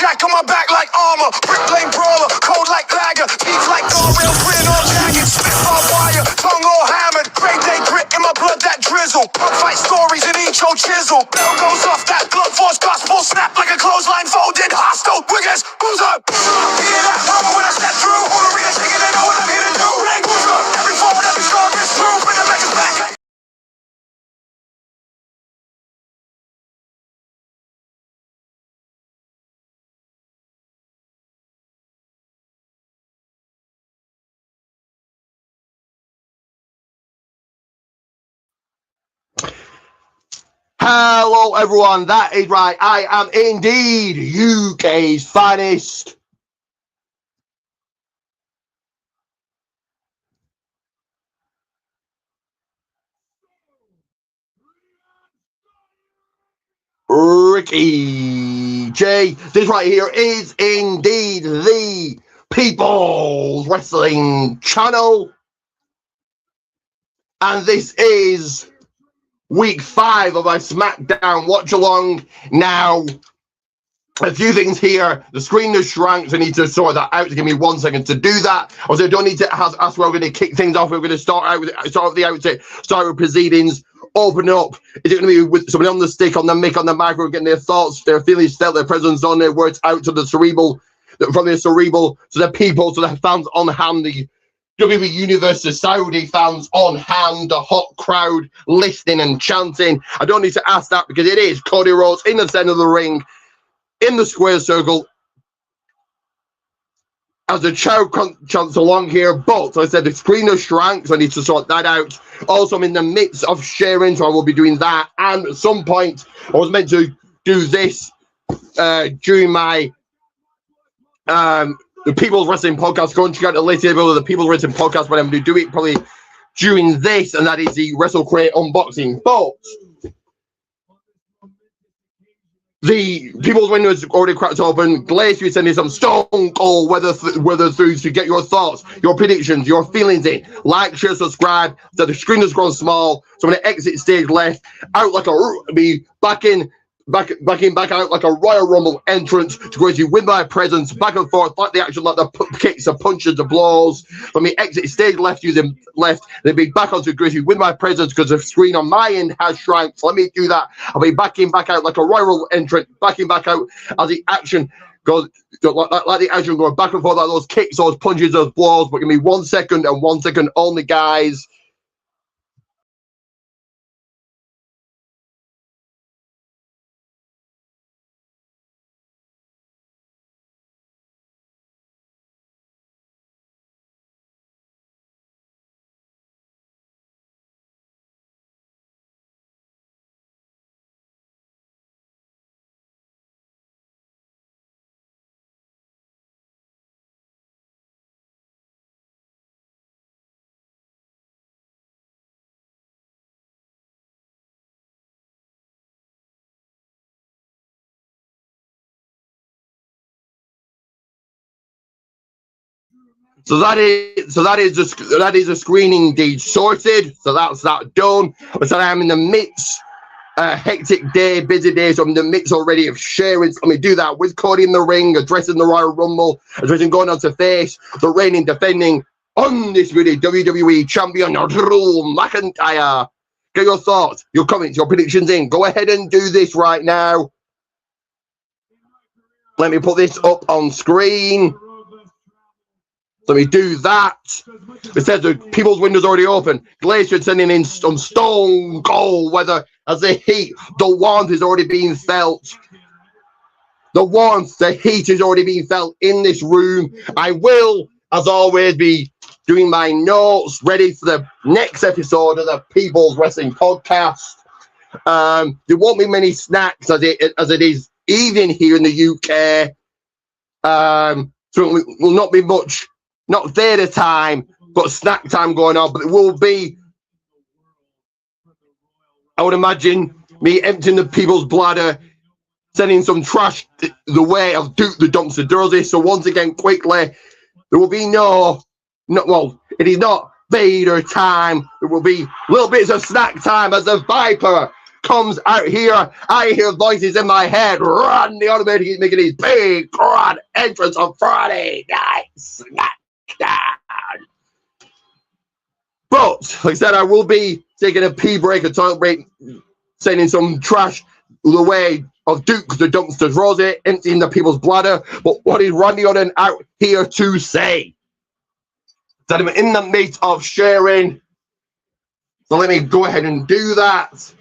jack on my back like armor. Brick lane brawler, cold like lager. Teeth like real grin on jagged. Spit barbed wire, tongue all hammered. Great day grit in my blood that drizzle. Pug fight stories in each old chisel. Bell goes off that blood force gospel. Snap like a clothesline folded. Hostile, wiggers, boozer. Hear that number when I step through. All arena shaking, they know what I'm here to do. Rank boozer. Every forward, every strong gets through. When the back is back. Hello everyone, that is right, I am indeed UK's finest. Ricky J. This right here is indeed the People's Wrestling Channel. And this is week 5 of my SmackDown watch along. Now, a few things here. The screen has shrunk, so I need to sort that out. Give me 1 second to do that. Also, I don't need to ask where we're going to kick things off. We're going to start with the outset, start with proceedings. Open up. Is it going to be with somebody on the stick, on the mic, on the microphone, getting their thoughts, their feelings, their presence on their words out to the cerebral, from the cerebral to the people, to the fans on hand, the WWE Universe, the Saudi fans on hand, the hot crowd listening and chanting. I don't need to ask that because it is Cody Rhodes in the center of the ring, in the square circle, as the chow chants along here. But I said the screen has shrank, so I need to sort that out. Also, I'm in the midst of sharing, so I will be doing that. And at some point, I was meant to do this during my the People's Wrestling Podcast. Go and check out the latest episode of the People's Wrestling Podcast, but I'm going to do it probably during this, and that is the WrestleCrate unboxing. But the People's window is already cracked open. Glacier is sending some stone cold weather through to get your thoughts, your predictions, your feelings in. Like, share, subscribe. So the screen has grown small. So I'm going to exit stage left, out like be back out like a Royal Rumble entrance to go into with my presence, back and forth, like the action, like the kicks, the punches, the blows. Let me exit stage left using left, then be back onto Grizzly with my presence because the screen on my end has shrank. So let me do that. I'll be back out like a Royal Rumble entrance, back out as the action goes, like the action going back and forth, like those kicks, those punches, those blows. But give me 1 second and 1 second only, guys. So that is a screening indeed sorted. So that's that done. So I am in the midst, hectic day, busy day. So I'm in the midst already of sharing. Let me do that with Cody in the ring, addressing the Royal Rumble, addressing going on to face the reigning, defending, undisputed WWE champion Drew McIntyre. Get your thoughts, your comments, your predictions in. Go ahead and do this right now. Let me put this up on screen. Let me do that. It says the People's window's already open. Glacier sending in some stone cold weather as the heat, the warmth is already being felt. The warmth, the heat is already being felt in this room. I will, as always, be doing my notes ready for the next episode of the People's Wrestling Podcast. There won't be many snacks as it is evening here in the UK. So it will not be much. Not theatre time, but snack time going on. But it will be, I would imagine, me emptying the people's bladder, sending some trash the way of Duke the Dumpster does this. So once again, quickly, there will be it is not Vader time. There will be little bits of snack time as the Viper comes out here. I hear voices in my head. Randy Orton, he's making his big grand entrance on Friday Night SmackDown. But, like I said, I will be taking a pee break, a toilet break, sending some trash the way of Duke the Dumpsters Rosie, emptying the people's bladder. But what is Randy Orton out here to say? That I'm in the midst of sharing. So let me go ahead and do that.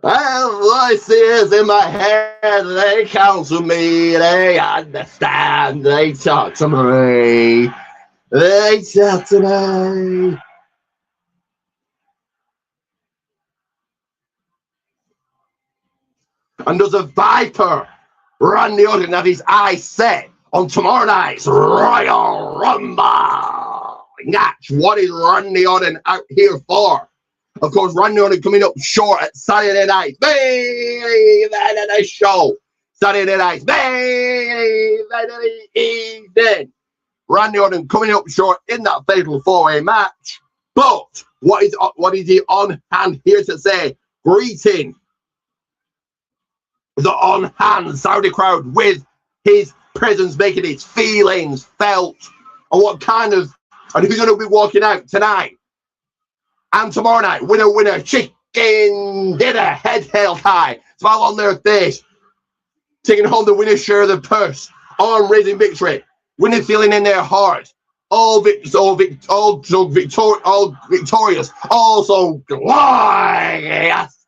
Voices in my head, they counsel me, they understand, they talk to me, they talk to me. And does a viper Randy Orton have his eyes set on tomorrow night's Royal Rumble match? What is Randy Orton out here for? Of course, Randy Orton coming up short at Saturday Night show. Saturday Night evening. Randy Orton coming up short in that fatal four-way match. But what is he on hand here to say? Greeting the on-hand Saudi crowd with his presence, making his feelings felt. And who's going to be walking out tonight and tomorrow night? Winner, chicken dinner, head held high, smile on their face, taking home the winner's share of the purse, arm raising victory, winning feeling in their heart, all victorious, also glorious.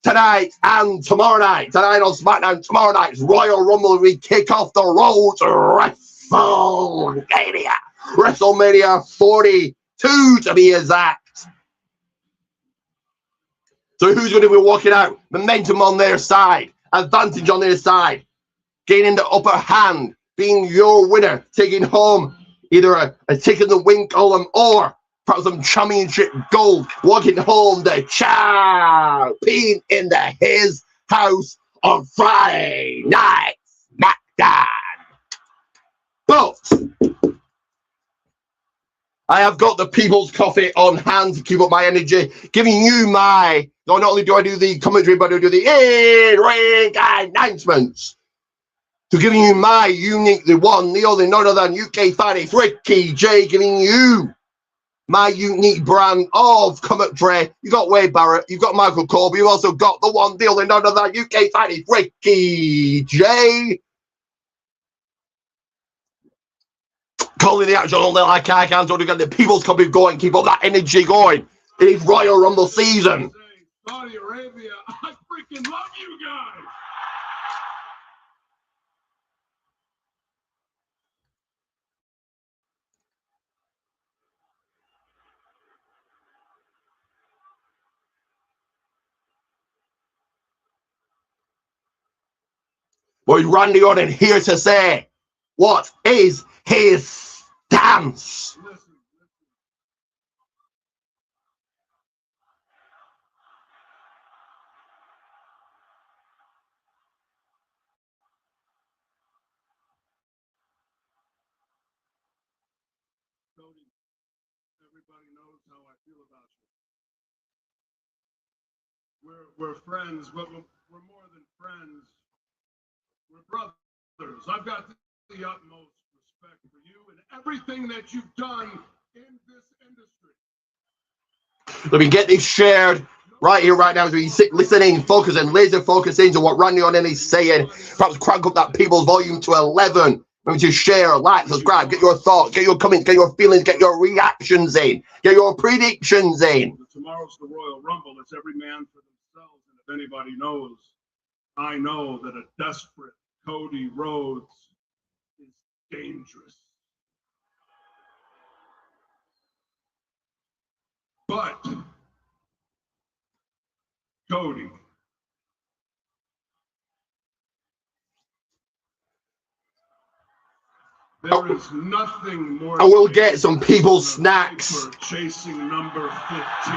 Tonight and tomorrow night, tonight on SmackDown, tomorrow night's Royal Rumble, we kick off the road to WrestleMania 42 to be exact. So who's going to be walking out? Momentum on their side, advantage on their side, gaining the upper hand, being your winner, taking home either a tick in the win column or perhaps some championship gold, walking home the champion in his house on Friday Night SmackDown. But I have got the people's coffee on hand to keep up my energy, giving you my, not only do I do the commentary, but I do the in-ring announcements. So giving you my unique, the one, the only, none other than UK Fighting Ricky J, giving you my unique brand of commentary. You've got Wade Barrett, you've got Michael Cole, you've also got the one, the only, none other than UK Fighting Ricky J. Calling the action only like I can, so to get the people's copy going, keep up that energy going. It is Royal Rumble season. Saudi Arabia, I freaking love you guys. But Randy Orton here to say, what is his stance? Cody, everybody knows how I feel about you. We're friends, but we're more than friends. We're brothers. I've got the utmost respect for you and everything that you've done in this industry. Let me get this shared right here, right now, as we sit listening, focusing, laser focusing to what Randy Orton is saying. Perhaps crank up that people's volume to 11. Maybe to share, like, subscribe, get your thoughts, get your comments, get your feelings, get your reactions in, get your predictions in. Tomorrow's the Royal Rumble. It's every man for themselves. And if anybody knows, I know that a desperate Cody Rhodes is dangerous. But Cody, There is nothing more. I will get some people's snacks. Chasing number 15.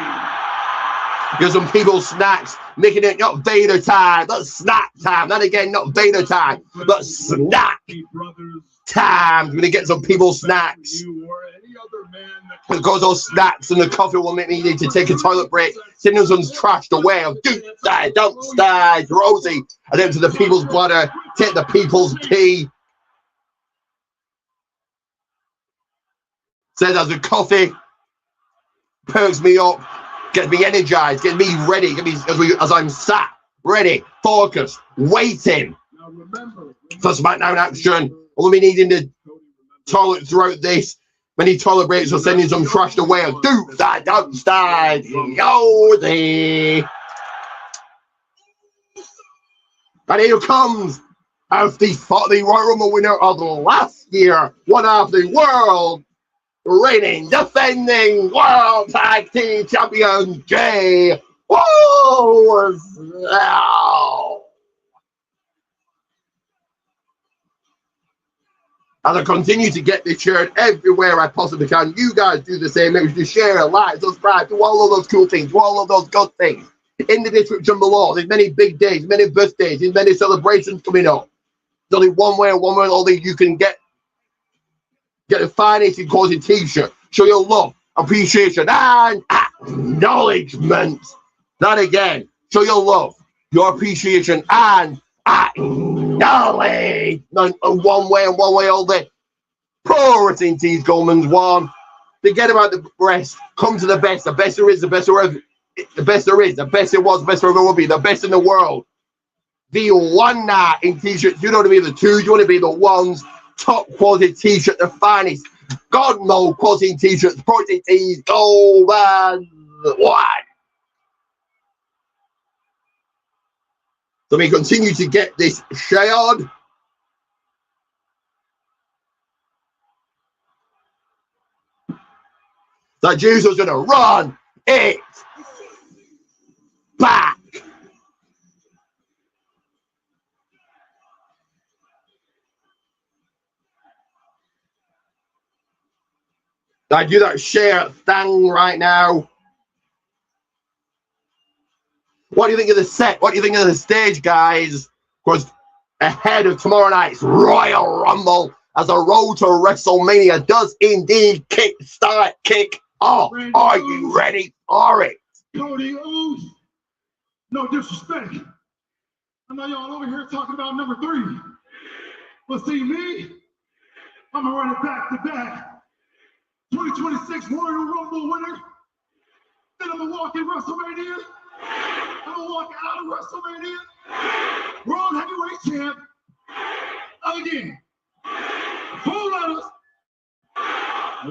Get some people's snacks. Making it not Vader time, but snack time. Not again, not Vader time, but snack time. I'm gonna get some people's snacks. Because those snacks and the coffee will make me need to take a toilet break. Simpson's trashed away. Don't die, Rosie. And then to the people's bladder, take the people's pee. Says as the coffee perks me up, gets me energized, gets me ready, as I'm sat, ready, focused, waiting for SmackDown action. All we need in the toilet throughout this. Many toilet breaks are sending some trashed away. Do that, don't start. Yo, there. And here comes as the Royal Rumble winner of last year, one of the world reigning, defending World Tag Team Champion Jay. Whoa! As I continue to get this shirt everywhere I possibly can, you guys do the same. Make sure to share, like, subscribe, do all of those cool things, do all of those good things. In the description below, there's many big days, many birthdays, there's many celebrations coming up. There's only one way only you can get a financing quality t-shirt. Show your love, appreciation, and acknowledgement. That again. Show your love, your appreciation, and acknowledge. One way and one way only. Pro Wrestling Tees Goldman's one. Forget about the rest. Come to the best. The best there is, the best there ever. The best there is, the best it was, the best there ever will be, the best in the world. The one night in t-shirts. You don't want to be the two, you want to be the ones. Top quality t-shirt, the finest. God mode quality t-shirts, quality tees, Goldman one. So we continue to get this shared. That Jesus is gonna run it back. I do that share thing right now. What do you think of the set? What do you think of the stage, guys? Because ahead of tomorrow night's Royal Rumble, as the road to WrestleMania does indeed kick off. Are you ready for it? Cody O's. No disrespect. I know y'all over here talking about number 3. But see me, I'm gonna run it back to back. 2026 Royal Rumble winner. Then I'm gonna walk in WrestleMania. I'm gonna walk out of WrestleMania. World Heavyweight Champ. Again. Full letters.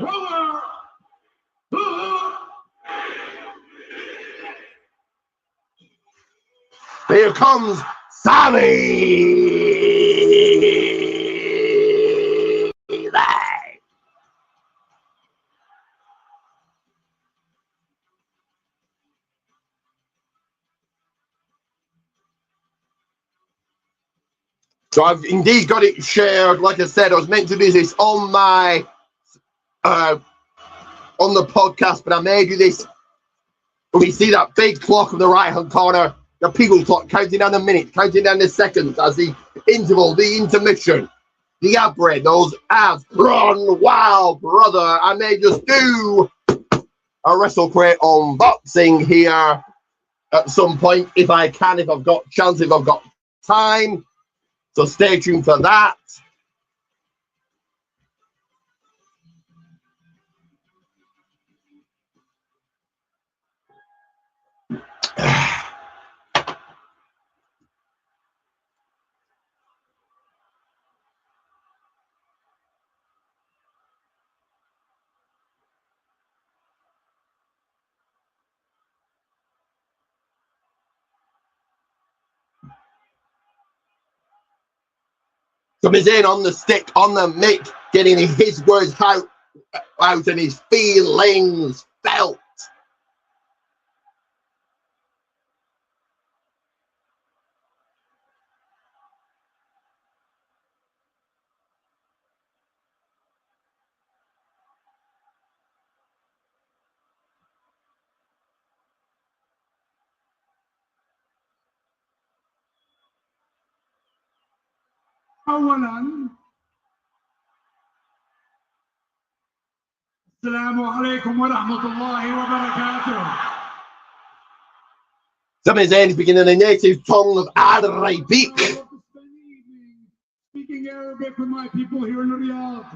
Roller. Here comes Sami. So I've indeed got it shared. Like I said, I was meant to do this on my on the podcast, but I may do this. We see that big clock on the right-hand corner, the people's clock counting down the minutes, counting down the seconds as the interval, the intermission, the ad break, those ads run wild, brother. I may just do a WrestleCrate unboxing here at some point if I can, if I've got chance, if I've got time. So stay tuned for that. So Zayn on the stick, on the mic, getting his words out and his feelings felt. أولاً السلام عليكم ورحمة الله وبركاته. Sami Zayn speaking in the native tongue of Arabic. Speaking Arabic with my people here in Riyadh.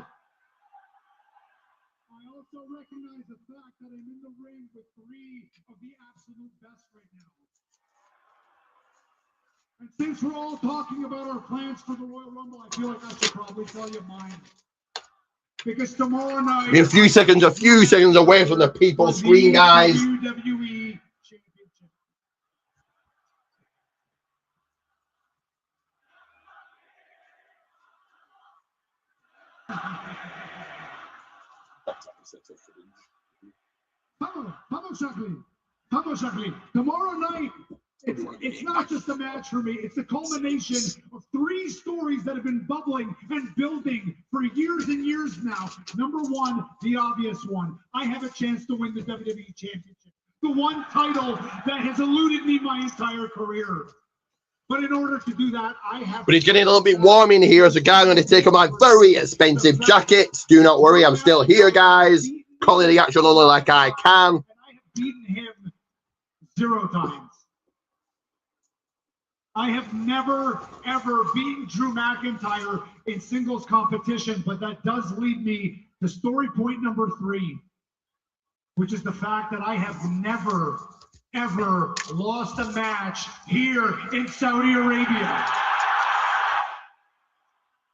I also recognize the fact that I'm in the ring with three of the absolute best right now. And since we're all talking about our plans for the Royal Rumble, I feel like I should probably tell you mine. Because tomorrow night, Be a few seconds away from the people's screen, guys. WWE Championship. Tomorrow night, it's not just a match for me. It's a culmination of three stories that have been bubbling and building for years and years now. Number one, the obvious one. I have a chance to win the WWE Championship. The one title that has eluded me my entire career. But in order to do that, I have... But it's getting a little bit warm in here, so guys, I'm going to take off my very expensive jackets. Do not worry, I'm still here, guys. Calling the action only like I can. And I have beaten him 0 times. I have never, ever beaten Drew McIntyre in singles competition, but that does lead me to story point number 3, which is the fact that I have never, ever lost a match here in Saudi Arabia.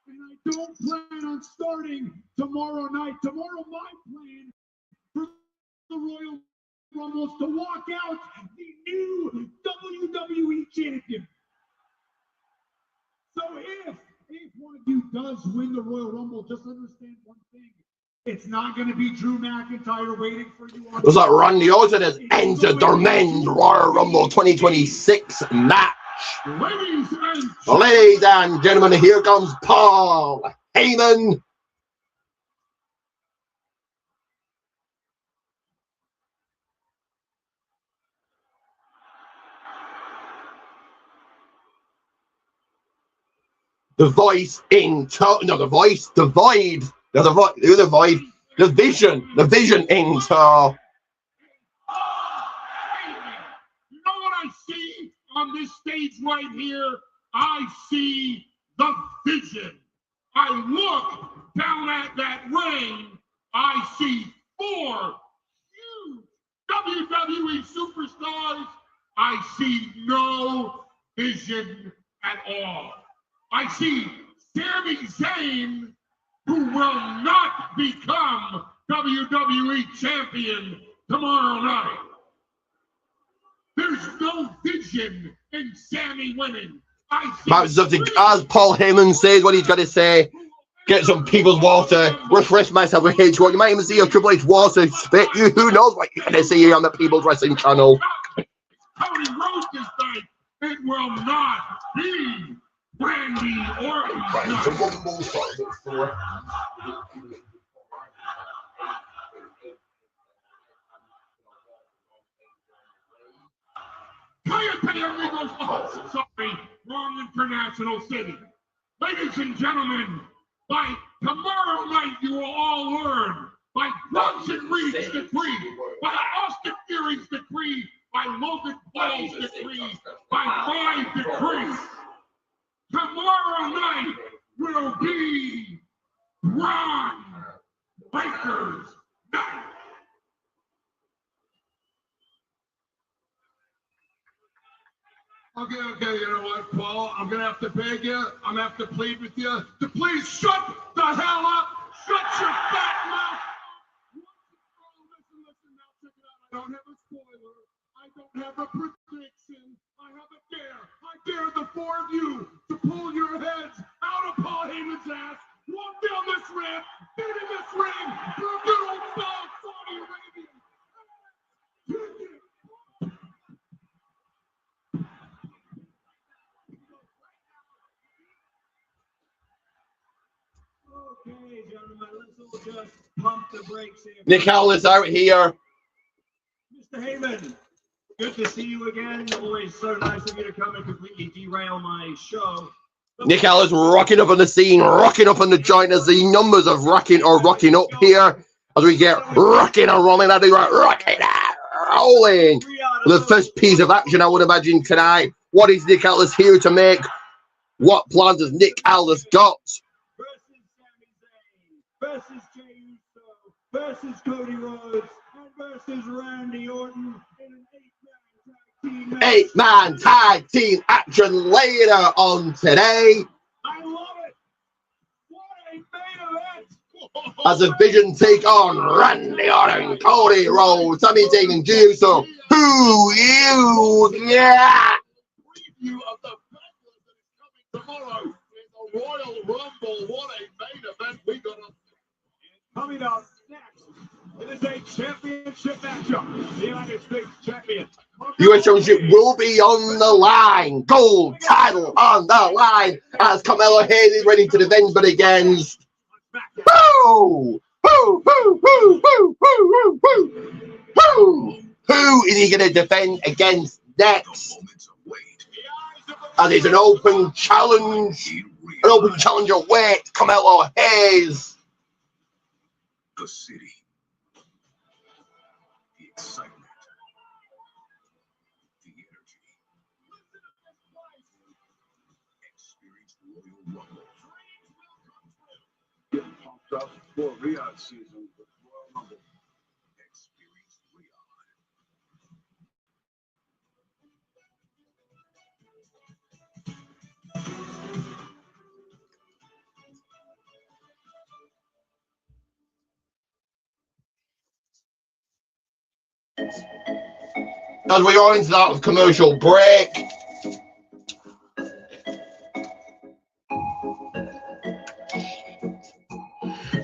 And I don't plan on starting tomorrow night. Tomorrow, my plan for the Royal Rumble is to walk out the new WWE Champion. So if one of you does win the Royal Rumble, just understand one thing. It's not going to be Drew McIntyre waiting for you on... Looks like Randy Orton has entered the men's Royal Rumble 2026 match. Ladies and gentlemen, here comes Paul Heyman. The voice in no, the voice, the void, no, the void, the void, the vision in tow. You know what I see on this stage right here? I see the vision. I look down at that ring. I see 4 huge WWE superstars. I see no vision at all. I see Sami Zayn, who will not become WWE Champion tomorrow night. There's no vision in Sami winning. As Paul Heyman says what he's got to say, get some people's water, refresh myself with H1. You might even see a Triple H water spit. Who knows what you're going to see here on the People's Wrestling Channel. Cody Rhodes this night. It will not be Randy Orton. Sorry, wrong international city. Ladies and gentlemen, by tomorrow night you will all learn by Bronson Reed's decree, by Austin Theory's decree, by Logan Paul's decree, by my decree. Tomorrow night will be Braun Breaker's night. Okay, you know what, Paul? I'm going to have to beg you. I'm going to have to plead with you to please shut the hell up. Shut your fat mouth. Listen, now check it out. I don't have a spoiler. I don't have a prediction. I have a dare. I dare the 4 of you to pull your heads out of Paul Heyman's ass, walk down this ramp, get in this ring for a good old solid Saudi Arabia. Okay, gentlemen, let's all just pump the brakes here. Nick Howell's out here. Mr. Heyman, good to see you again. Always so nice of you to come and completely derail my show. Nick Ellis rocking up on the scene, rocking up on the joint as the numbers of rocking up here as we get rocking and rolling. I do right, rocking and rolling. The first piece of action I would imagine tonight. What is Nick Ellis here to make? What plans has Nick Ellis got? Versus Sami Zayn, versus Jey Uso, versus Cody Rhodes, and versus Randy Orton in an 8-man tag team match. 8-man tag team action later on today. I love it. What a main event. As the Vision take on Randy Orton, Cody Rhodes, Sami Zayn, and Jey Uso. Who you? Yeah. Preview of the battle that is coming tomorrow in the Royal Rumble. What a main event we got up. Coming up next, it is a championship matchup. The United States champion. US Championship will be on the line. Gold title on the line as Carmelo Hayes is ready to defend, but against who is he going to defend against next? And it's an open challenge. An open challenge away to Carmelo Hayes. The city. The excitement. The energy. Experience Royal Rumble. Getting pumped up for Riyadh season with Royal Rumble. Experience Riyadh. As we go into that commercial break,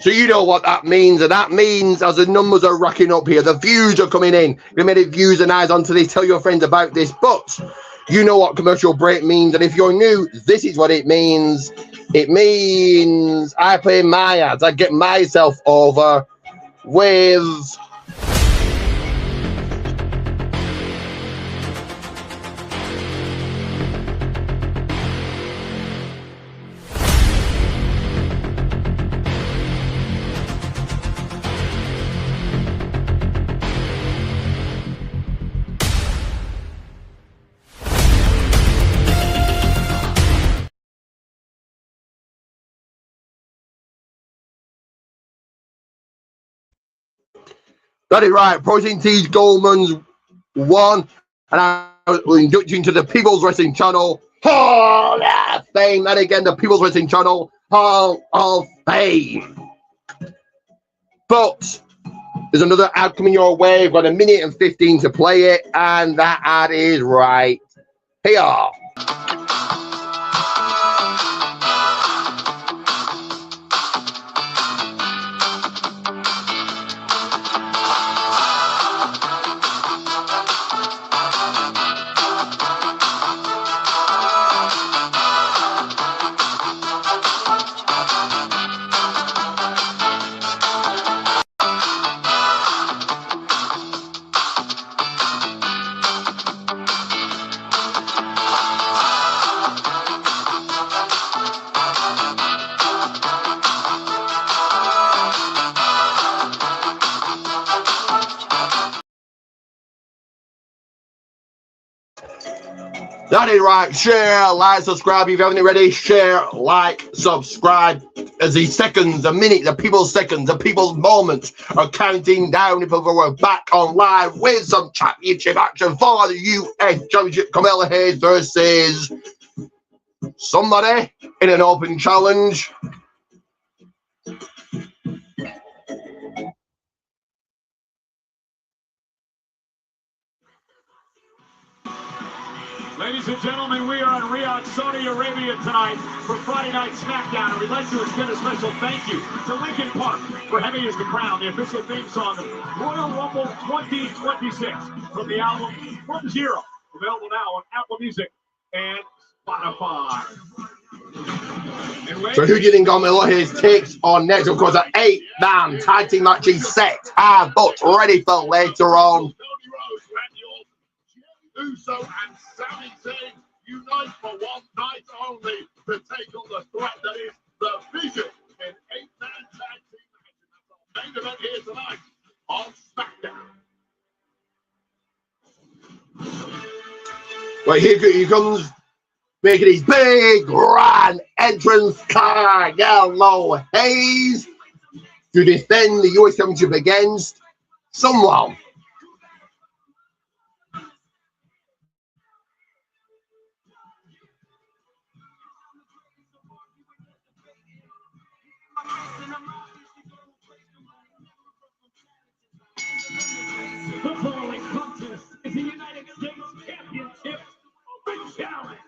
so you know what that means, and that means as the numbers are racking up here, the views are coming in. You made it views and eyes onto this. Tell your friends about this, but you know what commercial break means, and if you're new, this is what it means. It means I play my ads. I get myself over with that is right. Protein Tees Goldman's won, and I will induct you into the People's Wrestling Channel Hall of Fame. And again, the People's Wrestling Channel Hall of Fame. But there's another ad coming your way. We've got 1 minute and 15 to play it, and that ad is right here. That is right. Share, like, subscribe. If you haven't already, share, like, subscribe. As the seconds, the minute, the people's seconds, the people's moments are counting down. If we're back on live with some championship action for the US Championship, Carmelo Hayes versus somebody in an open challenge. Ladies and gentlemen, we are in Riyadh, Saudi Arabia tonight for Friday Night Smackdown, and we'd like to extend a special thank you to Lincoln Park for having us the crown, the official theme song of Royal Rumble 2026 from the album From Zero, available now on Apple Music and Spotify. So who do you think Carmelo Hayes takes on next? Of course, an 8-man tag team match is set and but ready for later on. Uso and Sami Zayn unite for one night only. to take on the threat that is the Vision in 8-man tag team match. And that's our main event here tonight on SmackDown. Right, here he comes, making his big grand entrance. Carmelo Hayes to defend the US Championship against someone. The following contest is the United States Championship Open Challenge.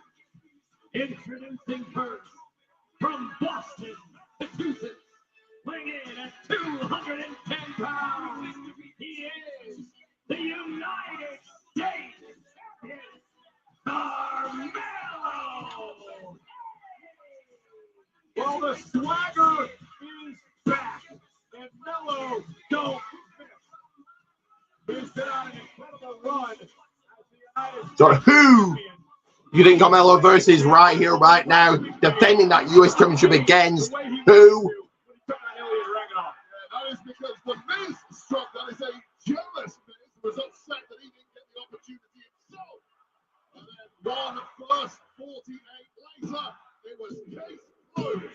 Introducing first, from Boston, Massachusetts, weighing in at 210 pounds, he is the United States Champion, Carmelo. Well, the swagger is back, and Melo don't miss. He's been on an incredible run as the United So States who champion. you think Carmelo versus right here, right now, defending that US Championship against who? That is because the Miz struck. That is a jealous Miz who was upset that he didn't get the opportunity himself. And then one first 48 later, it was case closed.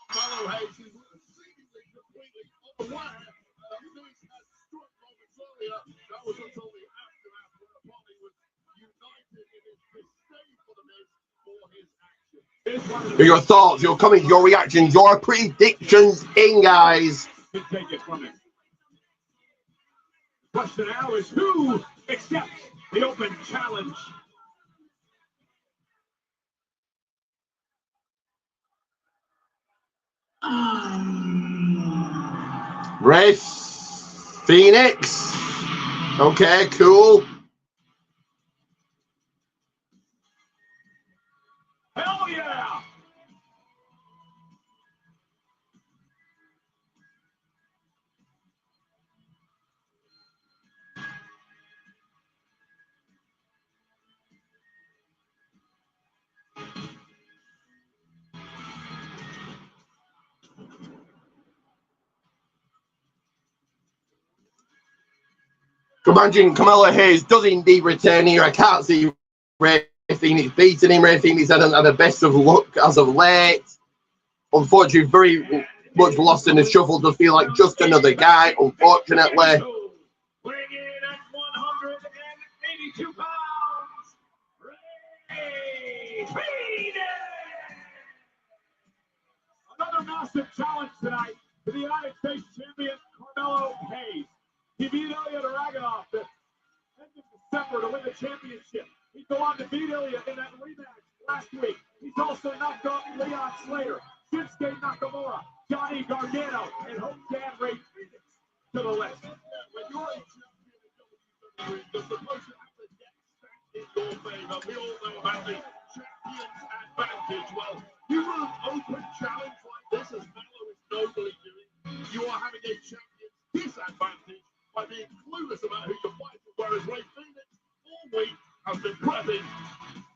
Carmelo Hayes is seemingly completely unaware that Miz had struck moments earlier. That was until the aftermath whereupon he was united in his disdain for the Miz for his actions. Your thoughts, your comments, your reactions, your predictions in, guys. Can take it from him. Question now is who accepts the open challenge? Ray Phoenix. Okay, cool. Hell yeah! Imagine Carmelo Hayes does indeed return here. I can't see Ray Phoenix beating him. Ray Phoenix hasn't had the best of luck as of late. Unfortunately, very much lost in the shuffle. Does feel like just another guy, unfortunately. Weighing in at 182 pounds, Ray Phoenix! Another massive challenge tonight to the United States champion, Carmelo Hayes. He beat Ilya Dragunov at the end of December to win the championship. He'd go on to beat Ilya in that rematch last week. He's also knocked off Leon Slater, Shinsuke Nakamura, Johnny Gargano, and Hope Dan Ray Phoenix to the list. When you're a champion in WWE, you're supposed to have the net stacked in your favor. We all know about the champion's advantage. Well, you run an open challenge like this, as Melo is nobly doing. You are having a champion's disadvantage by being clueless about who you're fighting. Whereas Ray Phoenix all week has been prepping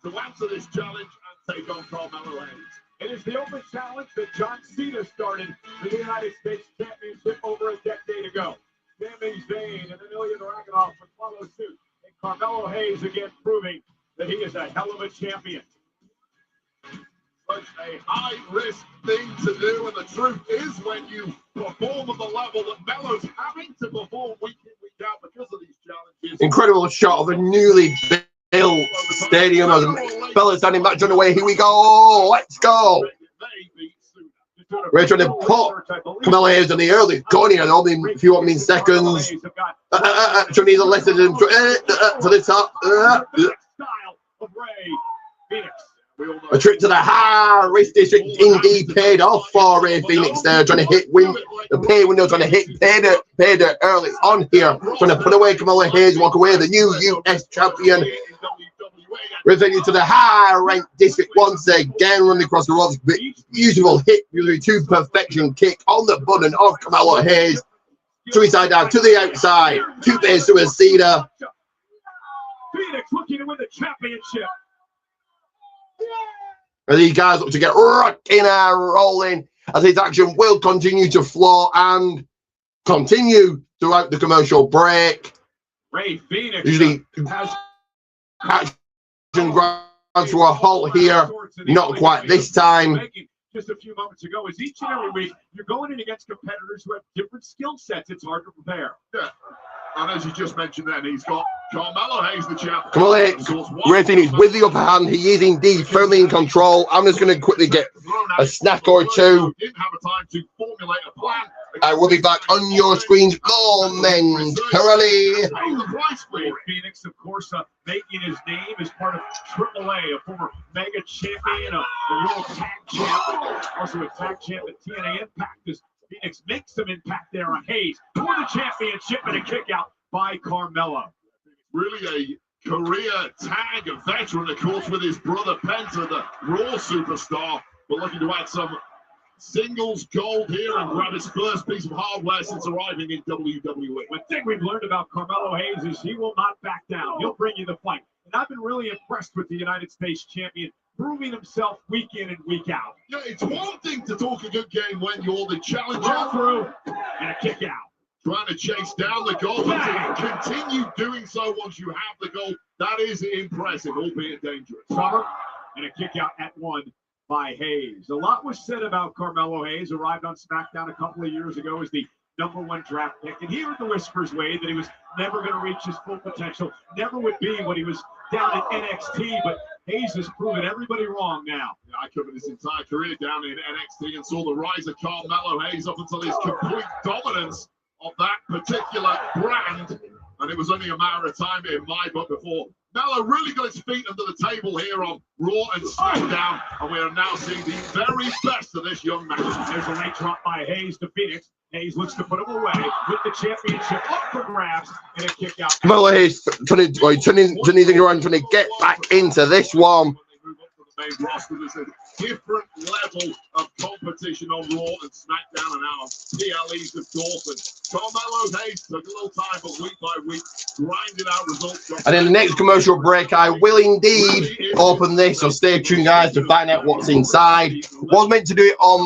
to answer this challenge and take on Carmelo Hayes. It is the open challenge that John Cena started for the United States Championship over a decade ago. Sami Zayn and then Ilya Dragunov would follow suit. And Carmelo Hayes again proving that he is a hell of a champion. Such a high-risk thing to do, and the truth is when you perform at the level that Melo's having to perform week in, week out because of these challenges. Incredible shot of a newly built stadium. As a fella standing back on the way. Here we go. Let's go. We're trying to put Carmelo Hayes in the early going here. Only a few opening seconds. Trying to less than to the top. Style of Ray Phoenix. A trip to the high risk district indeed paid off for Ray Phoenix there, trying to hit the pay window, trying to hit pay dirt early on here, trying to put away Carmelo Hayes, walk away the new US champion. Revenue to the high ranked district once again, running across the ropes. Beautiful hit, usually to perfection kick on the button of Carmelo Hayes. Suicide down to the outside, two-face to a cedar. Phoenix looking to win the championship. And these guys look to get rocking and rolling as his action will continue to flow and continue throughout the commercial break. Ray Phoenix Usually has action grounds to a halt here. Not quite this time. Just a few moments ago, is each and every week you're going in against competitors who have different skill sets. It's hard to prepare. Yeah. And as you just mentioned then, he's got Carmelo Hayes, the champ. Come on, Ray Phoenix with the upper hand. He is indeed firmly in control. I'm just going to quickly get a snack or two. Didn't have a time to formulate a plan. I will be back on your screens momentarily. Ray Phoenix, of course, making his name as part of AAA, a former mega champion, a world tag champ, also a tag champ at TNA Impact. As Phoenix makes some impact there on Hayes for the championship and a kick out by Carmelo. Really a career tag, a veteran, of course, with his brother Penta, the Raw superstar, but looking to add some singles gold here and grab his first piece of hardware since arriving in WWE. One thing we've learned about Carmelo Hayes is he will not back down. He'll bring you the fight. And I've been really impressed with the United States champion, proving himself week in and week out. Yeah, it's one thing to talk a good game when you're the challenger. Roll through and a kick out. Trying to chase down the goal, but to continue doing so once you have the goal, that is impressive, albeit dangerous. Cover and a kick out at one by Hayes. A lot was said about Carmelo Hayes. Arrived on SmackDown a couple of years ago as the #1 draft pick, and he heard the whispers, Wade, that he was never going to reach his full potential, never would be what he was down at NXT, but Hayes has proven everybody wrong now. Yeah, I covered his entire career down in NXT and saw the rise of Carmelo Hayes up until his complete dominance of that particular brand, and it was only a matter of time in my book before Mello really got his feet under the table here on Raw and SmackDown, and we are now seeing the very best of this young man. There's a late drop by Hayes to Phoenix. Hayes looks to put him away with the championship up for grabs and a kick out. Carmelo Hayes turning things around, trying to get back into this one. Main roster, there's a different level of competition on Raw and SmackDown and our PLEs, of course. And Carmelo Hayes took a little time, but week by week, grinded out results. And in the next commercial break, I will indeed open this, so stay tuned, guys, to find out what's inside. Was meant to do it on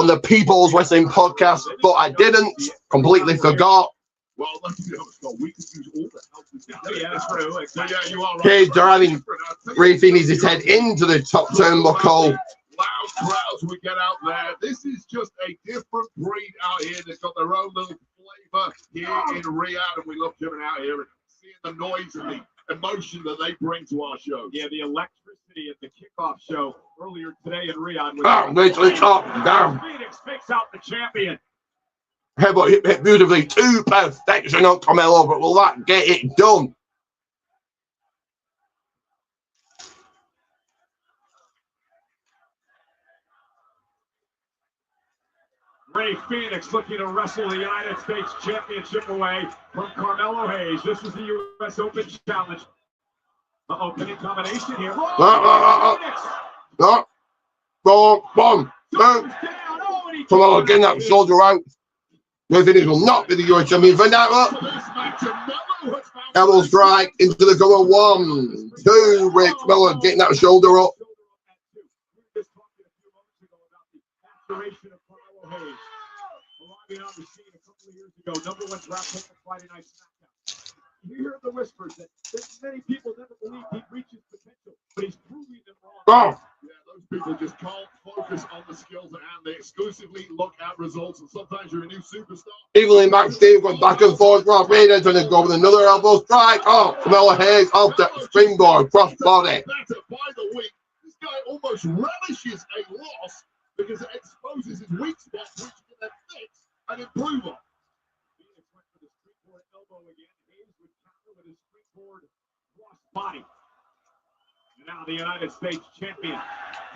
the People's Wrestling Podcast, but I didn't. Completely forgot. Well, let's be honest, we could use all the help we can get. Yeah, that's true. Exactly. Yeah, you are right. Hayes driving Ray Phoenix's head into the top turnbuckle. Loud crowds we get out there. This is just a different breed out here. They've got their own little flavor here in Riyadh, and we love coming out here and seeing the noise and the emotion that they bring to our show. Yeah, the electricity at the kickoff show earlier today in Riyadh. Way to the top. Down. Phoenix picks out the champion. Headbutt hit beautifully to perfection on Carmelo, but will that get it done? Ray Phoenix looking to wrestle the United States Championship away from Carmelo Hayes. This is the U.S. Open Challenge. Opening combination here. No. Boom. Carmelo getting that shoulder out. Ray Phoenix will not be the US champion for that. Elbow strike into the cover. 1, 2. Ray Carmelo getting that shoulder up. #1 draft pick for Friday Night SmackDown. You hear the whispers that many people never believe he reaches potential, but he's proving them wrong. Yeah, those people just can't focus on the skills at hand. They exclusively look at results, and sometimes you're a new superstar. Even in backstage, going back and forth. Rob Raiden trying to go with another elbow strike. Carmelo Hayes off the springboard, cross body. By the week, this guy almost relishes a loss because it exposes his weak spots, which he can then fix and improve on. Phoenix went for the springboard elbow again. Hayes would counter with his springboard cross body. Now the United States champion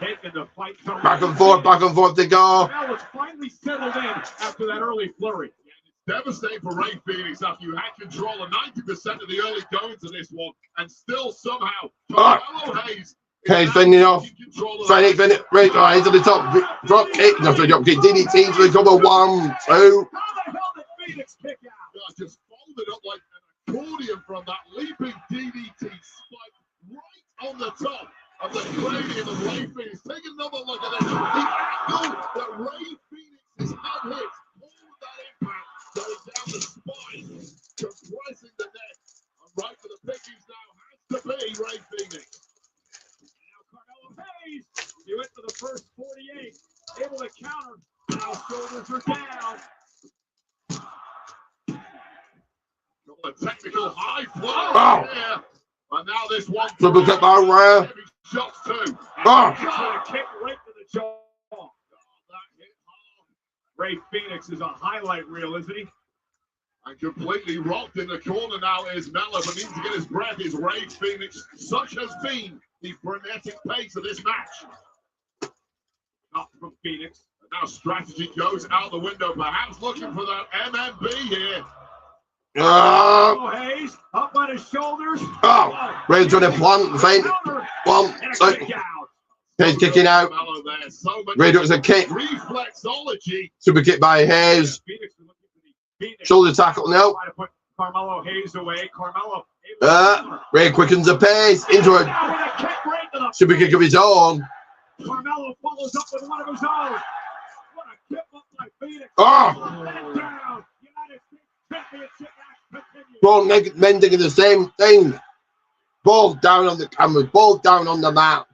taking the fight. Back and forth they go. Now it's finally settled in after that early flurry. Devastating for Ray Phoenix after you had control of 90% of the early going to this one, and still somehow Carmelo Hayes. Hayes bending off. Trying to bend it right into the top. Drop kick. After drop kick. DDT to the cover. 1, 2. How the hell did Phoenix kick out? Just folded up like an accordion from that leaping DDT spike right on the top of the cranium of Rey Fenix. Take another look at this. The angle that Rey Fenix's head hits, all of that impact going down the spine, compressing the neck. And right for the pickings now has to be Rey Fenix. Now Carmelo Hayes, he went for the first 48, able to counter. Now shoulders are down. A technical high fly there. And now this one. Triple kick by Rey. Shots too. Oh. Kick right to the jaw. That hit hard. Rey Fenix is a highlight reel, isn't he? And completely rocked in the corner now is Mello, but needs to get his breath. Is Rey Fenix. Such has been the frenetic pace of this match. Up from Phoenix. And now strategy goes out the window, perhaps looking for that MMB here. Oh, Hayes up on his shoulders. Oh, Rey's trying to plant, feint. One, two. Hayes kicking out. Rey does a kick. Reflexology. Super kick by Hayes. Shoulder tackle, no. Carmelo Hayes away. Carmelo. Rey quickens the pace into a super kick of his own. Carmelo follows up with one of his own. What a kick up by Phoenix. Oh! Down. United States Championship match continues. Both men doing the same thing. Both down on the cameras, both down on the mat.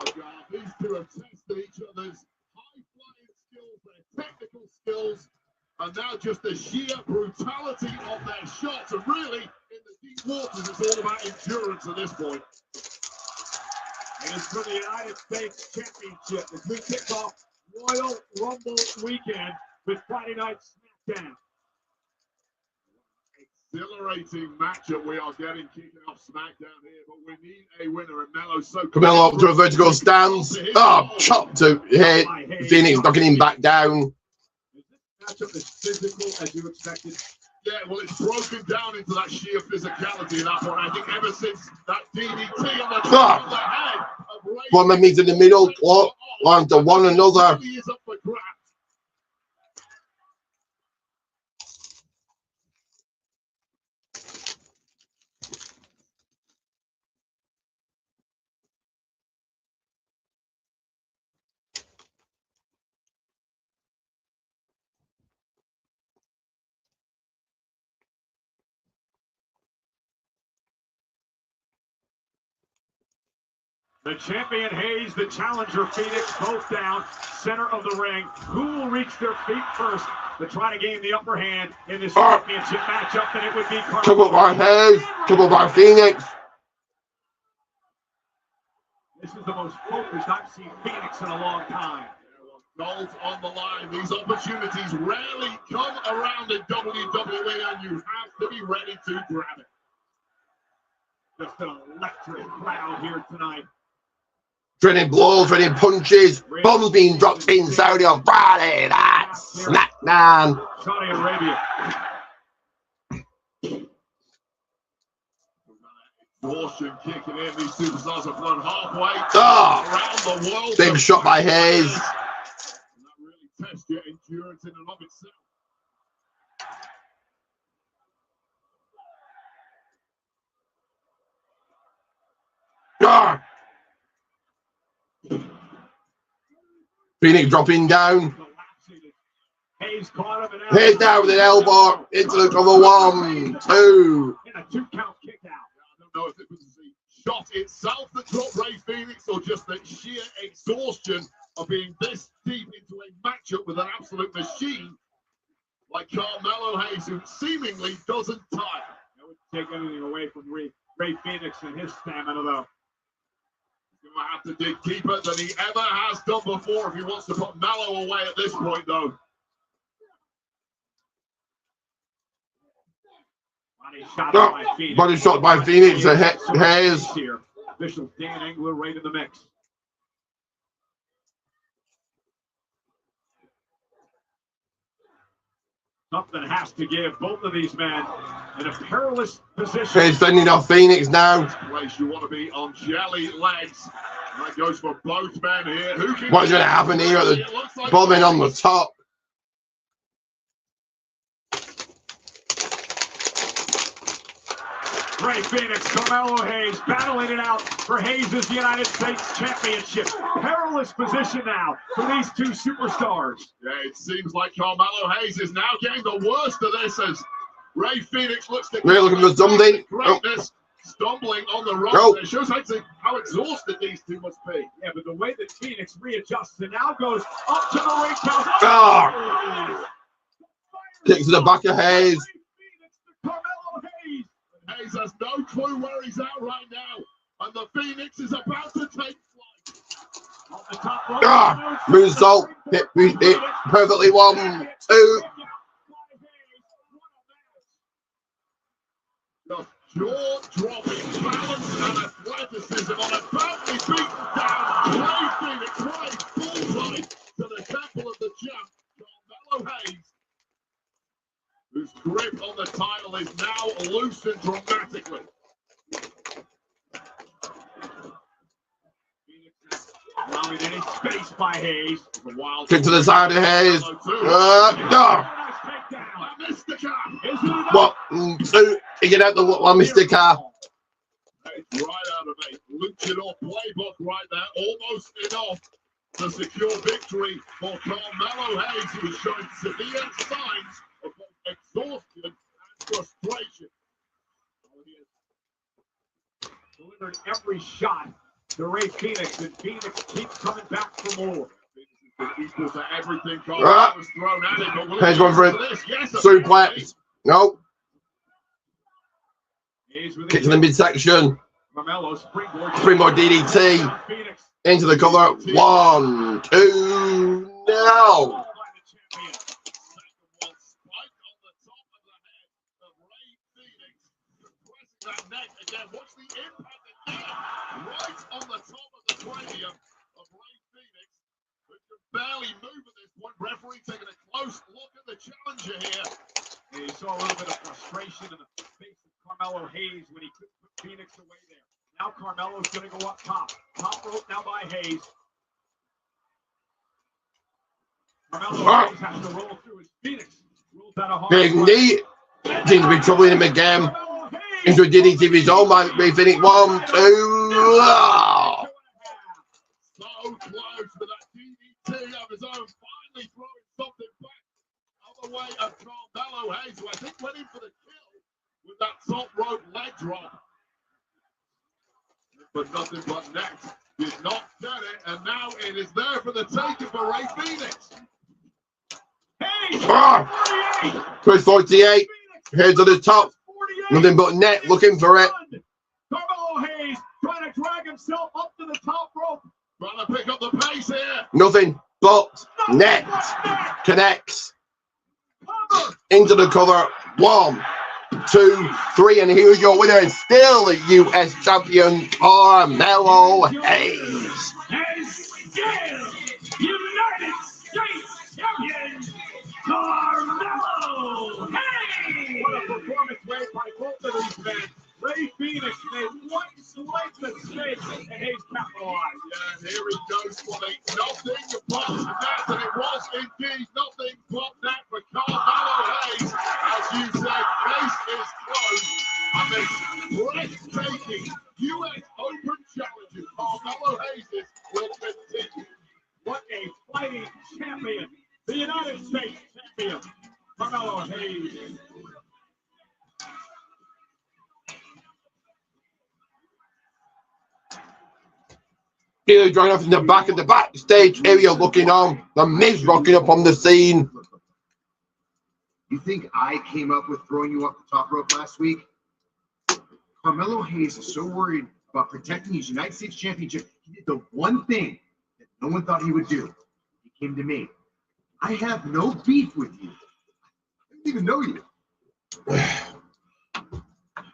Oh God, these two have tested each other's high-flying skills, their technical skills, and now just the sheer brutality of their shots. And really, in the deep waters, it's all about endurance at this point. It is for the United States Championship as we kick off Royal Rumble weekend with Friday Night SmackDown. Exhilarating matchup we are getting kicking off SmackDown here, but we need a winner, and Melo's so Carmelo up to a vertical stance. Oh, chop to hit. Phoenix knocking him back down. Is this matchup as physical as you expected? Yeah, well, it's broken down into that sheer physicality at that point. I think ever since that DDT on the top of the head of Rey. One man meets in the middle, on to one another. He is up for grabs. The champion Hayes, the challenger Phoenix, both down, center of the ring. Who will reach their feet first to try to gain the upper hand in this championship matchup? And it would be Couple by Hayes, couple by Phoenix. This is the most focused I've seen Phoenix in a long time. Gold on the line. These opportunities rarely come around in WWE, and you have to be ready to grab it. Just an electric crowd here tonight. Trading blows, trading punches. Bombs being dropped in Saudi on Friday. That's SmackDown. Saudi Arabia. Exhaustion kicking in. These superstars have run halfway around the world. Big shot by Hayes. And that really tests your endurance in and of itself. Phoenix dropping down. Hayes caught him. Hayes down with an elbow into the cover. 1, 2. In a 2-count kick out. I don't know if it was the shot itself that dropped Rey Fenix or just the sheer exhaustion of being this deep into a matchup with an absolute machine like Carmelo Hayes, who seemingly doesn't tire. That would take anything away from Rey Fenix and his stamina, though. He's going to have to dig deeper than he ever has done before if he wants to put Mello away at this point, though. Body shot by Phoenix. Hayes. Here. Official Dan Engler right in the mix. Something has to give both of these men in a perilous position. Hayes fending off Phoenix now. Place you want to be on jelly legs. And that goes for both men here. What's going to happen here at the both men on the top? Rey Fenix, Carmelo Hayes battling it out for Hayes' United States Championship. Perilous position now for these two superstars. Yeah, it seems like Carmelo Hayes is now getting the worst of this as Rey Fenix looks to We're looking for something. greatness, stumbling on the road. Go. It shows how exhausted these two must be. Yeah, but the way that Phoenix readjusts and now goes up to the ring count. Ah. Kicks to the back of Hayes. Carmelo Hayes. Hayes has no clue where he's at right now, and the Phoenix is about to take flight. On the top rope. Ah, moonsault. Hit perfectly. 1, 2. The jaw-dropping balance and athleticism on a badly beaten down Rey Fenix right bullseye to the temple of the champ, Carmelo Hayes, whose grip on the title is now loosened dramatically. Allowing any space by Hayes. Kick to the side of Hayes. What? 2. He get out the Mr. Car. Right out of a luchador playbook right there. Almost enough to secure victory for Carmelo Hayes, who is showing severe signs of both exhaustion and frustration. He has delivered every shot to Rey Phoenix, and Phoenix keeps coming back for more. Equal to everything Carmelo was thrown at him. But Hayes going for it. Yes, Suplex. Nope. Kick to the midsection. Carmelo springboard DDT. Phoenix. Into the cover. 1, 2. Now. That neck again. Watch the impact again. Right on the top of the cranium of Rey Fenix, who can barely move at this point. Referee taking a close look at the challenger here. Yeah, you saw a little bit of frustration in the face of Carmelo Hayes when he couldn't put Phoenix away there. Now Carmelo's going to go up top. Top rope now by Hayes. Carmelo Hayes has to roll through his Phoenix. Rolls out a hard Big knee. Seems to be troubling him again. Into a DDT of his own. Might be Phoenix. 1, 2. Oh. So close for that DDT of his own. Finally throwing something back. Other way of Carmelo Hayes, who I think went in for the kill with that top rope leg drop. But nothing but net. Did not get it, and now it is there for the taking for Rey Phoenix. Hayes! 48. Head to the top. Nothing but net. Looking for it. Carmelo Hayes trying to drag himself up to the top rope. Trying to pick up the pace here. Nothing but net. Connects. Into the cover. 1, 2, 3. And here's your winner. And still US champion Carmelo Hayes. And still United States champion Carmelo Hayes. What a performance made by both of these men. Rey Phoenix made one slight mistake and Hayes capitalized. Yeah, and here he goes for the nothing but net, and it was indeed nothing but net for Carmelo Hayes. As you said, case is closed, and this breathtaking US Open Challenge Carmelo Hayes will continue. What a fighting champion, the United States champion, Carmelo Hayes. Here drawing off in the back of the backstage area looking on. The Miz rocking up on the scene. You think I came up with throwing you off the top rope last week? Carmelo Hayes is so worried about protecting his United States Championship. He did the one thing that no one thought he would do. He came to me. I have no beef with you. I didn't even know you.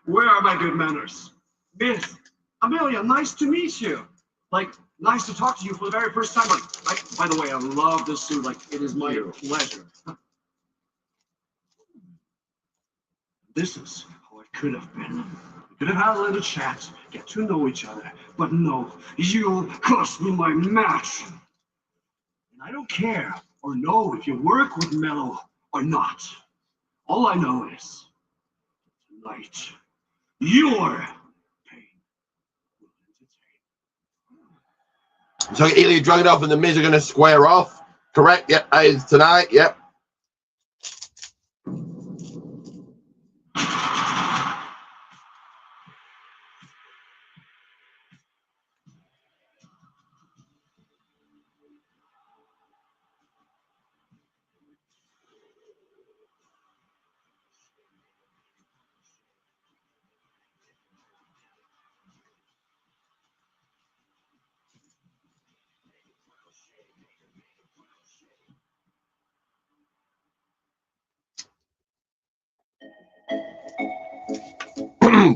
Where are my good manners? Miss Amelia, nice to meet you. Like, nice to talk to you for the very first time. Like, by the way, I love this suit. Like, it is my pleasure. This is how it could have been. We could have had a little chat, get to know each other. But no, you cost me my match. And I don't care or know if you work with Melo or not. All I know is tonight your pain will entertain. So Ilya Dragunov and the Miz are going to square off. Correct? Yep, that is tonight. Yep.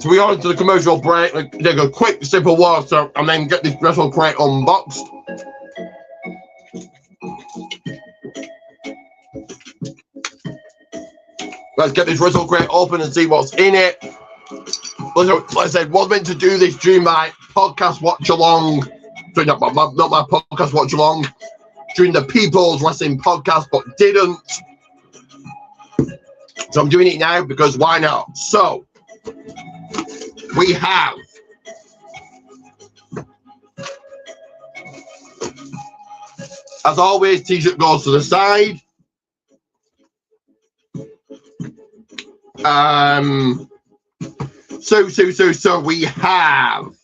So we go into the commercial break, take a quick sip of water, and then get this wrestle crate unboxed. Let's get this wrestle crate open and see what's in it. Like I said, was meant to do this during my podcast watch along. Sorry, not my podcast watch along, during the People's Wrestling podcast, but didn't. So I'm doing it now because why not? So we have as always, t-shirt goes to the side. So we have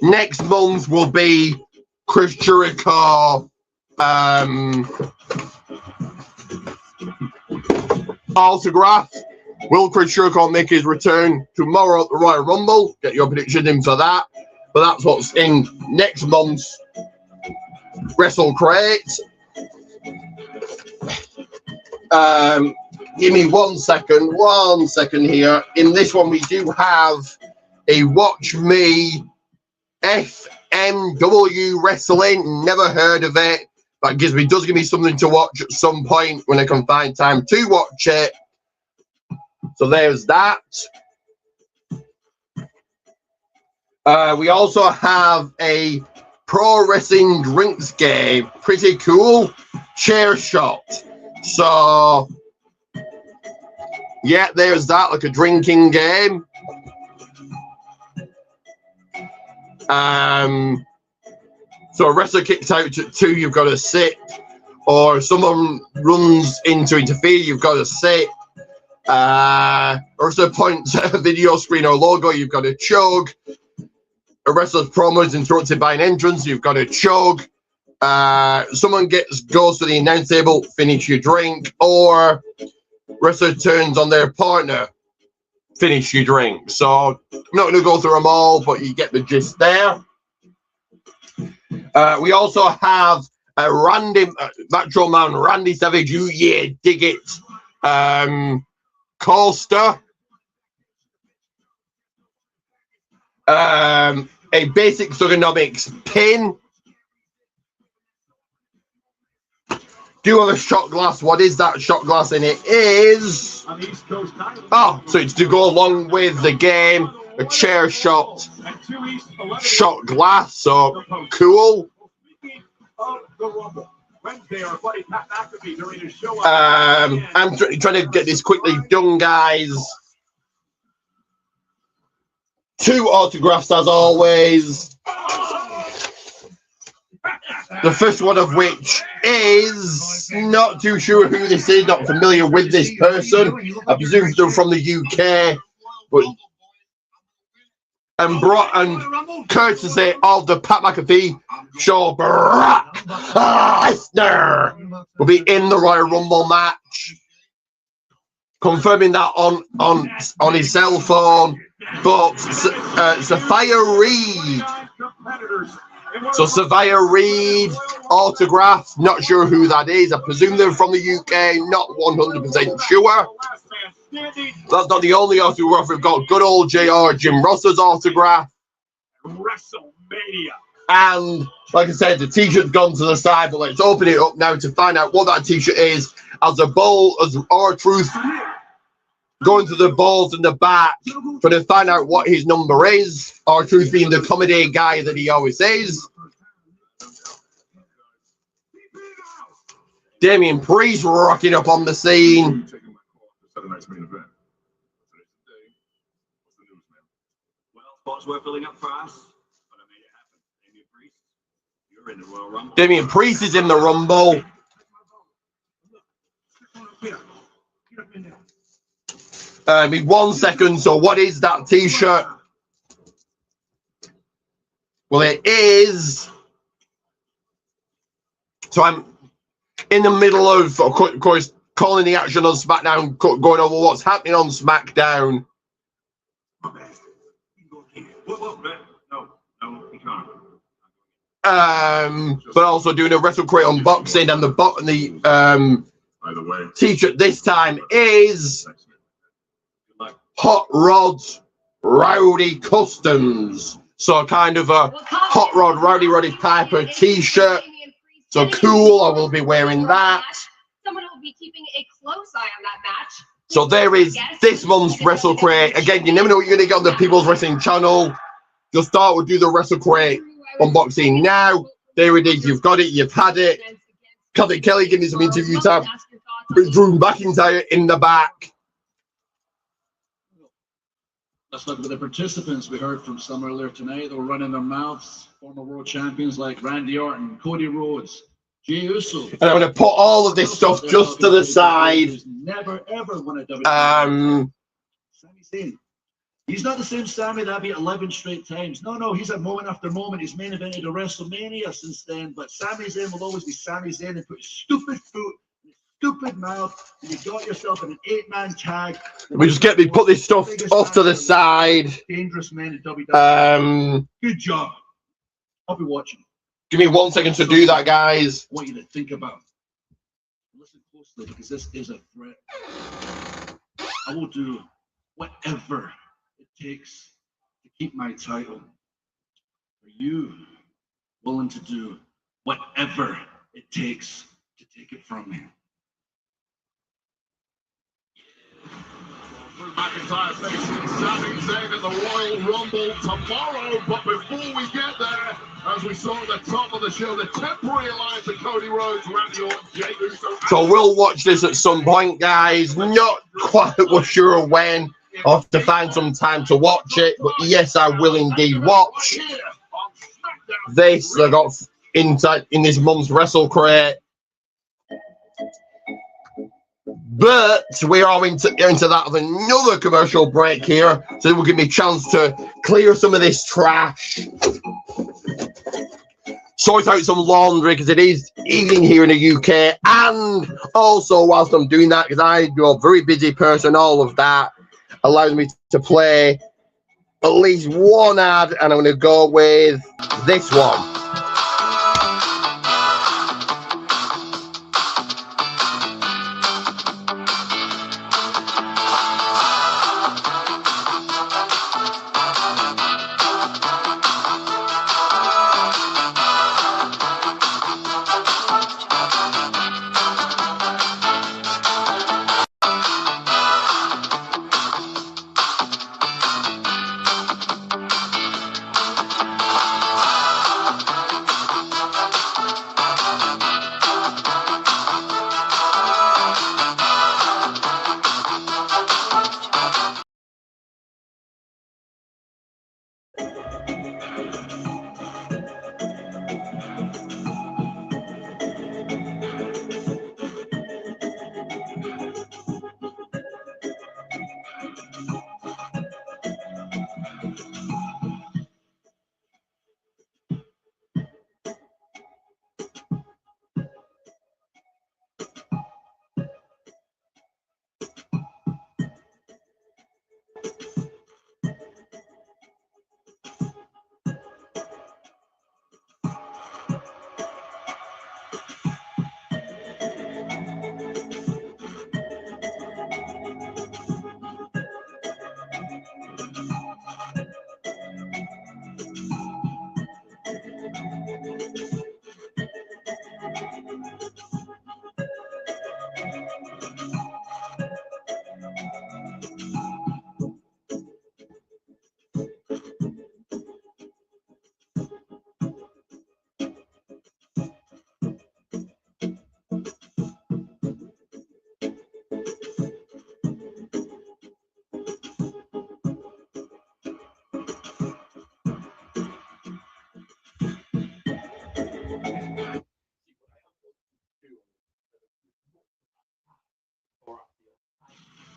next month will be Chris Jericho autograph. Will Chris Jericho make his return tomorrow at the Royal Rumble? Get your prediction in for that. But that's what's in next month's Wrestle Crate. Give me 1 second. 1 second here. In this one, we do have a Watch Me FMW Wrestling. Never heard of it. That does give me something to watch at some point when I can find time to watch it. So there's that. We also have a Pro Wrestling Drinks game. Pretty cool. Chair shot. So yeah, there's that, like a drinking game. So a wrestler kicks out at 2, you've got to sit. Or if someone runs in to interfere, you've got to sit. Or if someone points at a video screen or logo, you've got to chug. A wrestler's promo is interrupted by an entrance, you've got to chug. Someone goes to the announce table, finish your drink. Or wrestler turns on their partner, finish your drink. So I'm not going to go through them all, but you get the gist there. We also have a Macho Man Randy Savage, yeah, dig it, coaster. A basic ergonomics pin. Do have a shot glass. What is that shot glass? And it is so it's to go along with the game, a chair shot glass. So cool. I'm trying to get this quickly done, guys. 2 autographs as always. The first one of which is not too sure who this is, not familiar with this person. I presume they're from the UK, but and courtesy of the Pat McAfee show, Brock Lesnar will be in the Royal Rumble match. Confirming that on his cell phone, but Sophia Reed. So Sophia Reed autograph, not sure who that is. I presume they're from the UK, not 100% sure. That's not the only autograph we've got. Good old JR Jim Ross's autograph. WrestleMania. And like I said, the t-shirt's gone to the side, but let's open it up now to find out what that t-shirt is. As R-Truth going to the balls in the back, trying to find out what his number is. R-Truth being the comedy guy that he always is. Damian Priest rocking up on the scene. tonight's main event. Today's the day. What's the news, man? Well, spots were filling up fast, but I made it happen. Damian Priest, you're in the Royal Rumble. Damian Priest is in the Rumble. In 1 second. So what is that T-shirt? Well, it is. So I'm in the middle of course, calling the action on SmackDown, going over what's happening on SmackDown. No, he can't. But also doing a WrestleCrate unboxing, and the By the way, T-shirt this time is Hot Rod's Rowdy Customs. So kind of a Hot Rod Roddy Piper T-shirt. So cool, I will be wearing that. Someone will be keeping a close eye on that match. So there is this month's WrestleCrate. Again, you never know what you're going to get on the People's Wrestling channel. Just thought we'll do the WrestleCrate unboxing now. There it is. You've got it. You've had it. Kelly giving me some interview time. Drew McIntyre in the back. Let's look at the participants. We heard from some earlier tonight. They were running their mouths. Former world champions like Randy Orton, Cody Rhodes, Jey Uso. And I'm going to put all of this stuff just to the side. Never ever won a WWE. Sami Zayn. He's not the same Sami that beat 11 straight times. No, he's had moment after moment. He's main evented a WrestleMania since then. But Sami Zayn will always be Sami Zayn, and put his stupid foot in his stupid mouth, and you got yourself in an 8-man tag. We just put this stuff off to the side. Dangerous man in WWE. Good job. I'll be watching. Give me 1 second to do that, guys. I want you to think about. Listen closely, because this is a threat. I will do whatever it takes to keep my title. Are you willing to do whatever it takes to take it from me? McIntyre facing Sami Zayn at the Royal Rumble tomorrow. But before we get there, as we saw at the top of the show, the temporary alliance of Cody Rhodes, Randy Orton, Jey Uso. So we'll watch this at some point, guys. Not quite sure when. I'll have to find some time to watch it. But yes, I will indeed watch this. I got inside in this month's WrestleCrate. But we are into that of another commercial break here, so it will give me a chance to clear some of this trash, sort out some laundry, because it is evening here in the UK, and also whilst I'm doing that, because I'm a very busy person, all of that allows me to play at least one ad, and I'm going to go with this one.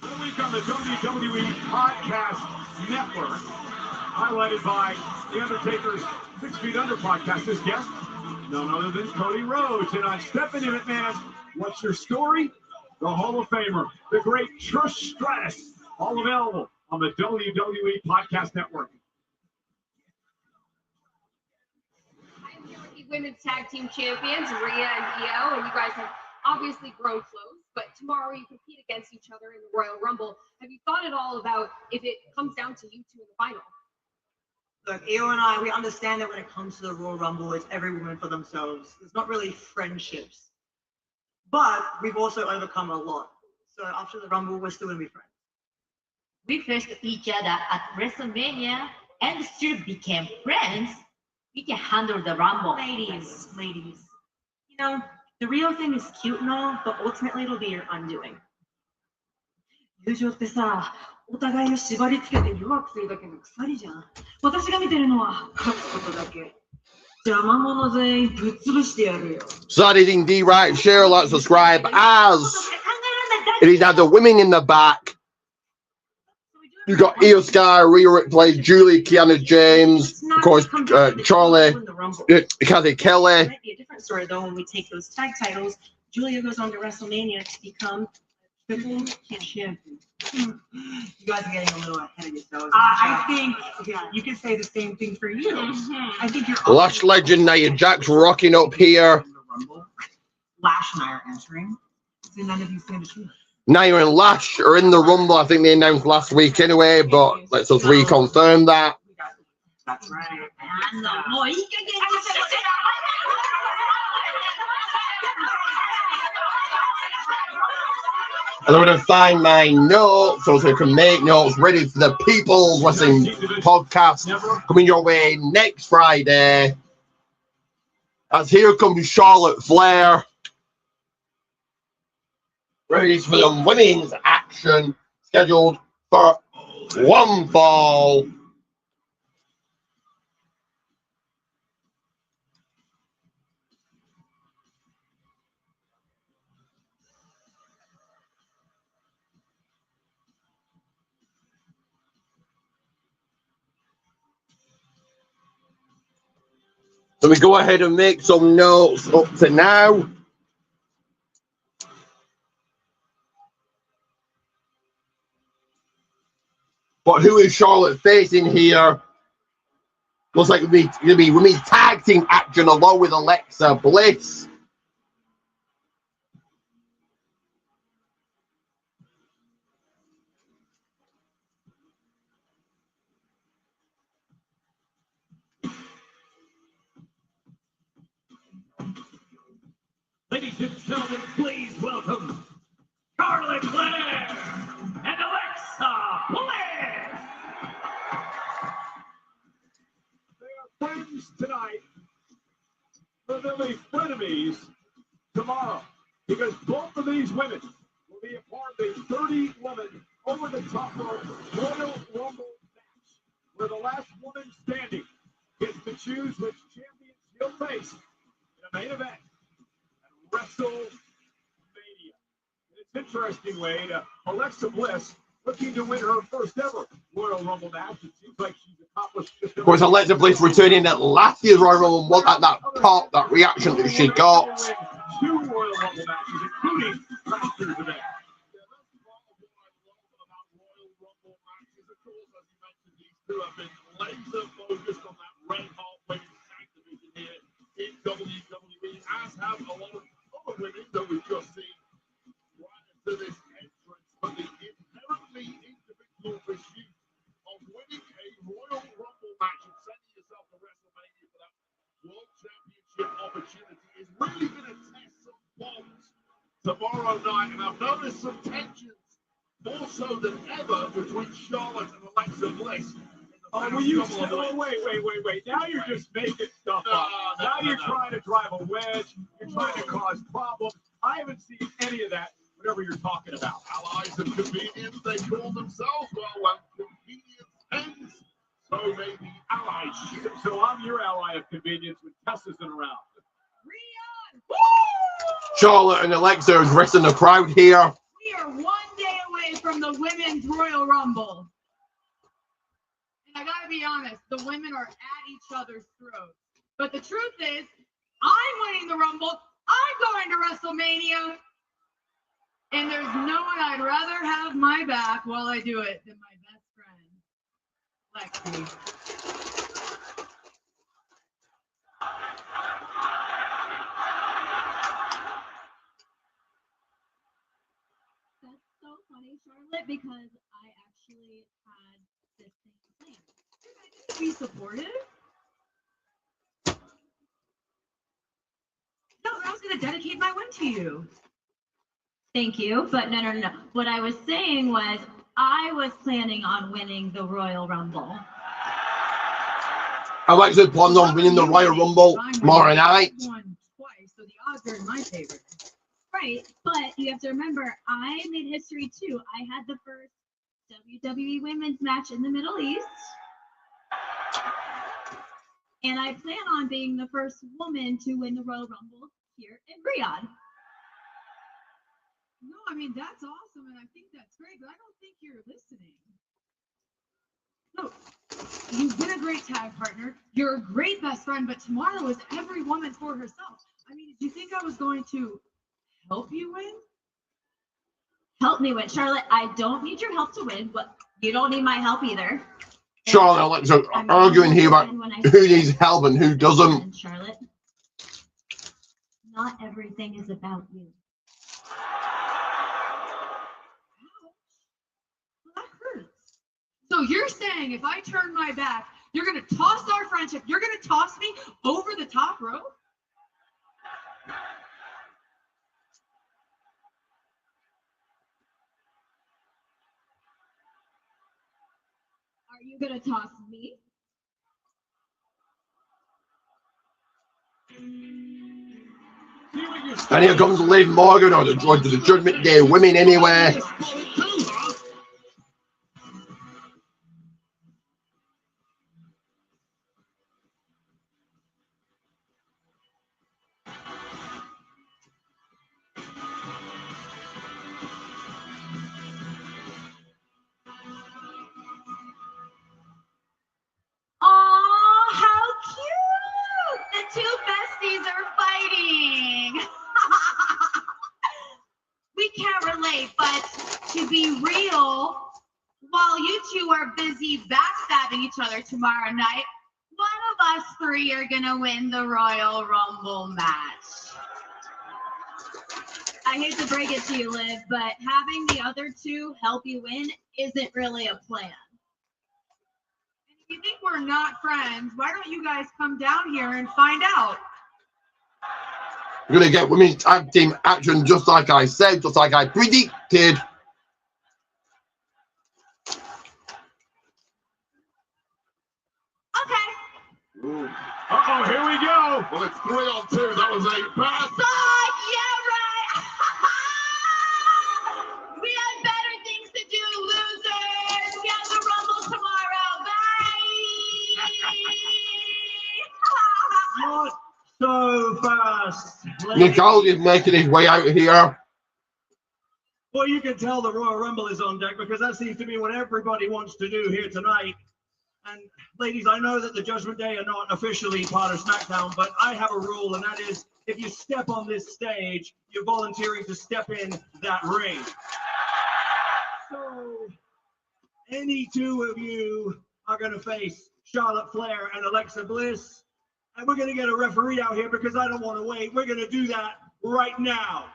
The week on the WWE Podcast Network, highlighted by The Undertaker's 6 Feet Under podcast. This guest, none other than Cody Rhodes. And on Stephanie McMahon, what's your story? The Hall of Famer, the great Trish Stratus, all available on the WWE Podcast Network. I'm here with the women's tag team champions, Rhea and Io, and you guys have obviously grown close, but tomorrow you compete against each other in the Royal Rumble. Have you thought at all about if it comes down to you two in the final? Look, Io and I, we understand that when it comes to the Royal Rumble, it's every woman for themselves. It's not really friendships. But we've also overcome a lot. So after the Rumble, we're still going to be friends. We faced each other at WrestleMania and still became friends. We can handle the Rumble. Ladies. You know, the real thing is cute and all, but ultimately it'll be your undoing. 友情ってさ、お互いを縛り付けて弱くするだけの鎖じゃん。私が見てるのは勝つことだけ。邪魔者全員ぶっ潰してやるよ。So that is indeed right. Share, like, subscribe, as it is now the women in the back. You've got Io Sky, Rhea Ripley, Julie, Kiana James, of course, Charlie, Kathy Kelly. It might be a different story though when we take those tag titles. Julia goes on to WrestleMania to become triple champion. You guys are getting a little ahead of yourselves. I think you can say the same thing for you. I think you're Lash legend Nia Jax rocking up here. Lash and I are entering. So none of you stand a chance. Nia and Lash are in the Rumble. I think they announced last week anyway, but let's us reconfirm that. That's right. And I'm going to find my notes so I can make notes ready for the People's Wrestling Podcast coming your way next Friday. As here comes Charlotte Flair. Ready for the women's action scheduled for one fall. So we go ahead and make some notes up to now. But who is Charlotte facing here? Looks like it's going to be women's tag team action along with Alexa Bliss. Ladies and gentlemen, please welcome Charlotte Flair and Alexa Bliss. They are friends tonight, but they'll be frenemies tomorrow because both of these women will be a part of a 30-woman over-the-top Royal Rumble match where the last woman standing gets to choose which champion she'll face in a main event. WrestleMania. It's interesting, Wade. Alexa Bliss looking to win her first ever Royal Rumble match. It seems like she's accomplished. Of course, Alexa Bliss returning at last year's Royal Rumble. What that pop, that reaction that she got. 2 Royal Rumble matches, including last year's event. Have been laser focused on that red hot women's tag division here in WWE, as have a lot of other women that we've just seen prior to this entrance. But the inherently individual pursuit of winning a Royal Rumble match and sending yourself to WrestleMania for that World Championship opportunity is really going to test some bombs tomorrow night. And I've noticed some tensions, more so than ever, between Charlotte and Alexa Bliss. Wait. Now you're just making stuff up. Now you're trying to drive a wedge. You're trying to cause problems. I haven't seen any of that, whatever you're talking about. Allies of convenience, they call themselves. Well, when convenience ends, so may the allyship. So I'm your ally of convenience when Tess isn't around. Charlotte and Alexa is resting the crowd here. We are one from the Women's Royal Rumble. And I gotta be honest, the women are at each other's throats. But the truth is, I'm winning the Rumble. I'm going to WrestleMania. And there's no one I'd rather have my back while I do it than my best friend, Lexi. That's so funny, Charlotte, because I actually had this thing planned. Be supportive? No, I was going to dedicate my win to you. Thank you, but no. What I was saying was I was planning on winning the Royal Rumble. Alexa plans on winning the Royal Rumble tomorrow night. Won twice, so the odds are in my favor. Right, but you have to remember, I made history too. I had the first WWE Women's match in the Middle East. And I plan on being the first woman to win the Royal Rumble here in Riyadh. No, I mean, that's awesome, and I think that's great, but I don't think you're listening. No, you've been a great tag partner. You're a great best friend, but tomorrow is every woman for herself. I mean, did you think I was going to help you win? Help me win. Charlotte, I don't need your help to win, but you don't need my help either. Charlotte and Alexa are arguing here about who needs help and who doesn't. Charlotte, not everything is about you. That hurts. So you're saying if I turn my back, you're going to toss our friendship, you're going to toss me over the top rope? Are you going to toss me? And here comes Liv Morgan on the Judgment Day Women anyway. Oh, how cute! The two besties are fighting. We can't relate, but to be real, while you two are busy backstabbing each other tomorrow night, one of us three are gonna win the Royal Rumble match. I hate to break it to you, Liv, but having the other two help you win isn't really a plan. If you think we're not friends, why don't you guys come down here and find out? We're going to get women's tag team action just like I said, just like I predicted. Okay. Uh-oh, here we go. Well, it's 3-on-2. That was a pass. Yeah, right. We have better things to do, losers. We have the Rumble tomorrow. Bye. Not so fast. Nicole is making his way out here. Well, you can tell the Royal Rumble is on deck because that seems to be what everybody wants to do here tonight. And ladies, I know that the Judgment Day are not officially part of SmackDown, but I have a rule, and that is if you step on this stage, you're volunteering to step in that ring. So any two of you are going to face Charlotte Flair and Alexa Bliss, and we're going to get a referee out here because I don't want to wait. We're going to do that right now.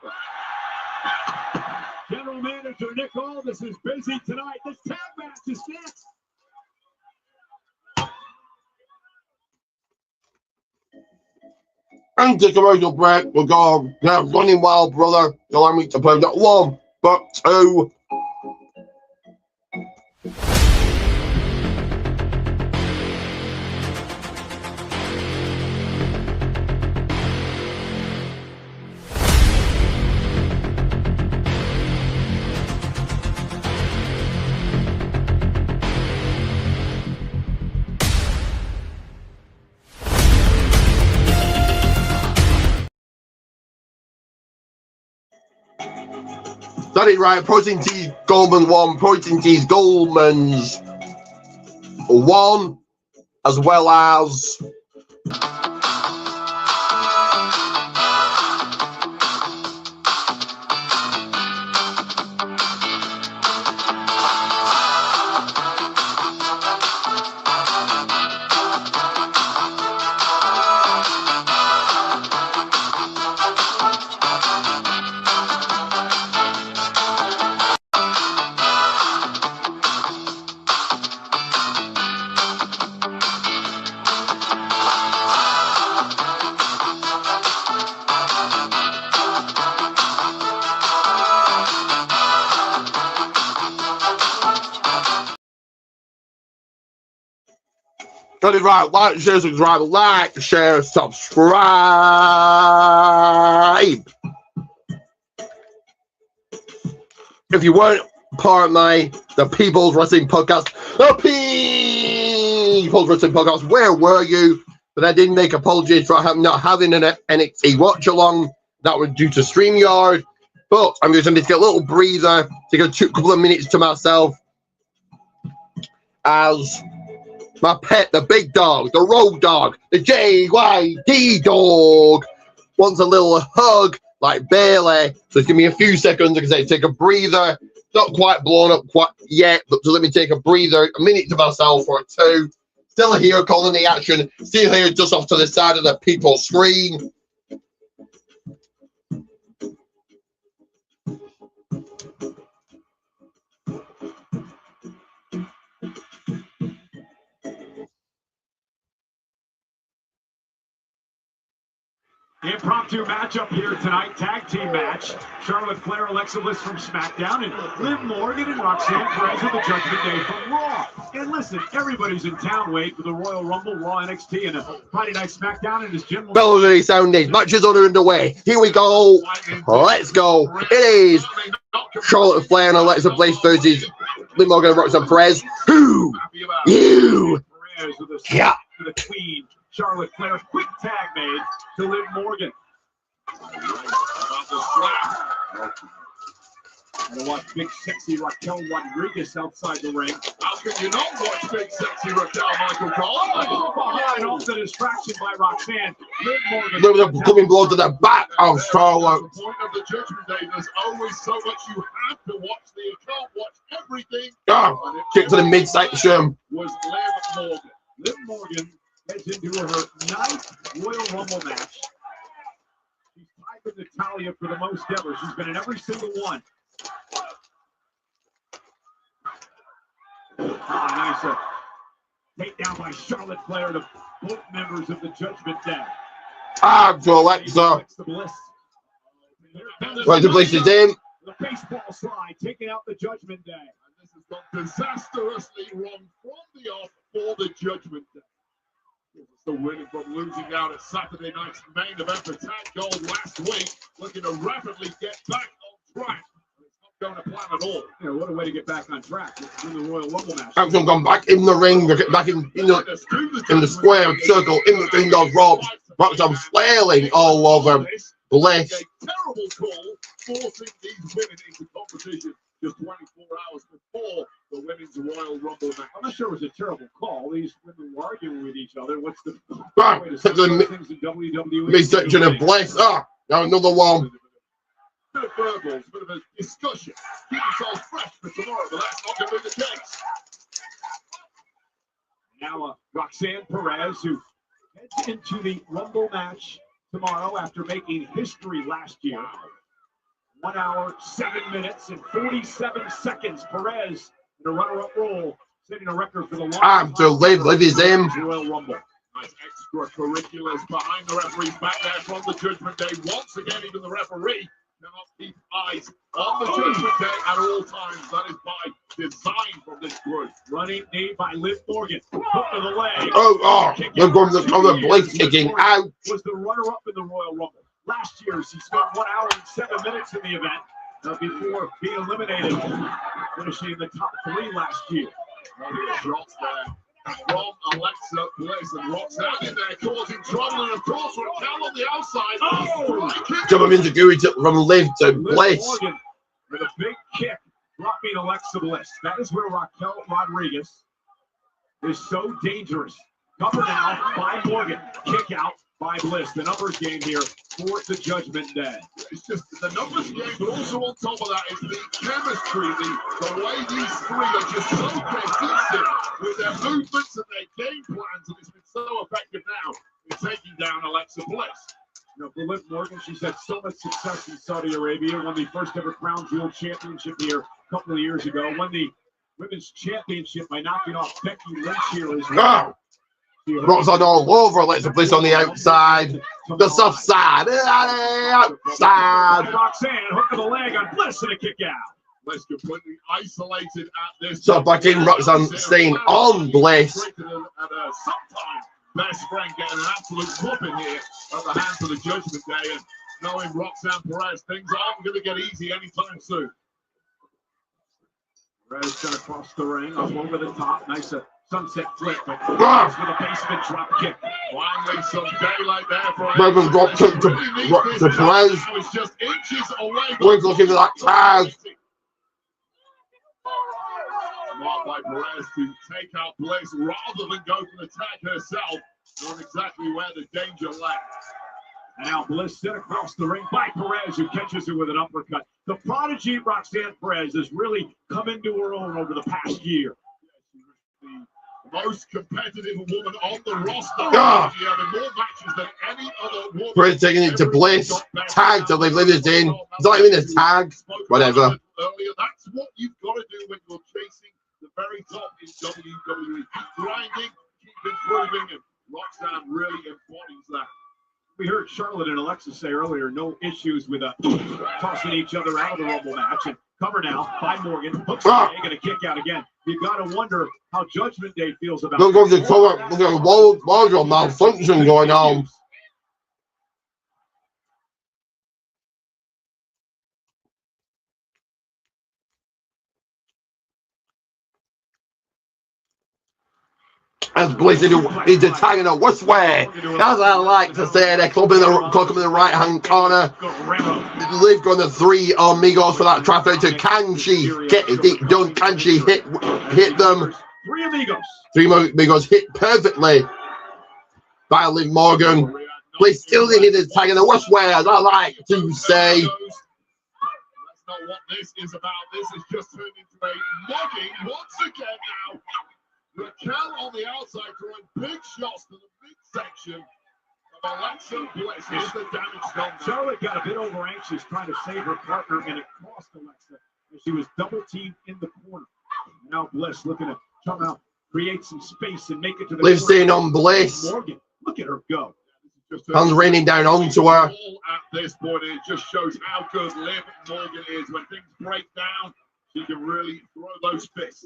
General Manager Nick Aldis is busy tonight. This tag match is next. And take a commercial break. We'll go running wild, brother. Allow me to play that 1, but 2. That is right. Protein Teas Goldman 1, Protein Teas Goldman's 1, as well as that is right. Like, share, subscribe. Like, share, subscribe. If you weren't part of the People's Wrestling Podcast, where were you? But I did make apologies for not having an NXT watch along. That was due to StreamYard. But I'm just going to take a little breather, take a couple of minutes to myself as my pet, the big dog, the road dog, the JYD dog, wants a little hug like Bailey. So give me a few seconds, like I say, take a breather. Not quite blown up quite yet, but just let me take a breather, a minute to myself or two. Still here, calling the action. Still here, just off to the side of the people's screen. Impromptu matchup here tonight, tag team match. Charlotte Flair, Alexa Bliss from SmackDown, and Liv Morgan and Roxanne Perez with the Judgment Day from Raw. And listen, everybody's in town waiting for the Royal Rumble, Raw, NXT, and a Friday Night SmackDown, and his general... Melody sound days, matches on underway. Here we go. Let's go. It is Charlotte Flair and Alexa Bliss versus Liv Morgan and Roxanne Perez. Who? You. Yeah. The Queen. Charlotte Flair, quick tag made to Liv Morgan. And watch big sexy Raquel Rodriguez outside the ring. How can you not watch big sexy Raquel, Michael Cole? Oh, behind off the distraction by Roxanne. Liv Morgan. There was a coming blow to the back of Charlotte. The point of the Judgment Day, there's always so much you have to watch. You can't watch everything. Oh, kick to the midsection. Was Liv Morgan. Liv Morgan heads into her 9th Royal Rumble match. She's tied with Natalya for the most ever. She's been in every single one. Nice takedown by Charlotte Flair to both members of the Judgment Day. To Alexa. Bliss. Alexa Bliss is in. The baseball slide taking out the Judgment Day. And this has gone disastrously wrong from the off for the Judgment Day. The winning from losing out at Saturday night's main event for Tag Gold last week, looking to rapidly get back on track. It's not going to plan at all. Yeah, what a way to get back on track in the Royal Rumble match. I'm going to come back in the ring, back in the square circle, in between those ropes. I'm flailing all over Bliss. A terrible call, forcing these women into competition just 24 hours before the Women's Royal Rumble match. I'm not sure it was a terrible call. These women were arguing with each other. What's the way to The things in WWE? midsection of Bliss. Now another one. Bit of verbals, bit of a discussion. Keep yourself fresh for tomorrow, but that's not going to be the case. Now Roxanne Perez, who heads into the Rumble match tomorrow after making history last year. 1 hour, 7 minutes, and 47 seconds. Perez in a runner-up role, setting a record for the longest To Liv is in. Royal Rumble. Nice extracurriculars behind the referee's back there from the Judgment Day. Once again, even the referee cannot keep eyes on the Judgment Day at all times. That is by design from this group. Running knee by Liv Morgan. Hook to the leg. They're going to come the Bliss kicking out. Was the runner-up in the Royal Rumble. Last year, she spent 1 hour and 7 minutes in the event before being eliminated, finishing in the top 3 last year. Shots there from Alexa Bliss and Roxanne in there causing trouble, and of course Raquel on the outside. Jump into Guri from Liv to Bliss. Morgan with a big kick, dropping Alexa Bliss. That is where Raquel Rodriguez is so dangerous. Cover now by Morgan. Kick out by Bliss. The numbers game here for the Judgment Day. It's just the numbers game, but also on top of that is the chemistry, the way these three are just so cohesive with their movements and their game plans, and it's been so effective now in taking down Alexa Bliss. You know, for Liv Morgan, she's had so much success in Saudi Arabia. Won the first ever Crown Jewel Championship here a couple of years ago. Won the Women's Championship by knocking off Becky Lynch here as well. Roxanne all over Alexa Bliss on the outside. The soft side. Outside. Roxanne, hook of the leg on Bliss and a kick out. Bliss completely isolated at this. So back in Roxanne staying on Bliss. Sometimes best friend getting an absolute whooping here at the hands of the Judgment Day, and knowing Roxanne Perez, things aren't going to get easy anytime soon. Perez going to cross the ring, up over the top. Nice sunset flip, but with a basement drop kick. Finally, some daylight there for Morgan drop kick to Perez. It's just inches away. We're looking for that tag. Smart by Perez to take out Bliss rather than go for the tag herself. Knowing exactly where the danger lay. And now Bliss sent across the ring by Perez, who catches her with an uppercut. The prodigy Roxanne Perez has really come into her own over the past year. The most competitive woman on the roster. Yeah. She had more matches than any other woman. Perez taking it to Bliss. Tag to leave it in. It's not even a tag. Whatever. Earlier, that's what you've got to do when you're chasing the very top in WWE. Keep grinding, keep improving, and Roxanne really embodies that. We heard Charlotte and Alexa say earlier, no issues with tossing each other out of the Rumble match. And cover now by Morgan. Hooks leg and a kick out again. You got to wonder how Judgment Day feels about Look at the cover. Look at the wardrobe malfunction going on. As Bliss is attacking the worst way. As I like to say, they're clubbing the right hand corner. Liv going the three amigos for that traffic. Can she get it done? Can she hit them? Three amigos. Three amigos hit perfectly by Liv Morgan. Bliss still in the tag in the worst way, as I like to say. That's not what this is about. This has just turned into a mugging once again now. Raquel on the outside throwing big shots to the midsection of Alexa Bliss. Here's the damage done. Charlotte got a bit over anxious trying to save her partner, and it cost Alexa as she was double teamed in the corner. Now Bliss looking to come out, create some space, and make it to the Liv staying on Bliss. Morgan, look at her go. Hands raining down onto her. At this point, it just shows how good Liv Morgan is. When things break down, she can really throw those fists.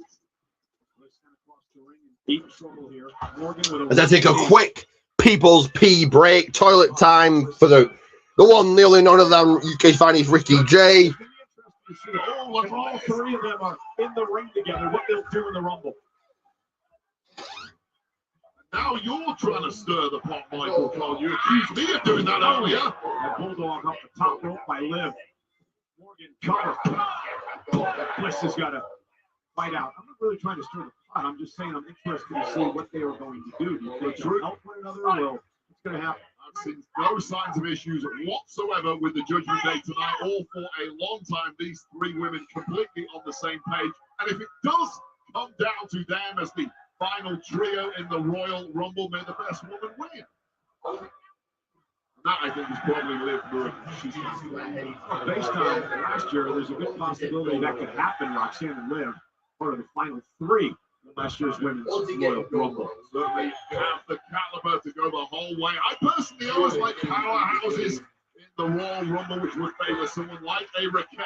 Deep trouble here. Morgan with As I take a quick people's pee break, toilet time for the one kneeling none of them UK finest Ricky J. All three of them are in the ring together. What they'll do in the Rumble. Now you're trying to stir the pot, Michael Cole. You accused me of doing that earlier. A bulldog off the top rope by Liv. Morgan cover. Bliss has got to fight out. I'm not really trying to stir the pot. I'm just saying I'm interested to see what they are going to do. Do they help one another or will? What's going to happen? I've seen no signs of issues whatsoever with the Judgment Day tonight. All for a long time, these three women completely on the same page. And if it does come down to them as the final trio in the Royal Rumble, may the best woman win. That, I think, is probably Liv Morgan. Based on last year, there's a good possibility that could happen. Roxanne and Liv, part of the final three of last year's Women's Royal Rumble. Certainly have the caliber to go the whole way. I personally always like powerhouses in the Royal Rumble, which would favor someone like a Raquel.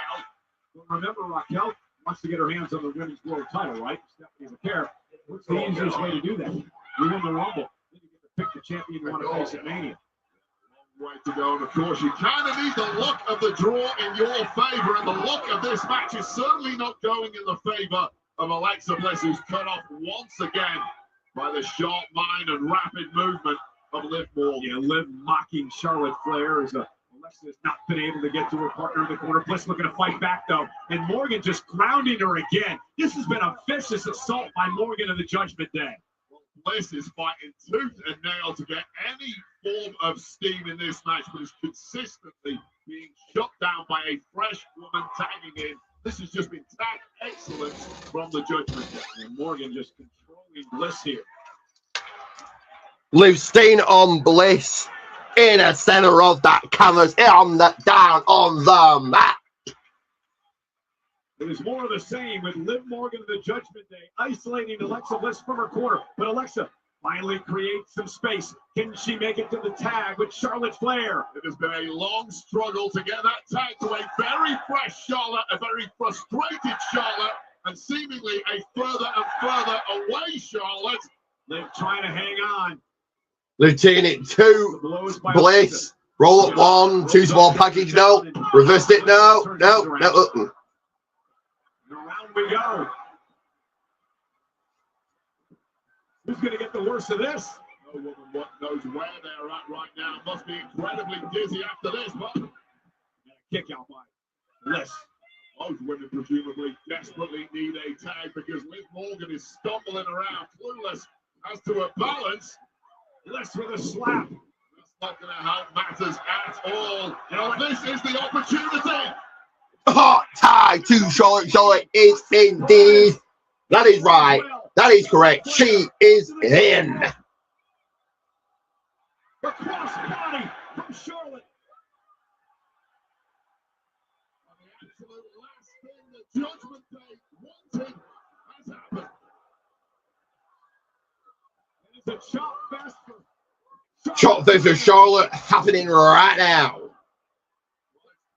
Well, remember, Raquel wants to get her hands on the Women's World title, right? Stephanie McCare. What's the easiest way to do that? You win the Rumble. Then you get to pick the champion you want to face at Mania. Long way to go, and of course, you kind of need the luck of the draw in your favor, and the luck of this match is certainly not going in the favor of Alexa Bliss, who's cut off once again by the sharp mind and rapid movement of Liv Morgan. Yeah, Liv mocking Charlotte Flair as Alexa has not been able to get to her partner in the corner. Bliss looking to fight back, though. And Morgan just grounding her again. This has been a vicious assault by Morgan of the Judgment Day. Bliss is fighting tooth and nail to get any form of steam in this match, but is consistently being shut down by a fresh woman tagging in. This has just been tag excellence from the Judgment Day. And Morgan just controlling Bliss here. Liv Steen on Bliss in the center of that canvas, down on the mat. It is more of the same with Liv Morgan of the Judgment Day isolating Alexa Bliss from her corner. But Alexa finally creates some space. Can she make it to the tag with Charlotte Flair? It has been a long struggle to get that tag to a very fresh Charlotte, a very frustrated Charlotte, and seemingly a further and further away Charlotte. Liv trying to hang on. Liv taking it to Bliss. Roll up one, two small package, no. Reversed it, no. And around we go. Who's going to get the worst of this? No woman knows where they're at right now. Must be incredibly dizzy after this, but Kick out by Bliss. Both women presumably desperately need a tag because Liv Morgan is stumbling around, clueless as to her balance. Bliss with a slap. That's not going to help matters at all. Now this is the opportunity. Hot tag to Charlotte. Charlotte is indeed. That is right. That is correct. She is in. The cross body from Charlotte. The absolute last thing the Judgment Day wanted has happened. It's a chop fest for Chop fest for Charlotte happening right now.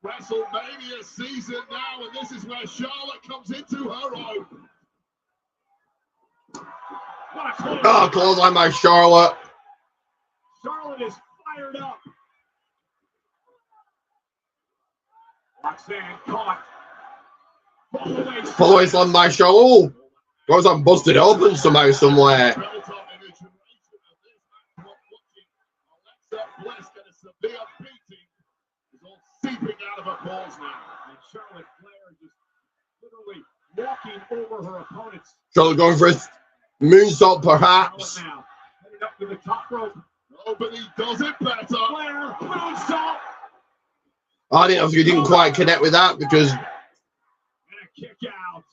WrestleMania season now, and this is where Charlotte comes into her own. Oh, clothesline by Charlotte. Charlotte is fired up. Roxanne caught. Follow slam by Charlotte. Goes on busted open somehow, somewhere. Alexa Bliss get a severe beating. It's all seeping out of her balls now. And Charlotte Flair just literally walking over her opponents. Charlotte going for a moonsault, perhaps. Now, heading up to the top rope. Nobody does it better. Flair, moonsault. I didn't know if you didn't quite connect with that because And a kick out.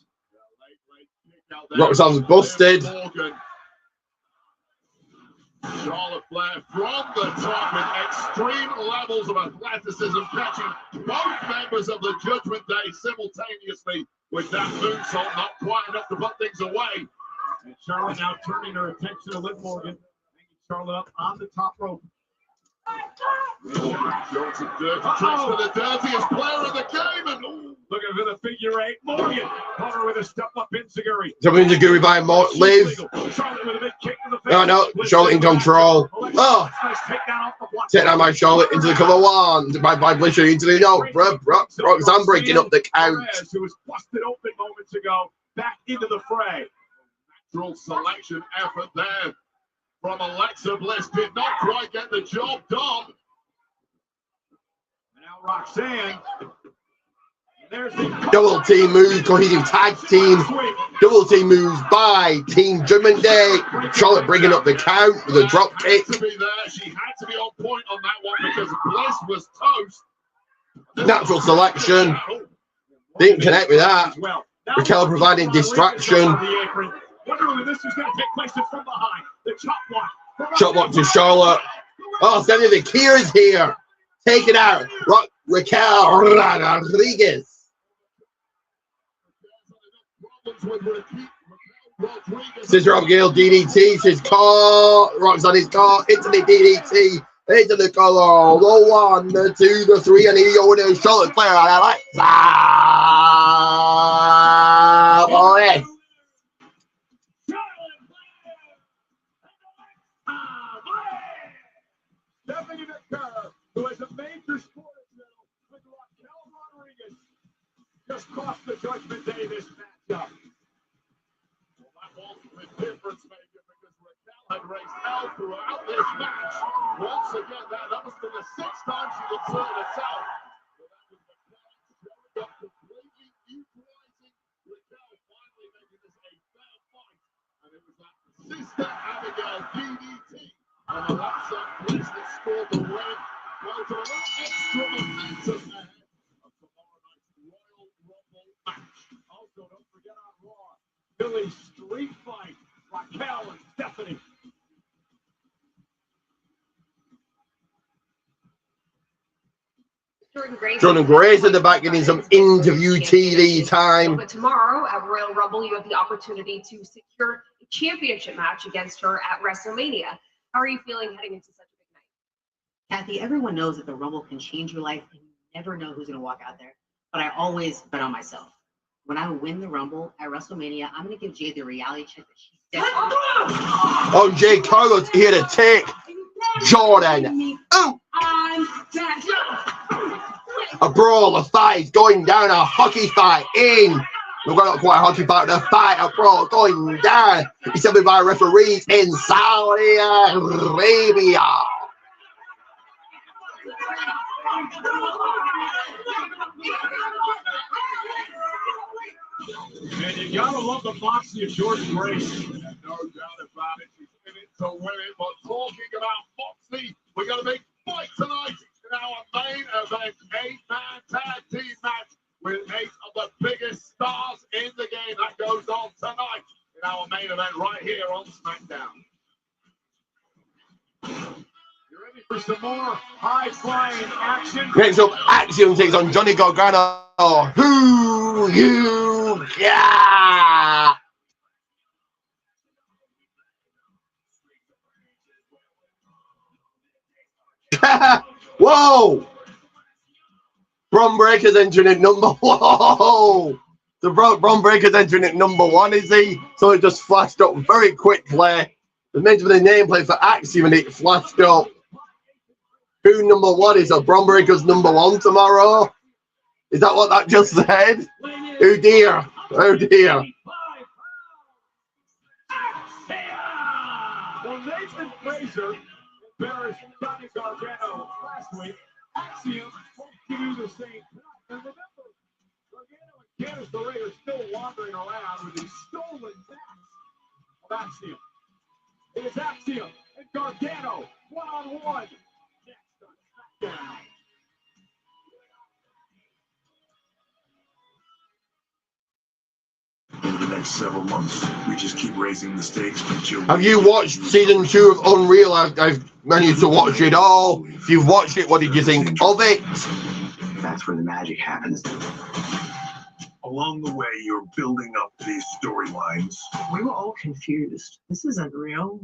Late kick out there. Roxanne's busted. Morgan. Charlotte Flair from the top with extreme levels of athleticism, catching both members of the Judgment Day simultaneously with that moonsault, not quite enough to put things away. And Charlotte now turning her attention to Liv Morgan, hanging Charlotte up on the top rope. Johnson dirty tricks for the dirtiest player in the game, and looking for the figure eight. Morgan caught her with a step up enziguri. Jumping into Guri by Liv. Charlotte with a big kick to the face. Oh no, Charlotte in control. Oh, Nice takedown off the block. take down by Charlotte into the cover one. By Bliss into the no. Roxanne breaking up the count. Who was busted open moments ago, back into the fray. natural selection effort there from Alexa Bliss did not quite get the job done. Now Roxanne. There's the Double team move, cohesive tag team. Double team moves by Team Judgment Day. Charlotte bringing up the count with a drop kick. Had to be there. She had to be on point on that one because Bliss was toast. Natural selection. Didn't connect with that. Raquel providing distraction. Wondering this is going to take place from behind. The chop block. Chop block to Charlotte. Oh, Sami the key is here. Take it out. Raquel Rodriguez. Scissor Abigail DDT. She's caught. Roxanne is caught. Into the DDT. Into the color. The 1, the 2, the 3, and here you go. Charlotte Flair on Alexa. Boy. Stephanie McCurr, who has a major sports medal with Raquel Rodriguez, just cost the Judgment Day this matchup. Well, that was the difference maker because Raquel had raised hell throughout this match. Once again, that must have been the 6th time she's inserted herself. But that was the crowd showing up completely neutralizing Raquel, finally making this a fair fight. And it was that Sister Abigail DDT on the left side, please, that scored the win. Well, to a little extra momentum ahead of tomorrow night's Royal Rumble match. Also, don't forget on Raw, Philly street fight, Raquel and Stephanie. Jordan Grace at the back getting some interview TV time. But tomorrow at Royal Rumble, you have the opportunity to secure a championship match against her at WrestleMania. How are you feeling heading into such a big night? Kathy, everyone knows that the Rumble can change your life and you never know who's going to walk out there. But I always bet on myself. When I win the Rumble at WrestleMania, I'm going to give Jade the reality check that she's destined. Oh, Jay Carlos here to take Jordan. Oh. A brawl, a fight going down, a hockey fight in. We've got not quite a hockey fight, a fight, a brawl going down. It's said by referees in Saudi Arabia. And you gotta love the moxie of Jordan Grace. No doubt about it. She's in it to win it. But talking about moxie, we got a big fight tonight in our main event, 8-man tag team match with 8 of the biggest stars in the game. That goes on tonight in our main event right here on SmackDown. You ready for some more high-flying action? Next up, Axiom takes on Johnny Gargano. Who you got? Whoa! Bron Breakker's entering at number. Whoa! The Bron Breakker's entering at number 1, is he? So it just flashed up very quickly. It meant to be the nameplate for Axiom and it flashed up. Who number 1 is? So Bron Breakker's number 1 tomorrow? Is that what that just said? Oh dear. Oh dear. Well, Nathan Fraser embarrassed Johnny Gargano last week. Axiom hopes to do the same. And remember, Gargano and Candice LeRae are still wandering around with these stolen masks of Axiom. It is Axiom and Gargano one-on-one. Next on SmackDown. In the next several months, we just keep raising the stakes until. Have you watched season 2 of Unreal? I've managed to watch it all. If you've watched it, what did you think of it? That's where the magic happens. Along the way, you're building up these storylines. We were all confused. This isn't real.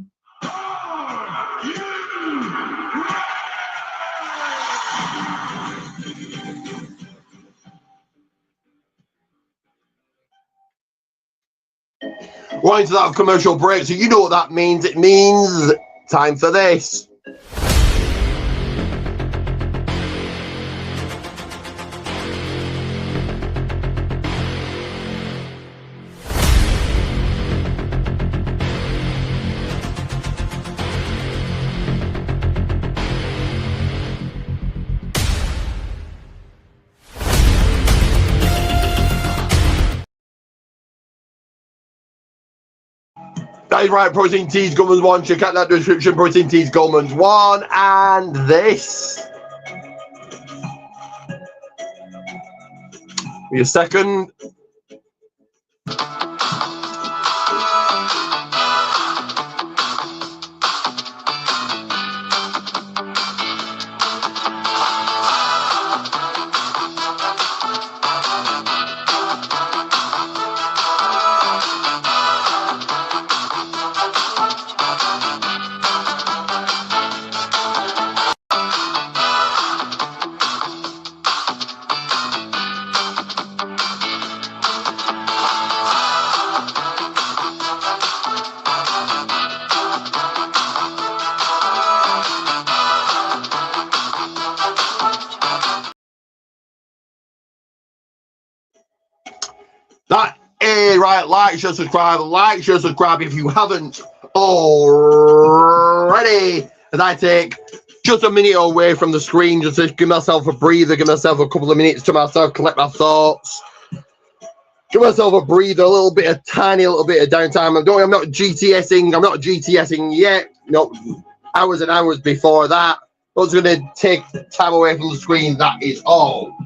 Right into that commercial break, so you know what that means. It means time for this. That is right, Protein Teas Gumman's 1. Check out that description, Protein Teas Gumman's 1. And this. Give me a second. That is right. Like, share, subscribe if you haven't already. already as I take just a minute away from the screen just to give myself a breather, give myself a couple of minutes to myself, collect my thoughts, give myself a breather, a tiny little bit of downtime. I'm not GTSing yet. No, hours and hours before that. I was going to take time away from the screen. That is all.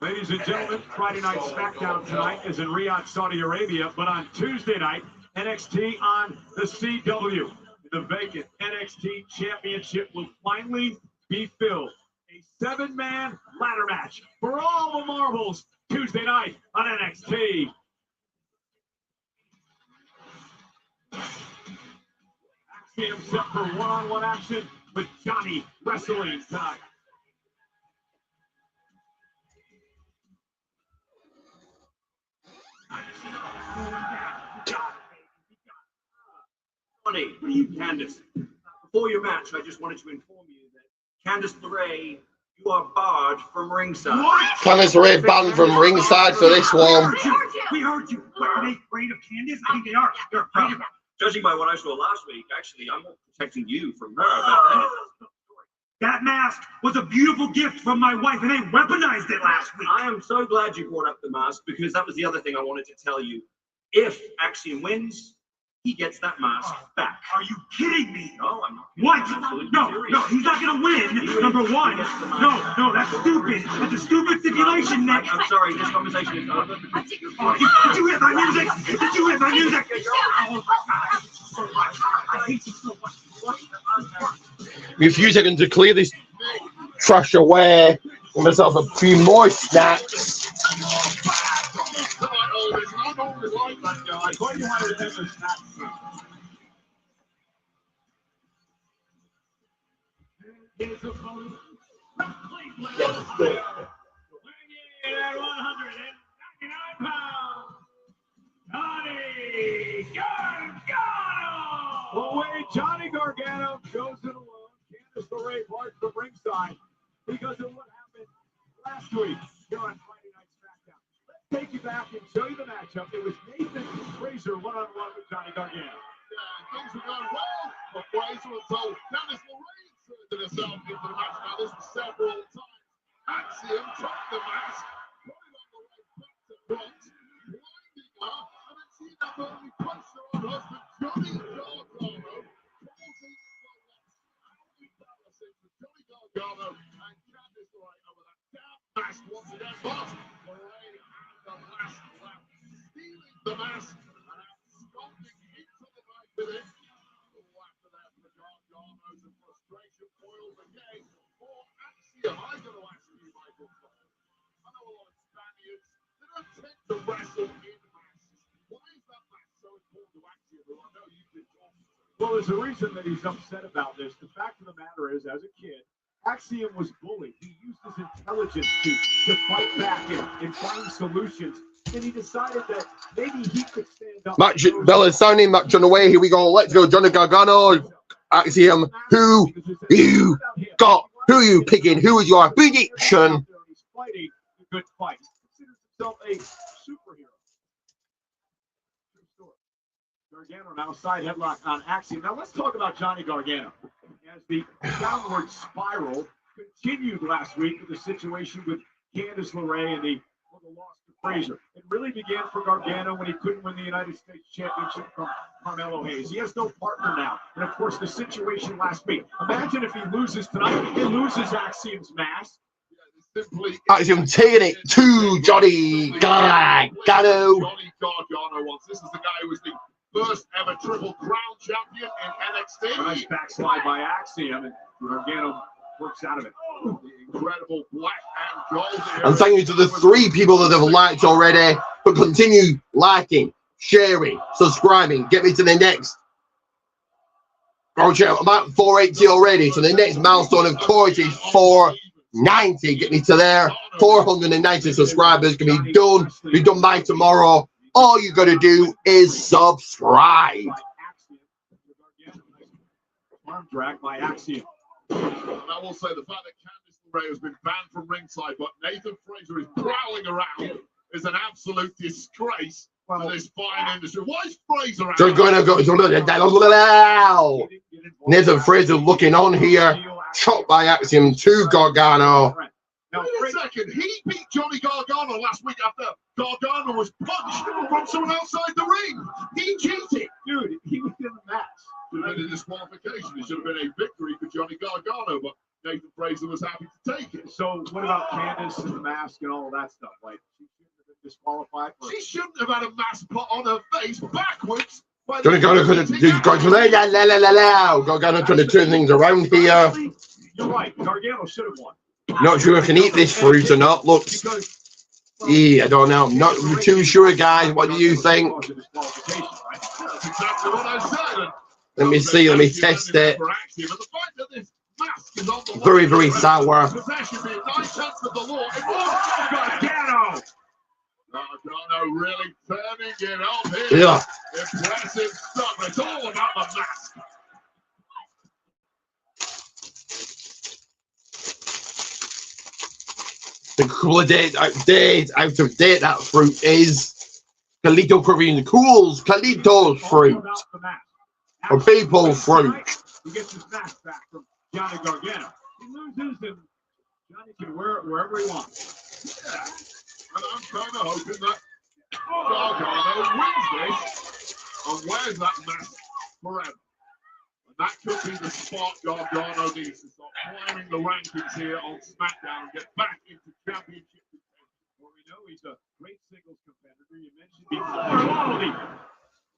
Ladies and gentlemen, Friday Night Smackdown tonight is in Riyadh, Saudi Arabia, but on Tuesday night, NXT on the CW. The vacant NXT Championship will finally be filled. A 7-man ladder match for all the marbles Tuesday night on NXT. Axiom set for one-on-one action with Johnny wrestling tonight. Johnny, Candice. Before your match, I just wanted to inform you that Candice LeRae, you are barred from ringside. What? Candice LeRae banned from ringside for this one. We heard you. Are they afraid of Candice? I think they are. They're afraid of her. Judging by what I saw last week, actually, I'm not protecting you from her. That mask was a beautiful gift from my wife, and they weaponized it last week. I am so glad you brought up the mask, because that was the other thing I wanted to tell you. If Axiom wins, he gets that mask back. Are you kidding me? No, I'm not. What? No, he's not going to win. Number one. No, that's stupid. That's a stupid stipulation, Nick. I'm sorry, this conversation is over. Did you hear my music? Did you hear my music? Oh, my God. I hate you so much. A few seconds to clear this trash away. Give myself a few more snacks. Johnny Gargano goes it alone. Candice LeRae parts from ringside because of what happened last week here on Friday Night Smackdown. Let's take you back and show you the matchup. It was Nathan Fraser one-on-one with Johnny Gargano. Yeah, things were going well for Fraser until Candice LeRae inserted herself into the match. Now, this was several times. Axiom dropped the mask, put it on the right back to front, blinding her, and then she not only punched her own husband, Johnny Gargano, Johnny Gargano and Candice LeRae over that damn mask once again, but LeRae had the last lap, stealing the mask and absconding into the night with it. After that, the Garganos and frustration boils again for Axiom. I'm going to ask you, Michael, I know a lot of Spaniards, they don't tend to wrestle in masks. Why is that mask so important to Axiom, who I know you've been talking to? Well, there's a reason that he's upset about this. The fact of the matter is, as a kid, Axiom was bullied. He used his intelligence to fight back and find solutions. And he decided that maybe he could stand up. Match Bella's sounding match on the way. Here we go. Let's go. Johnny Gargano, Axiom. Who you got? Who are you picking? Who is your prediction? He's fighting a good fight. He considers himself a superhero. Gargano now side headlock on Axiom. Now let's talk about Johnny Gargano. As the downward spiral continued last week with the situation with Candice LeRae and the loss to Fraser. It really began for Gargano when he couldn't win the United States Championship from Carmelo Hayes. He has no partner now. And of course, the situation last week. Imagine if he loses tonight, he loses Axiom's mask. Axiom taking it to Johnny Gargano. Johnny Gargano wants. This is the guy who was the first ever Triple Crown champion in NXT. Nice backslide by Axiom, and Gargano works out of it. Incredible black and gold. And thank you to the 3 people that have liked already, but continue liking, sharing, subscribing. Get me to the next. I'm at 480 already, so the next milestone, of course, is 490. Get me to there. 490 subscribers can be done by tomorrow. All you got to do is subscribe. Arm drag by Axiom. And I will say the fact that Candice LeRae has been banned from ringside, but Nathan Fraser is prowling around is an absolute disgrace to this fine industry. Why is Fraser out? So going to go. Nathan Fraser looking on here. Chopped by Axiom to Gargano. Now, wait a second. He beat Johnny Gargano last week after Gargano was punched from someone outside the ring. He cheated. Dude, he was in the match. Should have been a disqualification. It should have been a victory for Johnny Gargano, but Nathan Fraser was happy to take it. So what about Candice and the mask and all of that stuff? Like, she shouldn't have been disqualified. She shouldn't have had a mask put on her face backwards. Gargano trying to turn things around here. You're right. Gargano should have won. Not sure if I can eat this fruit or not. Looks, I don't know. I'm not too sure, guys. What do you think? Let me see. Let me test it. Very, very sour. Gargano really turning it up here. Yeah. Impressive stuff. It's all about the mask. A couple of days out of date, that fruit is Calito Korean Cools, Calito's fruit. Or people fruit. He gets his mask back from Johnny Gargano. He loses and Johnny can wear it wherever he wants. Yeah. And I'm kind of hoping that Gargano wins this and wears that mask forever. And that could be the spot Gargano needs to start climbing the rankings here on SmackDown and get back into championship. Well, we know he's a great singles competitor. You mentioned before.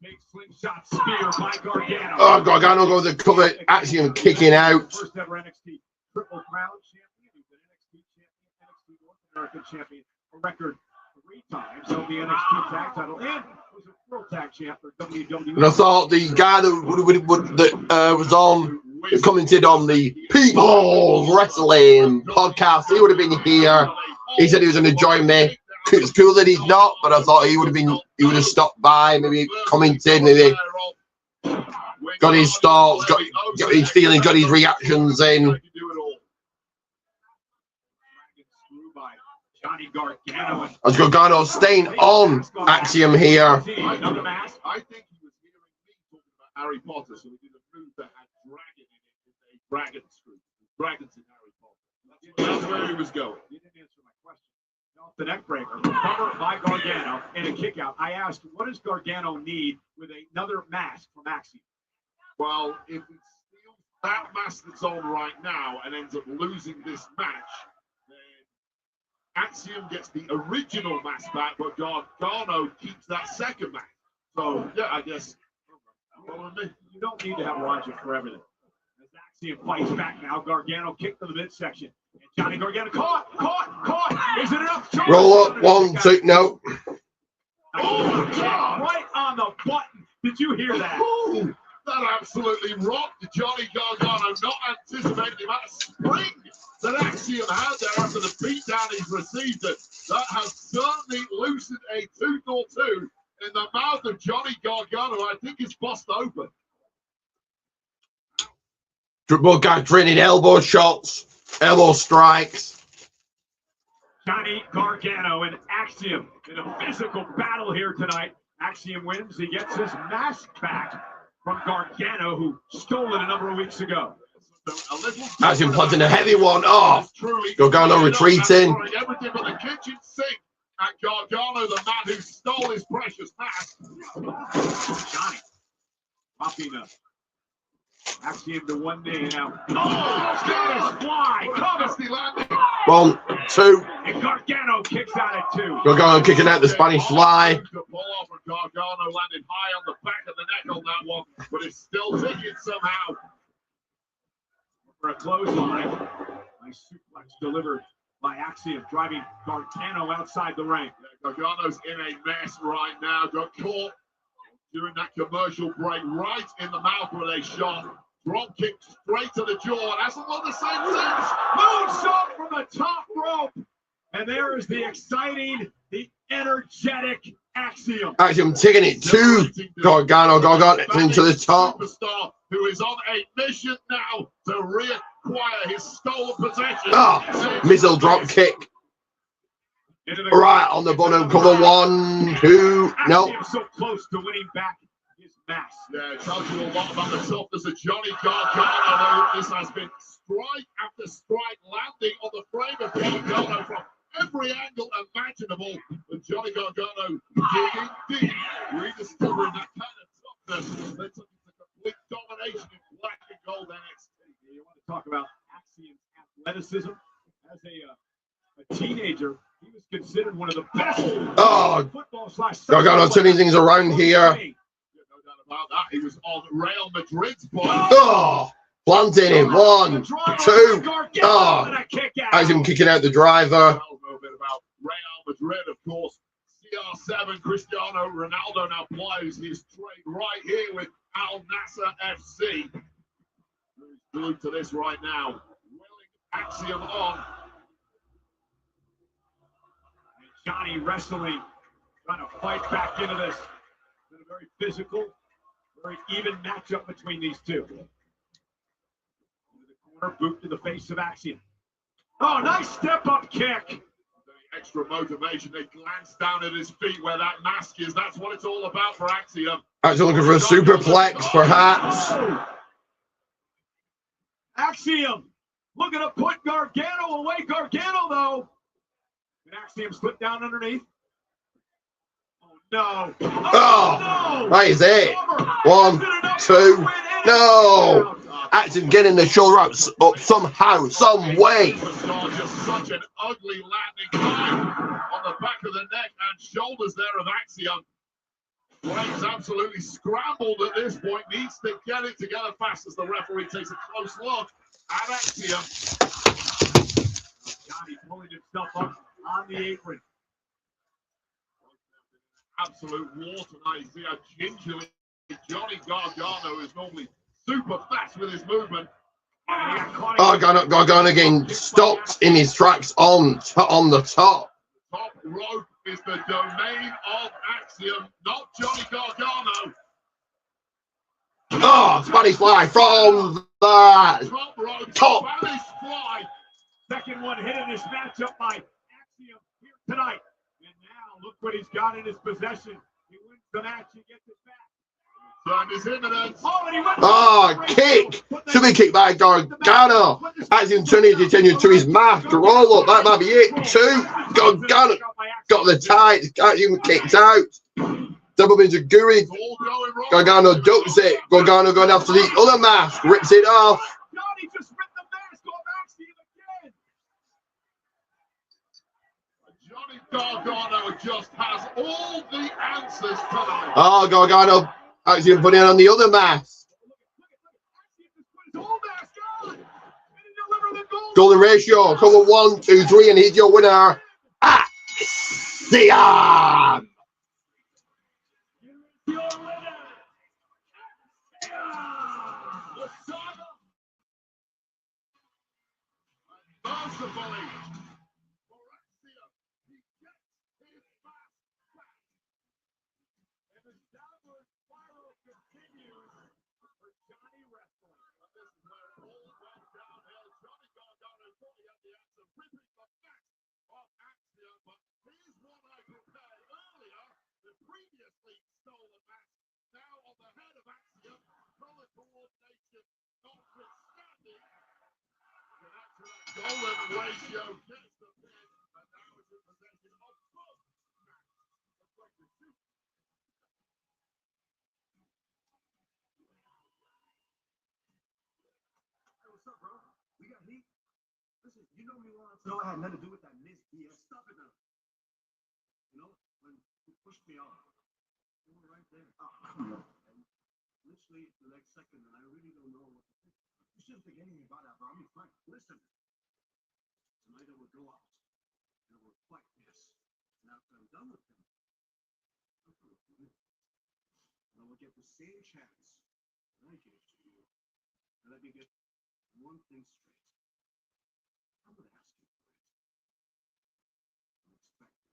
Big slingshot spear by Gargano. Oh, Gargano goes to cover, Axiom kicking out. First ever NXT Triple Crown champion. He's been NXT champion, NXT North American champion a record 3 times. Held the NXT tag title and was a World Tag Champ for WWE. And I thought the guy that was on, commented on the People Wrestling podcast, he would have been here. He said he was going to join me. It's cool that he's not, but I thought he would have stopped by, maybe commented, maybe got his thoughts, got his feelings, got his reactions in. As Gargano staying on Axiom here. I think he was hearing me talking about Harry Potter, so we did a move that had dragon in it, a dragon screw. Dragons in Harry Potter. That's where he was going. You didn't answer my question. Off the neck breaker, cover by Gargano, and a kick out. I asked, what does Gargano need with another mask from Axiom? Well, if he steals that mask that's on right now and ends up losing this match, then Axiom gets the original mask back, but Gargano keeps that second mask. So, yeah, I guess. You don't need to have logic for everything. As Axiom fights back now, Gargano kicked to the midsection. And Johnny Gargano caught. Is it enough? Roll up, 1, 2, no. Oh, God. Right on the button. Did you hear that? Ooh, that absolutely rocked Johnny Gargano, not anticipating the amount of spring that Axiom had there after the beatdown he's received. That has certainly loosened a tooth or two in the mouth of Johnny Gargano. I think it's bust open. Triple guy training elbow shots, elbow strikes. Johnny Gargano and Axiom in a physical battle here tonight. Axiom wins. He gets his mask back from Gargano, who stole it a number of weeks ago. Axiom planting a heavy one off. Gargano retreating. Everything but the kitchen sink at Gargano, the man who stole his precious mask. Johnny popping up. Axiom to one knee now. Oh, Spanish fly. Cover. 1, 2. And Gargano kicks out at 2. Gargano kicking out the Spanish fly. Gargano landed high on the back of the neck on that one, but it's still ticking somehow. For a clothesline. Nice suplex delivered by Axiom, driving Gargano outside the ring. Yeah, Gargano's in a mess right now. Got caught during that commercial break right in the mouth where they shot. Drop kick straight to the jaw. And hasn't won the same since. Moonsault from the top rope. And there is the exciting, the energetic Axiom. Axiom taking it to Gargano. Gargano into the top. Superstar who is on a mission now to reacquire his stolen possession. Missile drop kick. Right on the bottom. Cover 1, 2. No. So close to winning back his match. Yeah, it tells you a lot about the toughness of Johnny Gargano. This has been strike after strike landing on the frame of Gargano from every angle imaginable. But Johnny Gargano digging deep, rediscovering that kind of toughness that took him to complete domination in black and gold NXT. You want to talk about Axiom's athleticism as a teenager. He was considered one of the best football / Gargano turning things around here. No doubt about that. He was on Real Madrid's point. Planting him. 1, 2. Axiom kicking out the driver. A little bit about Real Madrid, of course. CR7 Cristiano Ronaldo now plays his trade right here with Al Nassr FC. He's glued to this right now. Willing Axiom on. Johnny wrestling, trying to fight back into this. It's been a very physical, very even matchup between these two. Into the corner, boot to the face of Axiom. Oh, nice step-up kick. Extra motivation. They glance down at his feet where that mask is. That's what it's all about for Axiom. Axiom looking for a superplex, perhaps. Axiom looking to put Gargano away. Gargano, though. And Axiom slipped down underneath. Oh, no. Oh, that is it. 1, 2. No. Axiom getting the shoulder up somehow, some way. Just such an ugly landing on the back of the neck and shoulders there of Axiom. Blake's absolutely scrambled at this point. Needs to get it together fast as the referee takes a close look at Axiom. Johnny pulling himself up on the apron. Absolute war tonight. See how gingerly Johnny Gargano is normally super fast with his movement. Gargano getting stopped in his tracks on the top. Top rope is the domain of Axiom, not Johnny Gargano. Spanish fly from the top rope. Top. Spanish fly. Second one hit in this matchup by Axiom here tonight. And now look what he's got in his possession. He wins the match. He gets it back. Time is imminent. Kick. Should be kicked by Gargano. Axiom turning his attention to his mask. Roll up. That might be it. 2. Gargano got the tights. Axiom kicked out. Double Binjaguri. Gargano ducks it. Gargano going after the other mask. Rips it off. Johnny just ripped the mask off Axiom again. Johnny Gargano just has all the answers tonight. Gargano. Axiom putting on the other mask. Golden ratio. Cover 1, 2, 3, and he's your winner. Axiom. Golden ratio gets the pin, and now it's in possession of both. Hey, what's up, bro? We got heat. Listen, you know me well enough to know I had nothing to do with that Miss BS stuff in there. You know, when you pushed me off, you were right there. Oh, come on. And literally the next second, and I really don't know what to think. You shouldn't think anything about that, bro. I mean, Frank, listen. Tonight I will go out and I will fight this. And after I'm done with him, I'm going to win. And I will get the same chance that I gave to you. And let me get one thing straight. I'm going to ask you for it. I'm expecting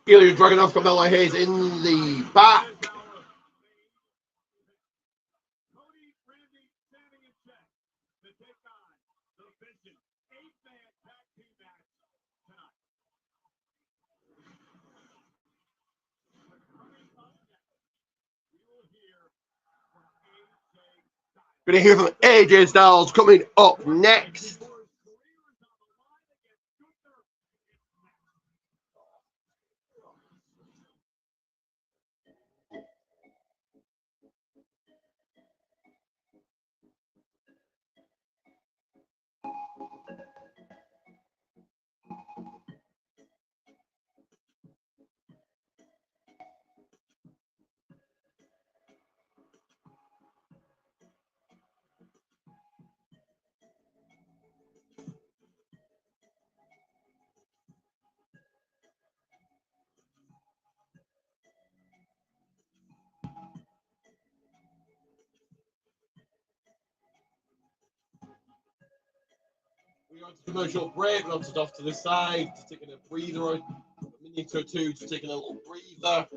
it. Ilya Dragunov, Carmelo Hayes in the back. Cody, Randy, Sami, and Jack to take on the Vision 8-man tag team match tonight. We will hear from AJ Styles. Gonna hear from AJ Styles coming up next. We go to commercial break, runs it off to the side, taking a breather, a minute or two to taking a little breather.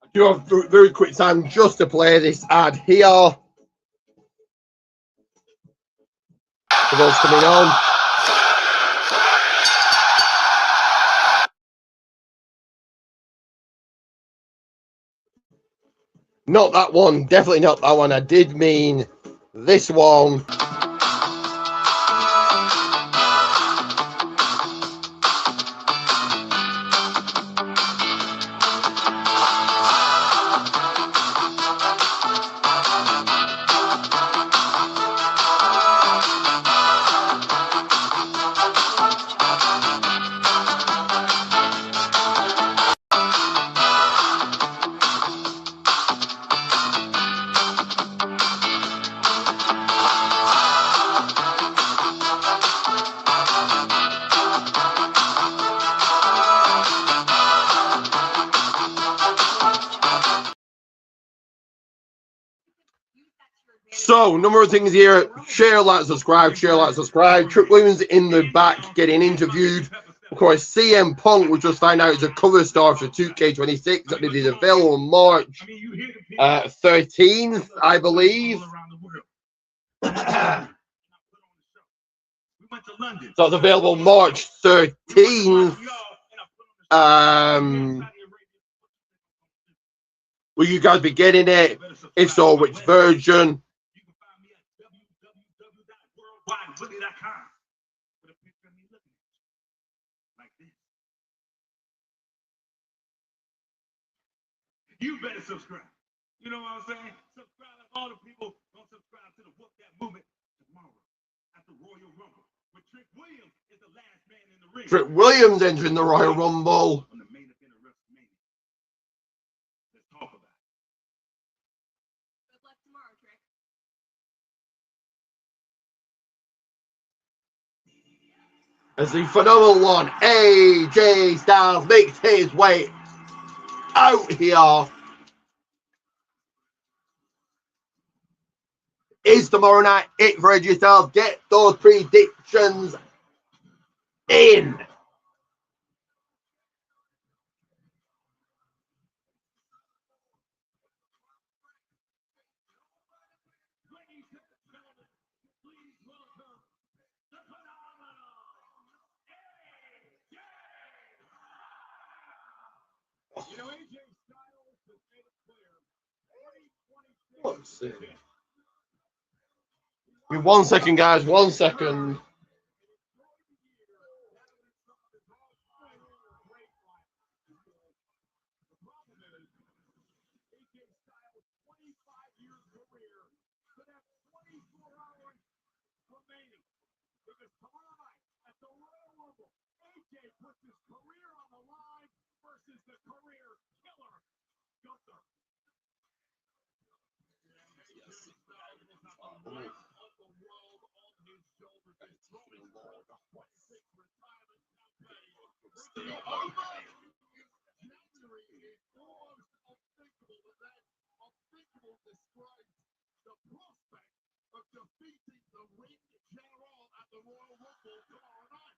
I do have very quick time just to play this ad here. For those coming on. Not that one, definitely not that one. I did mean this one. So, number of things here. Share, like, subscribe. Share, like, subscribe. Trick Williams in the back getting interviewed. Of course, CM Punk, we just found out, is a cover star for 2K26. That is available on March 13th, I believe. So it's available March 13th. Will you guys be getting it? If so, which version? You better subscribe. You know what I'm saying? Subscribe like all the people don't subscribe to the Whoop That Movement tomorrow at the Royal Rumble. Where Trick Williams is the last man in the ring. Trick Williams entering the Royal Rumble. On the main event of WrestleMania. Let's talk about it. tomorrow, Trick. As the phenomenal one, AJ Styles, makes his way out here. Is tomorrow night it for AJ Styles? Get those predictions in. You know, AJ Styles has made it clear. Let's see. Give me 1 second, guys. 1 second. Because tomorrow night at the Royal Rumble, AJ puts his career on the line versus the career killer, Gunther. The prospect of defeating the ring general at the Royal Rumble tomorrow night.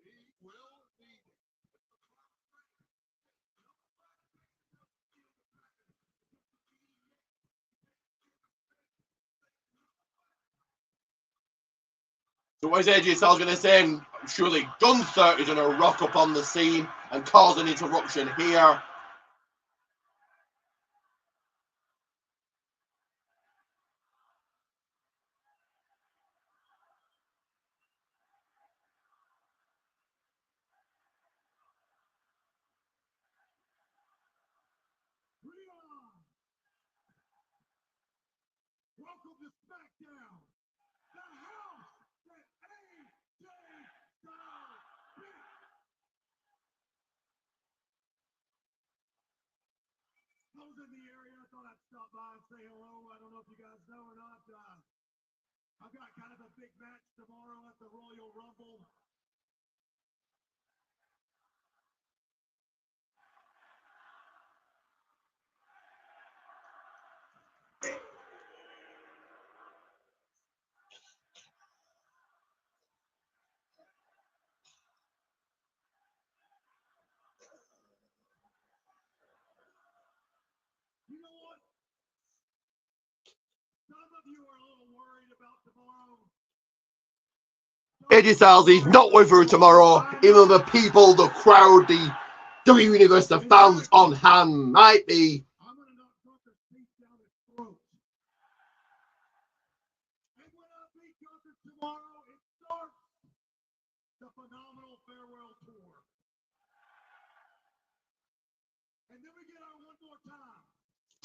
He will need it. So what is AJ Styles going to say? Surely Gunther is going to rock up on the scene and cause an interruption here. Welcome to Smackdown, the house that AJ Styles built. I was in the area. I thought I'd stop by and say hello. I don't know if you guys know or not. I've got kind of a big match tomorrow at the Royal Rumble. You know what? Some of you are a little worried about tomorrow. AJ Styles is not way through tomorrow. Even the people, the crowd, the W Universe, the fans on hand might be. I'm going to knock Gunther's teeth down his throat. And when I beat Gunther tomorrow, it starts the phenomenal farewell tour. And then we get our one more time.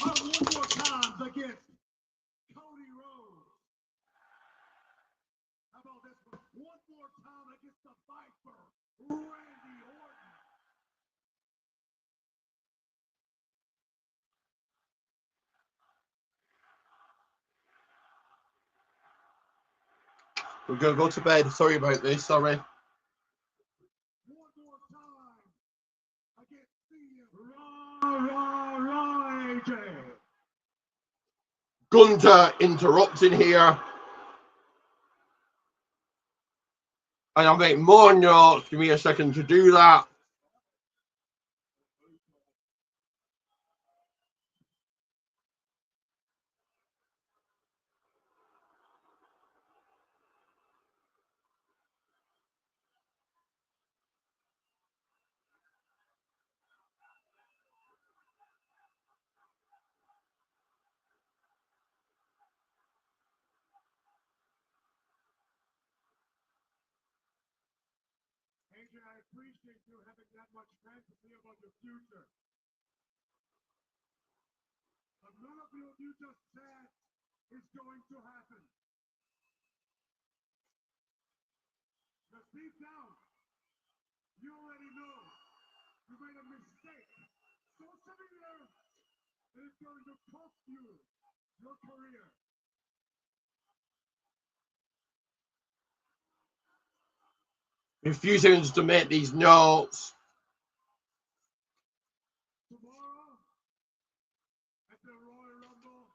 Our one more time against Cody Rhodes. How about this one? One more time against the Viper, Randy Orton. We're going to go to bed. Sorry about this. Sorry. One more time against the AJ. Gunther interrupting here. And I'll make more notes. Give me a second to do that. AJ, I appreciate you having that much fantasy about your future. But none of what you just said is going to happen. Because deep down, you already know you made a mistake severe, it is going to cost you your career. A few seconds to make these notes. Tomorrow, at the Royal Rumble,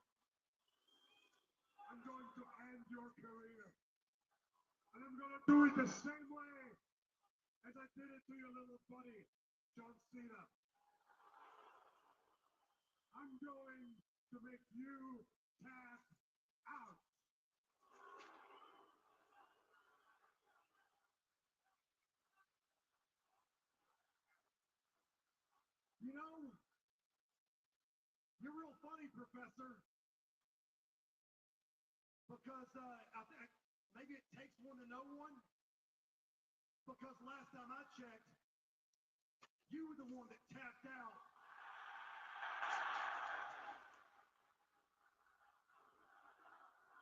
I'm going to end your career. And I'm going to do it the same way as I did it to your little buddy, John Cena. I'm going to make you tap out. You know, you're real funny, Professor. Because maybe it takes one to know one. Because last time I checked, you were the one that tapped out.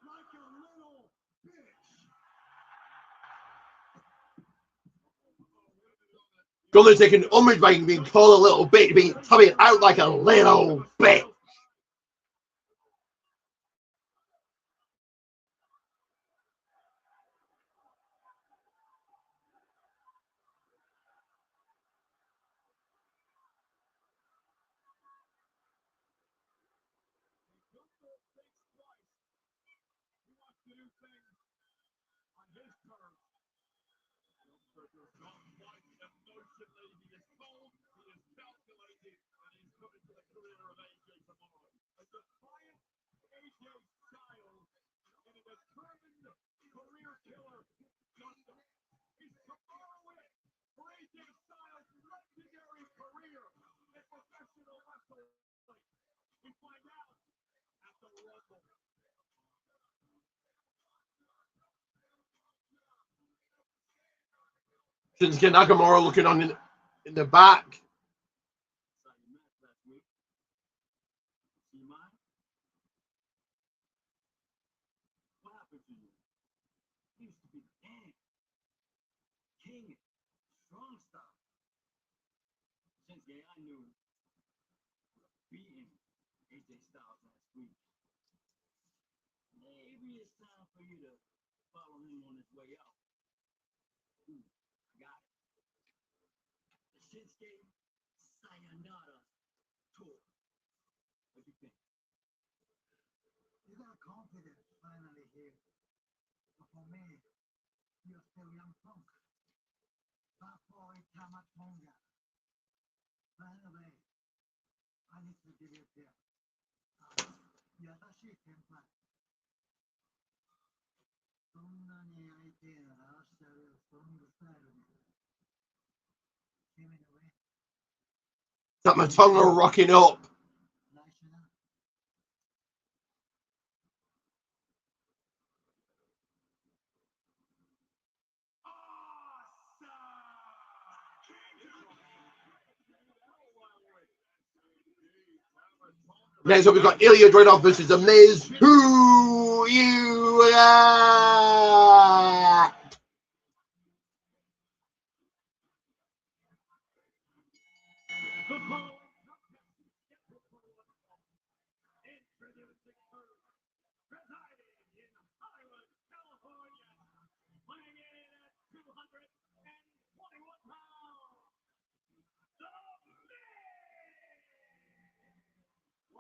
Like a little bitch. Gonna take an homage by being called a little bitch, being coming out like a little bitch. Shinsuke Nakamura looking on in the back. King, strong stuff. Shinsuke, I knew beating AJ Styles last week. Maybe it's time for you to follow him on his way out. Ooh, I got it. The Shinsuke Sayonara tour. What do you think? You got confidence finally here. But for me, you're still young punk. That boy Tamatonga. By the way, I need to give you a tip. Yadashi Senpai. そんなに相手が合わせてるストロングスタイルに。Give it away. Tamatonga rocking up. Next up, we've got Ilya Dragunov versus The Miz. Who you got?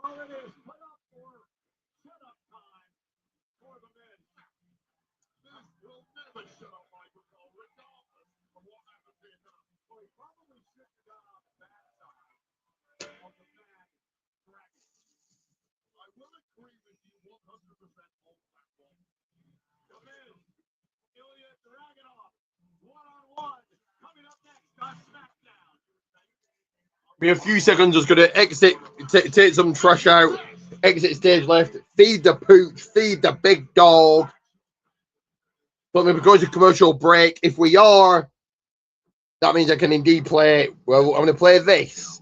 Well, it is put up for shut-up time for the men. This will never shut up microphone, regardless of what happens here. So he probably should have got on the bad side of the bad bracket. I will agree with you 100% on that one. The men, Ilya Dragunov, one-on-one, coming up next on SmackDown. Be a few seconds, just gonna exit, take some trash out, exit stage left, feed the pooch, feed the big dog. But maybe go to commercial break. If we are, that means I can indeed play. Well, I'm gonna play this.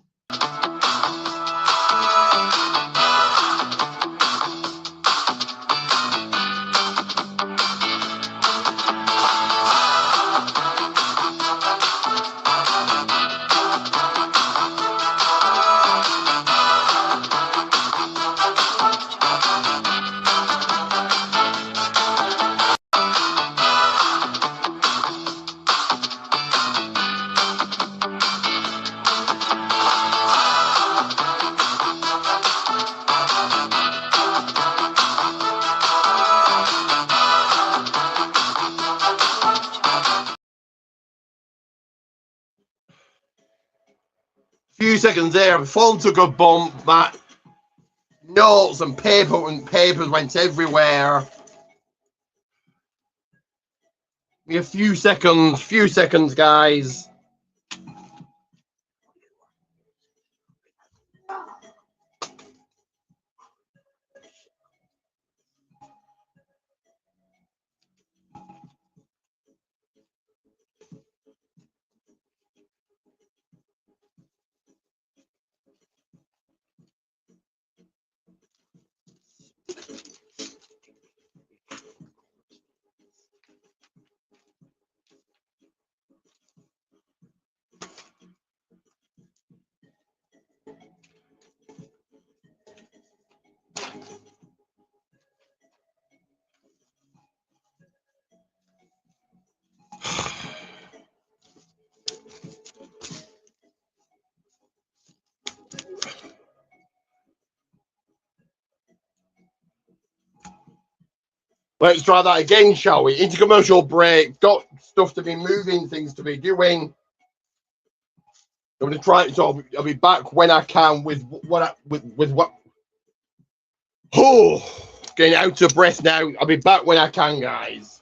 Few seconds there, phone took a bump, my notes and papers went everywhere. A few seconds, guys. Let's try that again, shall we? Into commercial break. Got stuff to be moving, things to be doing. I'm going to try it. So I'll be back when I can with what. Oh, getting out of breath now. I'll be back when I can, guys.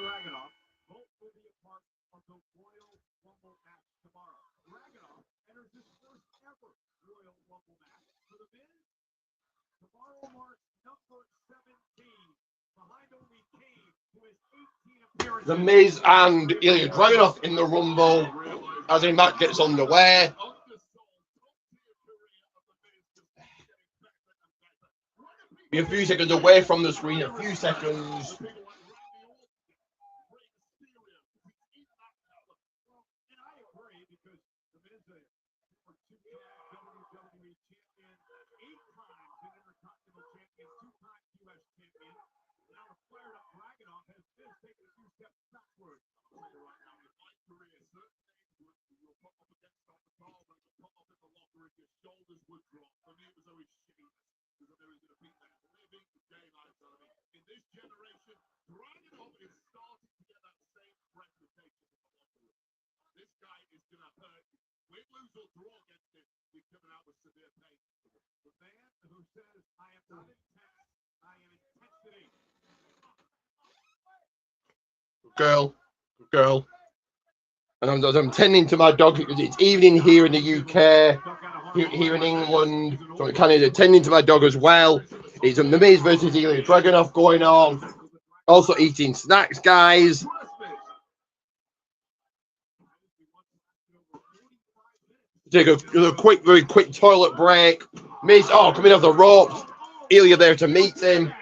Dragunov both will be a part of the Royal Rumble match tomorrow. Dragunov enters his first ever Royal Rumble match for the men. Tomorrow marks number 17, behind only Kane, who has 18 appearances. The Miz and Ilya Dragunov in the Rumble as the match gets underway. Be a few seconds away from the screen, a few seconds. Shoulders would drop. For me, it was always shameless because I knew he was going to beat that living daylight out of me. In this generation, Dragunov is starting to get that same reputation in the locker room. This guy is going to hurt you. Win, lose, or draw against him, you're coming out with severe pain. The man who says, I am not intense, I am intensity. Good girl. Good girl. And I'm tending to my dog because it's evening here in the UK, here in England, so I'm kind of tending to my dog as well. It's The Miz versus Ilya Dragunov going on. Also eating snacks, guys. Take a quick, very quick toilet break. Miz, coming off the ropes. Ilya there to meet him.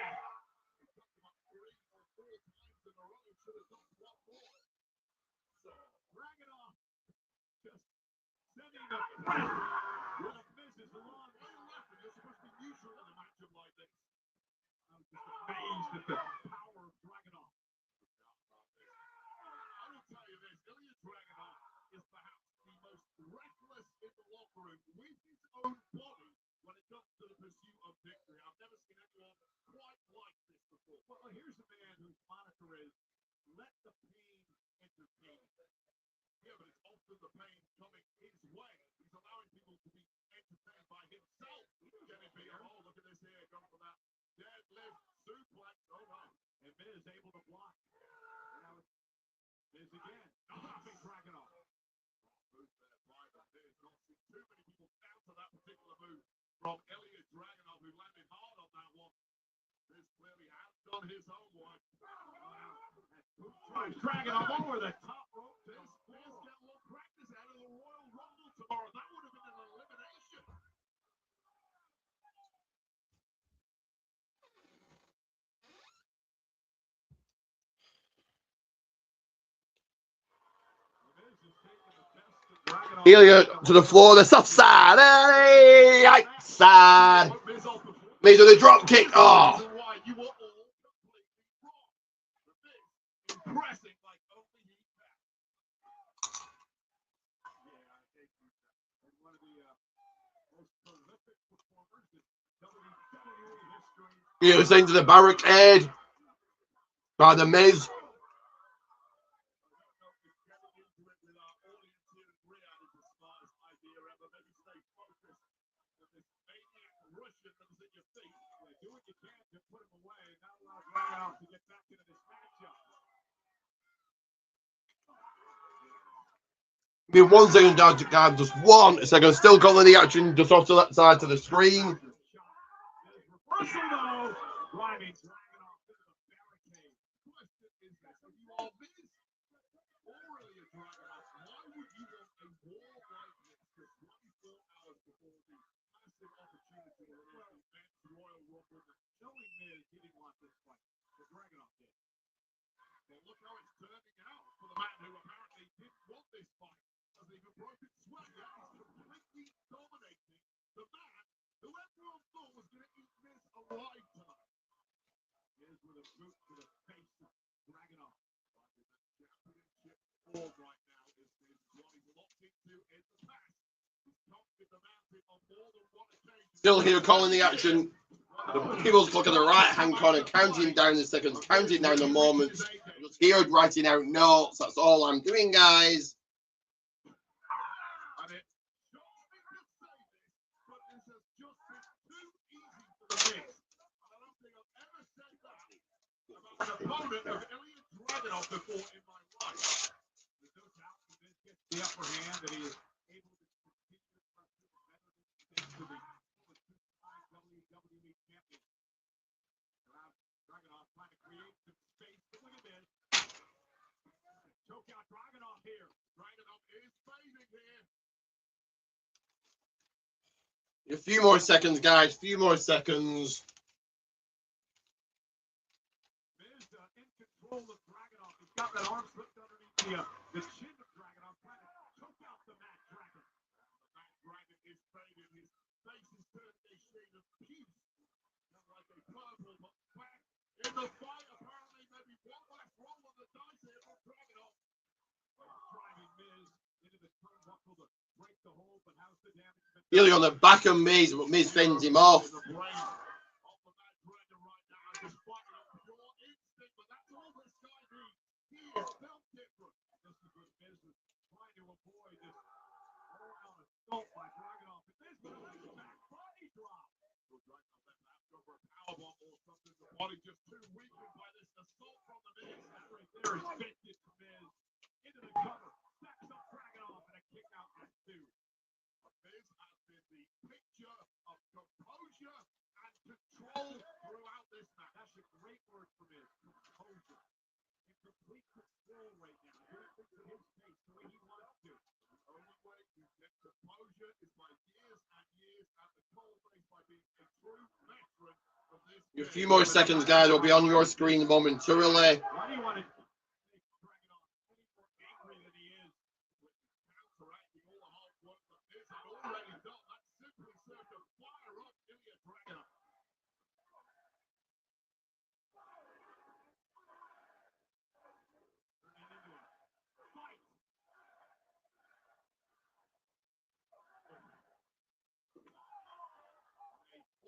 Amazed at the power of Dragunov. I will tell you this, Ilya Dragunov is perhaps the most reckless in the locker room with his own body when it comes to the pursuit of victory. I've never seen anyone quite like this before. Well, here's a man whose moniker is, let the pain entertain. Yeah, but it's often the pain coming his way. He's allowing people to be entertained by himself. Getting beat up. Oh, look at this here, going for that deadlift suplex. Oh no. And Miz able to block. Now Miz again. Stopping Dragunov. Move there by the Miz. Not seen too many people down to that particular move from Ilya Dragunov, who landed hard on that one. Miz clearly has done his homework. Dragunov over the top rope. Miz get a little practice out of the Royal Rumble tomorrow. That would have been an elimination. Ilya to the floor, the soft side. Hey, right side. Miz with a drop kick. Oh. He was into the barricade by the Miz. Give me 1 second down to guard, just 1 second. Still calling the action just off to that side to the screen. Look how it's turning out for the man who apparently didn't want this fight. Hasn't even broken sweat yet. He's completely dominating the man who everyone thought was going to eat this alive tonight. Here's with a boot to the face of Dragunov. The championship form right now is what he's locked into in the past. He's conquered the mountain on more than one occasion. Still here calling the action. The people's clock in the right-hand corner, counting down the seconds, counting down the moments. I'm just here writing out notes. That's all I'm doing, guys. An opponent of Ilya Dragunov before in my life. There's no doubt that this gets the upper hand, and he is able to continue to the two-time WWE champion. Dragunov trying to create some space. Look at this. Choke out Dragunov here. Dragunov is fading here. A few more seconds, guys. Few more seconds. Of Dragunov. He's got that arm slipped underneath the chin of Dragunov, trying to choke out the Mad Dragon. The Mad Dragon is faded. His face is turned a shade of peace. Not like a purple, but back in the fight. Apparently, maybe one last roll of the dice here for Dragunov. Driving Miz into the turnbuckle to break the hold, but how's the damage been done? Nearly on the back of Miz, but Miz fends him off. Body just too weakened by this assault from the Miz. That right there is vintage for Miz. Into the cover. Stacks up Dragunov and a kick out at two. Miz has been the picture of composure and control throughout this match. That's a great word for Miz. Composure. In complete control right now. Doing things at his pace the way he wants to. The only way to get composure is by years and years at the cold face by being a true veteran. A few more seconds, guys. Will be on your screen momentarily. Why do you want to make Dragunov any more angry than he is with counteracting all the hard work that Miz had already done? That simply served to fire up Ilya Dragunov. Turning into a fight.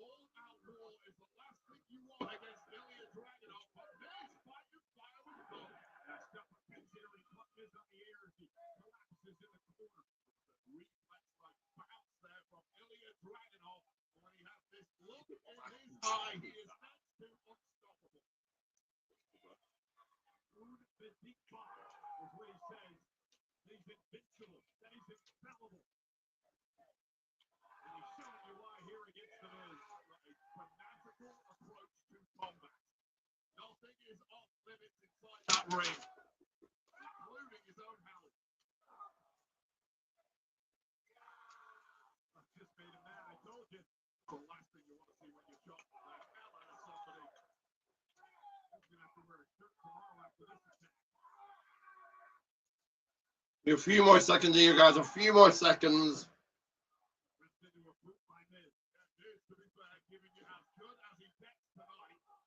All-out war is the last thing you want against Ilya Dragunov, but Miz fighting fire with blood. That stuff against here, he clutches up the air as he collapses in the corner. The reflex-like bounce there from Ilya Dragunov. When he has this look in his eye, he is next to unstoppable. Food physique bar is what he says. He's invincible. That he's infallible. And he's showing you why here against the Miz. A fanatical approach to combat. Nothing is off limits inside that ring, including his own house. I've just made him mad. I told you. The last thing you want to see when you shot the hell out of somebody. He's going to have to wear a shirt tomorrow after this attack. A few more seconds here, guys. A few more seconds. Into a boot by Miz. Miz, to be fair, giving you as good as he gets tonight. But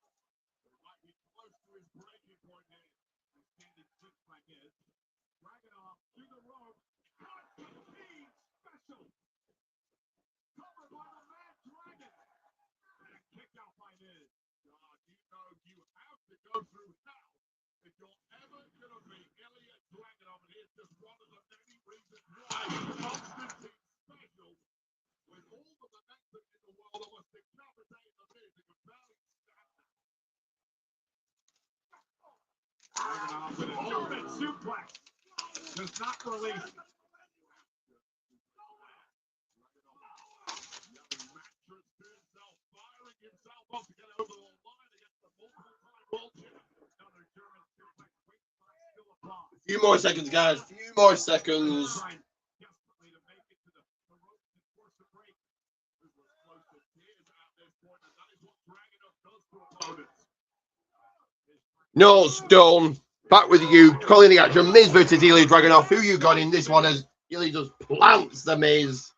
it might be close to his breaking point here. A standing six by Miz. Dragunov to the rope. Cut the key special. Covered by the Mad Dragon. And a kick out by Miz. God, you know you have to go through hell if you're ever going to be Ilya Dragunov. And here's just one of the many reasons why Constantine special. With all the momentum in the world, almost decapitating the Miz, he could barely stand that. Dragunov with an ultimate suplex. Does not release. Mattress to himself, firing himself up to get over the line against the multiple-time world champion. Another German suplex. Weight class still applies. A few more seconds, guys. A few more seconds. Trying desperately to make it to the ropes and force a break. This was close to tears at this point, and that is what Dragunov does to opponents. No, Stone. Back with you. Calling the action. Miz versus Ilya Dragunov. Who you got in this one as Ilya just plants the Miz?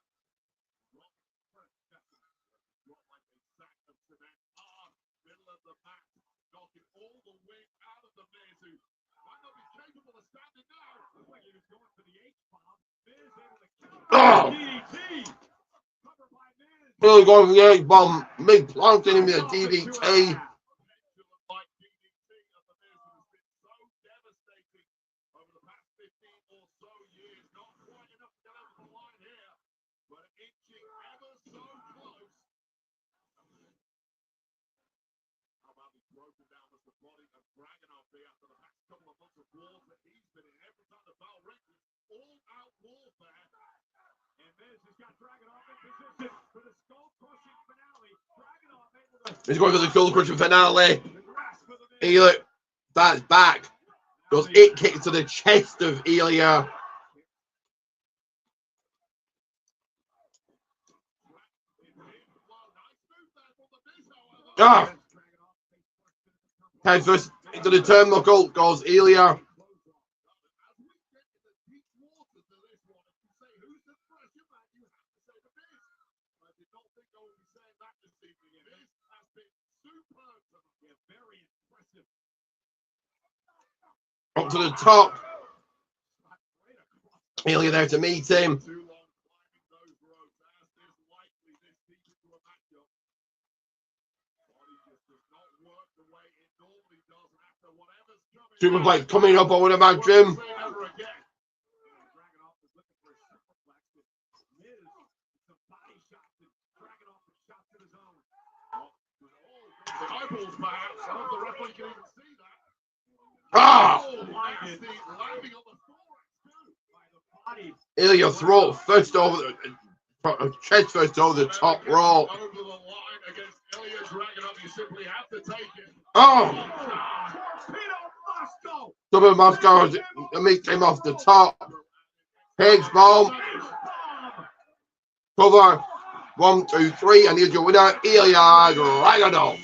Oh! DDT! Covered by Miz. Really going for the H bomb. Big planting him with a DDT. He's going for the skull crushing finale. Ilya, that's back. Goes 8 kicks to the chest of Ilya. Ah! Head first into the turnbuckle goes Ilya. Up to the top. Ilya there to meet him. Superplex coming up, I would imagine. Ah! Ilya throat first over the chest first over the top rope. Oh! Double Moscow meets him off the top. Pig's bomb. Cover. 1, 2, 3, and here's your winner, Ilya Dragunov.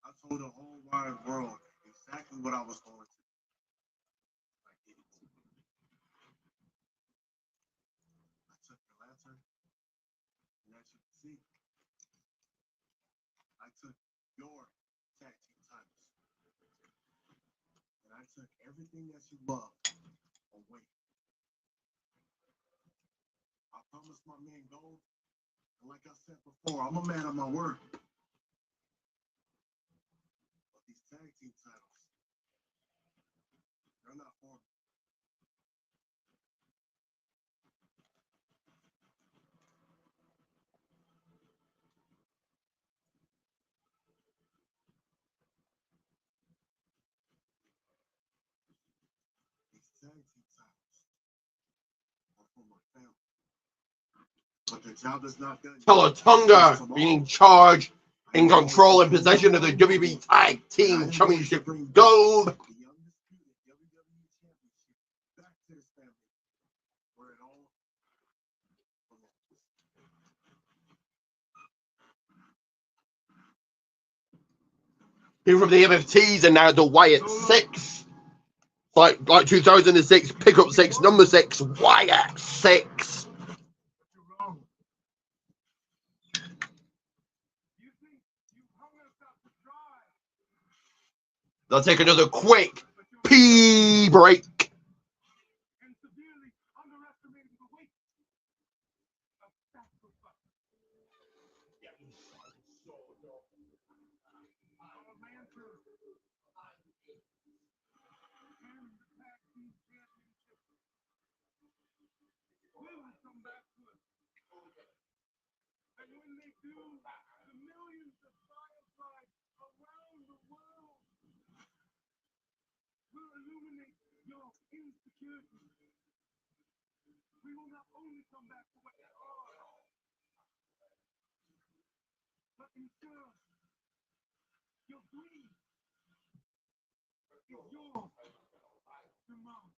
I told the whole wide world exactly what I was going to. I did it. I took the lantern, and as you can see, I took your tag team titles, and I took everything that you love away. I promised my man gold, and like I said before, I'm a man of my word. These tag team titles, they're not for me. These tag team titles are for my family. But the job is not done. Talatunga being in charge, in control, and possession of the WB Tag Team Championship Gold. Here from the MFTs and now the Wyatt 6. Like 2006, pickup 6, number 6, Wyatt 6. They'll take another quick pee break. We will not only come back to what they are, but ensure your dream is yours. Well,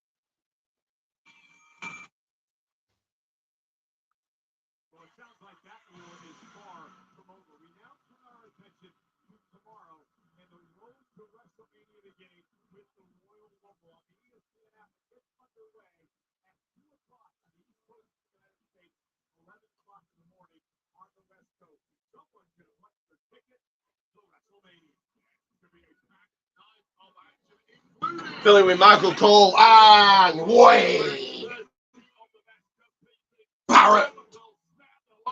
it sounds like that war is far from over. We now turn our attention to tomorrow and the road to WrestleMania to game with the Royal Rumble on the ESPN app. Gets underway at 2 o'clock on the East Coast of the United States, 11 o'clock in the morning on the West Coast. Someone's going to punch the ticket to WrestleMania. It's going to be a packed night of action, including Filling with Michael Cole and Wwe Barrett.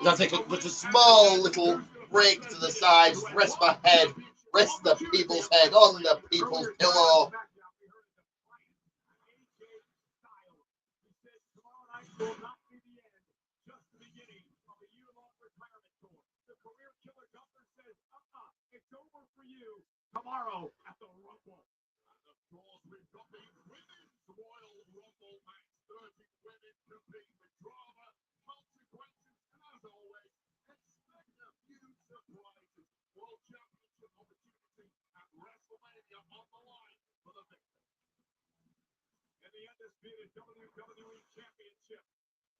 Now take a small little break to the side, rest my head, rest the people's head on the people's pillow. will not be the end, just the beginning of a year-long retirement tour. The career killer Gunther says, it's over for you tomorrow at the Rumble. And of course, we've got the Women's Royal Rumble match. 30 women competing with drama, consequences, and as always, expect a few surprises. World Championship opportunity at WrestleMania on the line for the victor. And the undisputed WWE Championship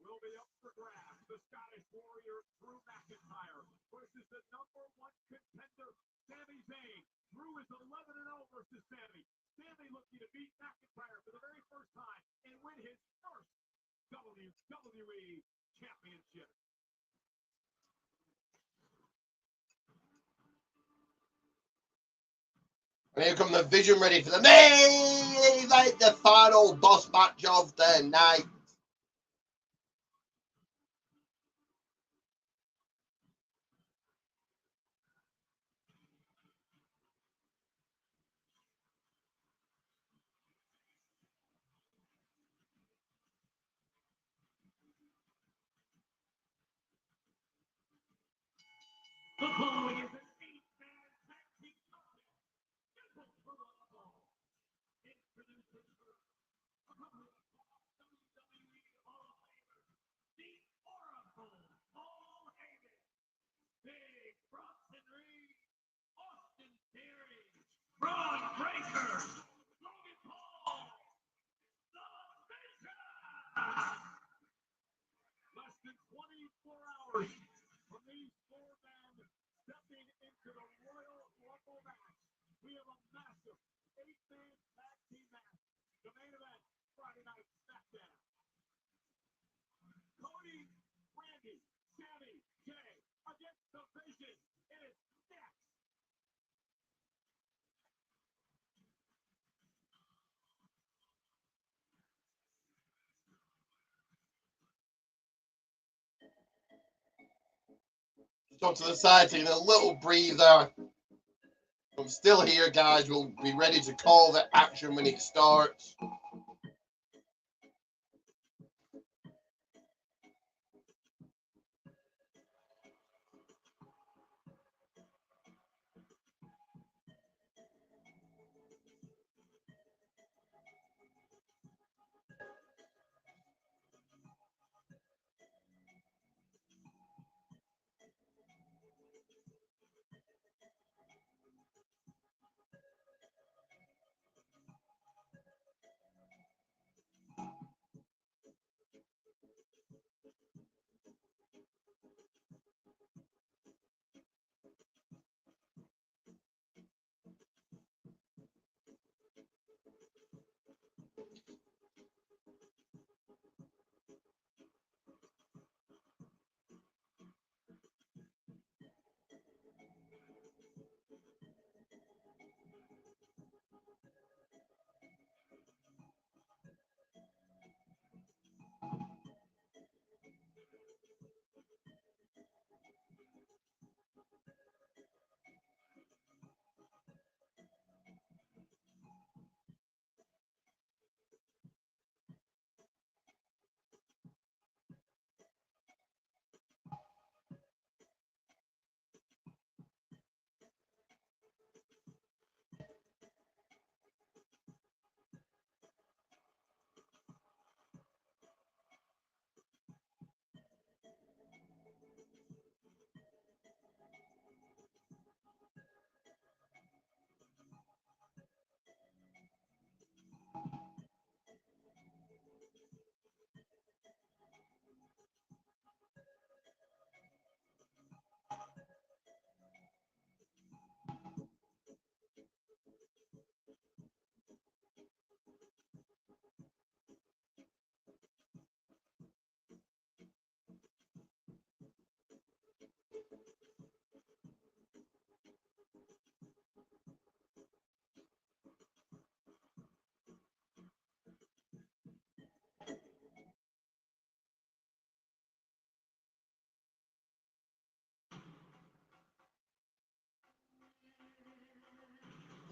will be up for grabs. The Scottish Warrior Drew McIntyre versus the #1 contender, Sami Zayn. Drew is 11-0 versus Sami. Sami looking to beat McIntyre for the very first time and win his first WWE Championship. And here come the Vision ready for the main event, the final boss match of the night. The following is an 8-man tag team match. Scheduled for the fall. Introducing first, a couple of WWE Hall of Famers, the Oracle, Paul Heyman, Big Bronson Reed, Austin Theory, Braun Breaker, Logan Paul, The Vision. Less than 24 hours from these four men stepping into the Royal Rumble match, we have a massive 8-man tag team match. The main event, Friday Night Smackdown. Cody, Randy, Sami, Jay against the Vision. It is next. Jump to the side, taking a little breather. I'm still here, guys. We'll be ready to call the action when it starts.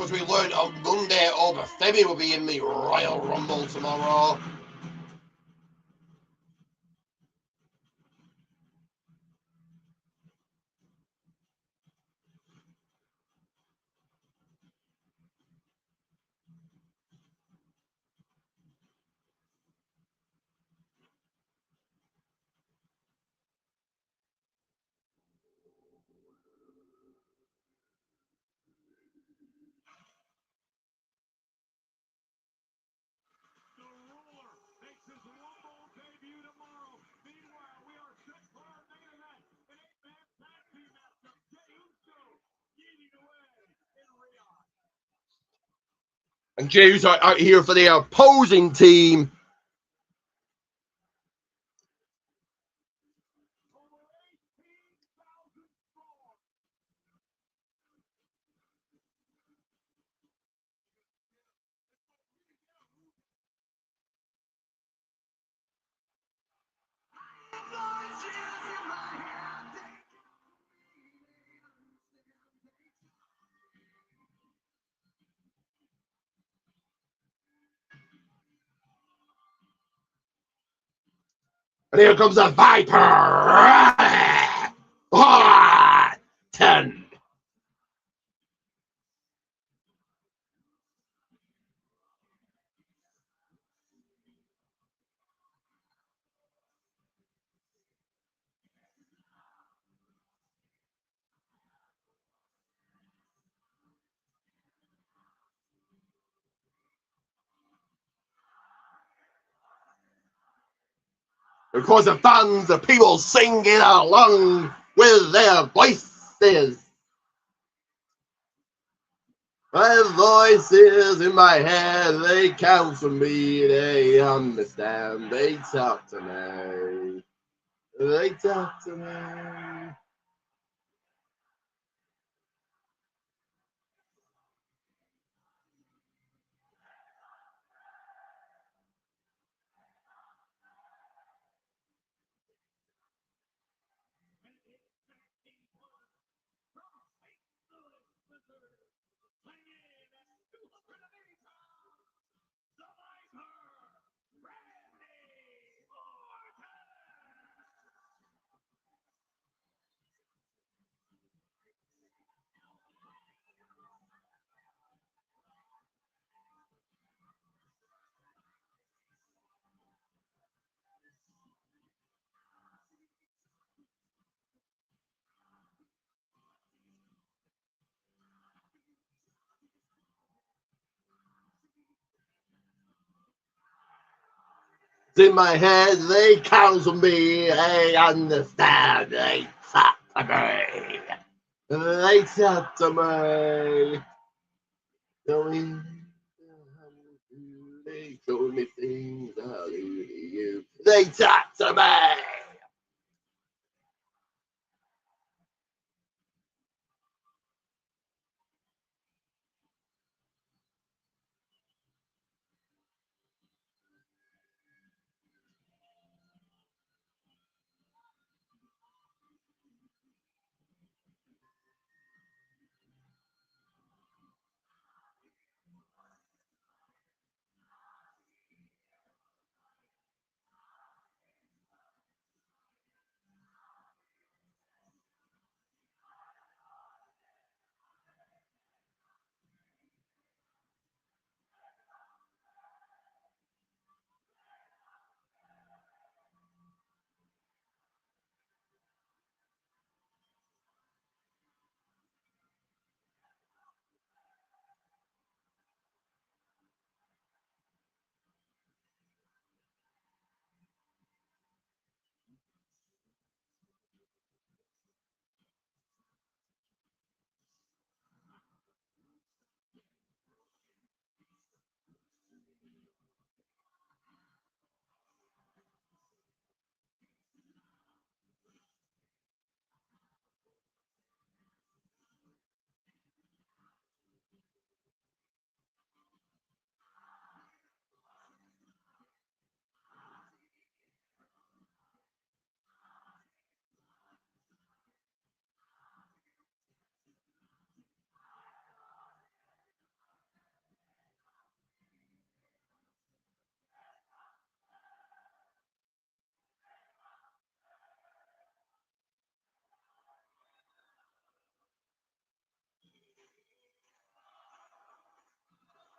as we learned on Monday, over Femi will be in the Royal Rumble tomorrow. And Jews are out here for the opposing team. And here comes a Viper. 10. Of course, the fans, the people singing along with their voices. My voices in my head, they count for me, they understand, they talk to me. They talk to me. In my head, they counsel me, they understand, they talk to me. They talk to me. They show me things I do to you. They talk to me.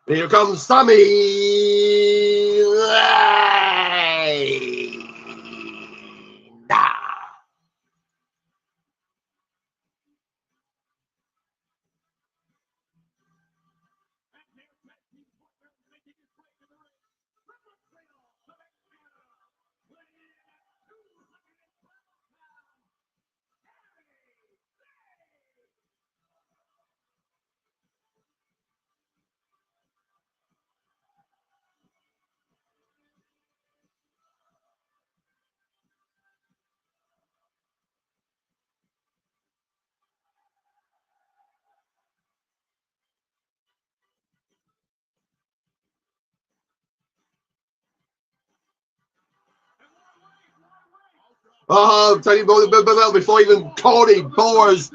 Here comes Sami. Oh, tell you before even Cody Boers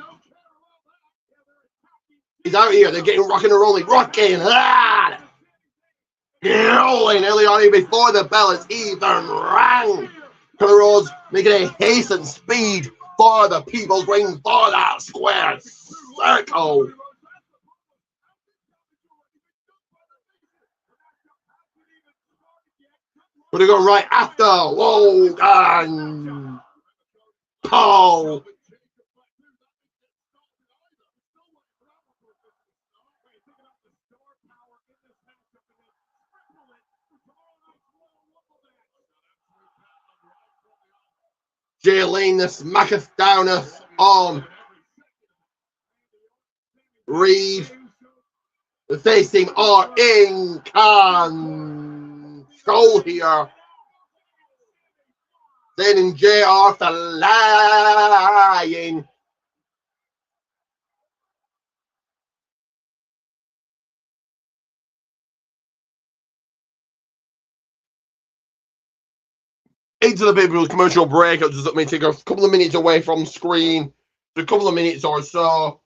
is out here. They're getting rocking and rolling. Rocking. Rolling early on before the bell is even rang. Cody Rhodes making a haste and speed for the People's Ring for that square circle. We're going to go right after Logan Paul. Jaylene the Smackdowneth on Reed. The face team are in control here. Zayn and Jay are flying. Into the big commercial break. It just let me take a couple of minutes away from screen. A couple of minutes or so.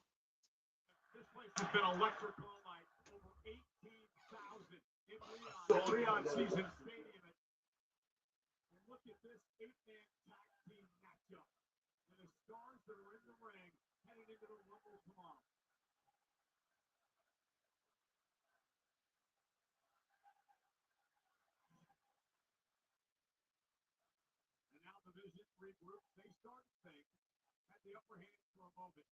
This place has been electrical like over 18,000 in Riyadh season stadium. And look at this 8-man tag team matchup. And the stars that are in the ring headed into the Rumble tomorrow. And now the Vision regroup. They started things, had the upper hand for a moment.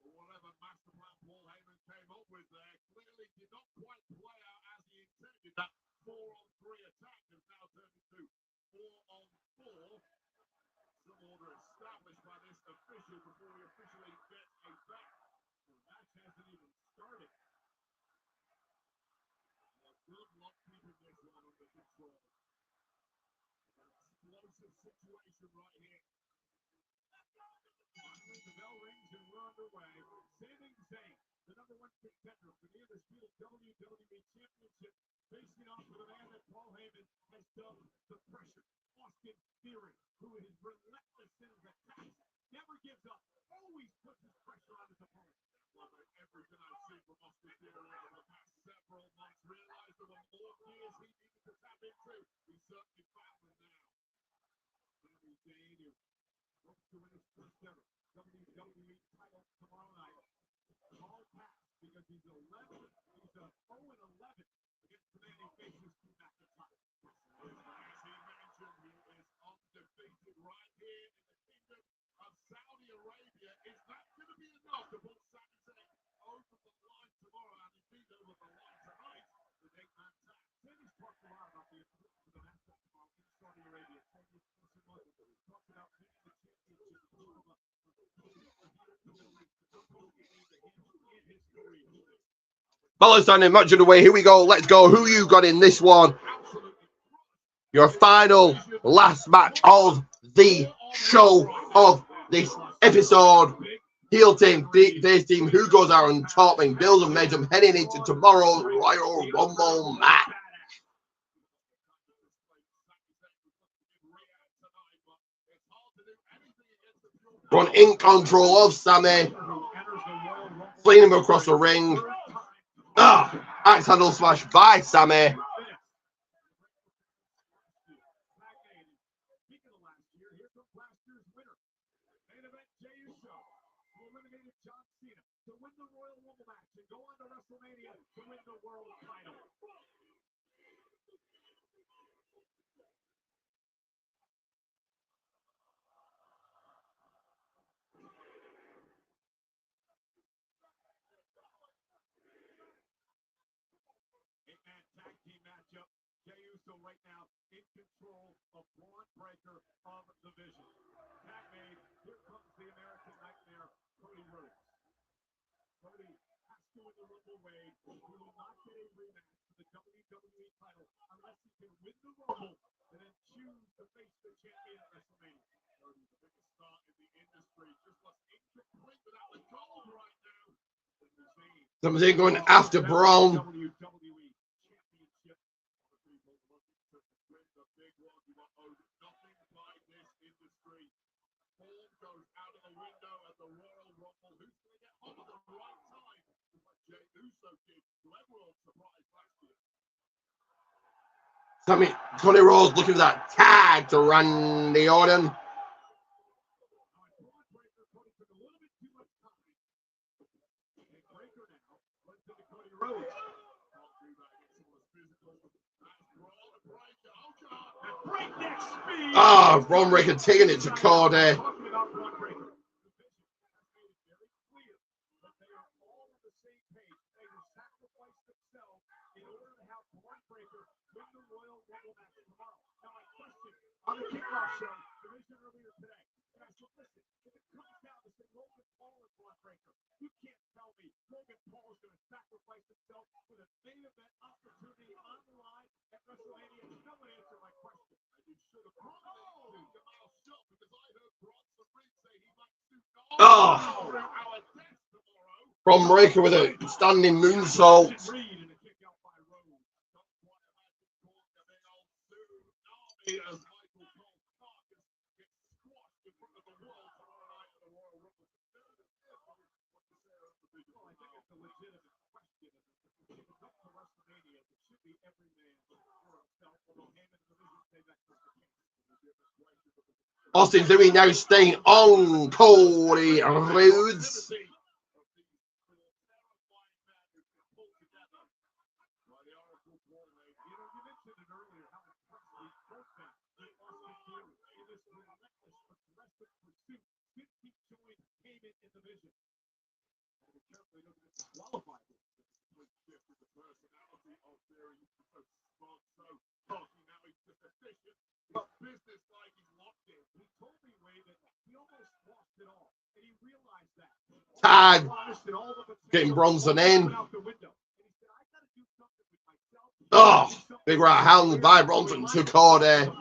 Whatever master plan Paul Heyman came up with there clearly did not quite play out as he intended. That 4-on-3 attack has now turned into 4-on-4. Some order established by this official before we officially get a back. The match hasn't even started. Good luck keeping this one under control. An explosive situation right here. The bell rings and we're underway. Sami Zayn, the #1 contender for the undisputed WWE Championship, facing off with a man that Paul Heyman has dubbed the Pressure. Austin Theory, who is relentless in his attacks, never gives up, always puts his pressure on his opponent. Well, everything I've seen from Austin Theory over the past several months, realized there were more gears he needed to tap into. He's certainly found them now. Sami Zayn, who hopes to win his first ever WWE title tomorrow night. Call pass because he's 0-11 against the man he faces to McIntyre. As he mentioned, he is undefeated right here in the kingdom of Saudi Arabia. Is that going to be enough to put Sami Zayn over the line tomorrow and indeed over the line tonight? The 8-man tag. Sami's talked a lot about the importance of the match tomorrow in Saudi Arabia. Talked about winning the championship. Fellas standing much of the way. Here we go. Let's go. Who you got in this one? Your final last match of the show of this episode. Heel team, face team, who goes out on top and builds a momentum heading into tomorrow's Royal Rumble match. Run in control of Sami. Flinging him across the ring. Axe handle smash by Sami. To win the Royal Rumble match and go on to WrestleMania to win the world title. Eight-man tag team matchup. Jey Uso right now in control of Braun Breaker of the Vision. Tag made. Here comes the American Nightmare, Cody Rhodes. Cody has to win the Rumble way. He will not get a rematch for the WWE title unless he can win the Rumble and then choose to face the champion at WrestleMania. Cody, the biggest star in the industry, just looks incomplete without the gold right now. Somebody going after Braun. WWE Championship. People looking to win the big one. You are owed nothing by this industry. Form goes out of the window at the Royal Rumble. Who's going to get home at the right time? Just like Jey Uso did to everyone's surprise last year. Sami, Cody Rhodes looking for that tag to Randy Orton. Ah, Braun Breaker taking it to Cody. On the kickoff show, the vision earlier today. And I said, listen, if it comes down to say Logan Paul and Braun Breaker, you can't tell me Logan Paul is going to sacrifice himself for the main event opportunity online at WrestleMania. No one answered my question. You should have brought it to Jamal Show because I heard Bronson Reed say he might suit Oh! Braun Breaker with a standing moonsault. Austin Theory now staying on Cody Rhodes. Tag, getting Bronson in. Oh, big right hand by Bronson to Cody.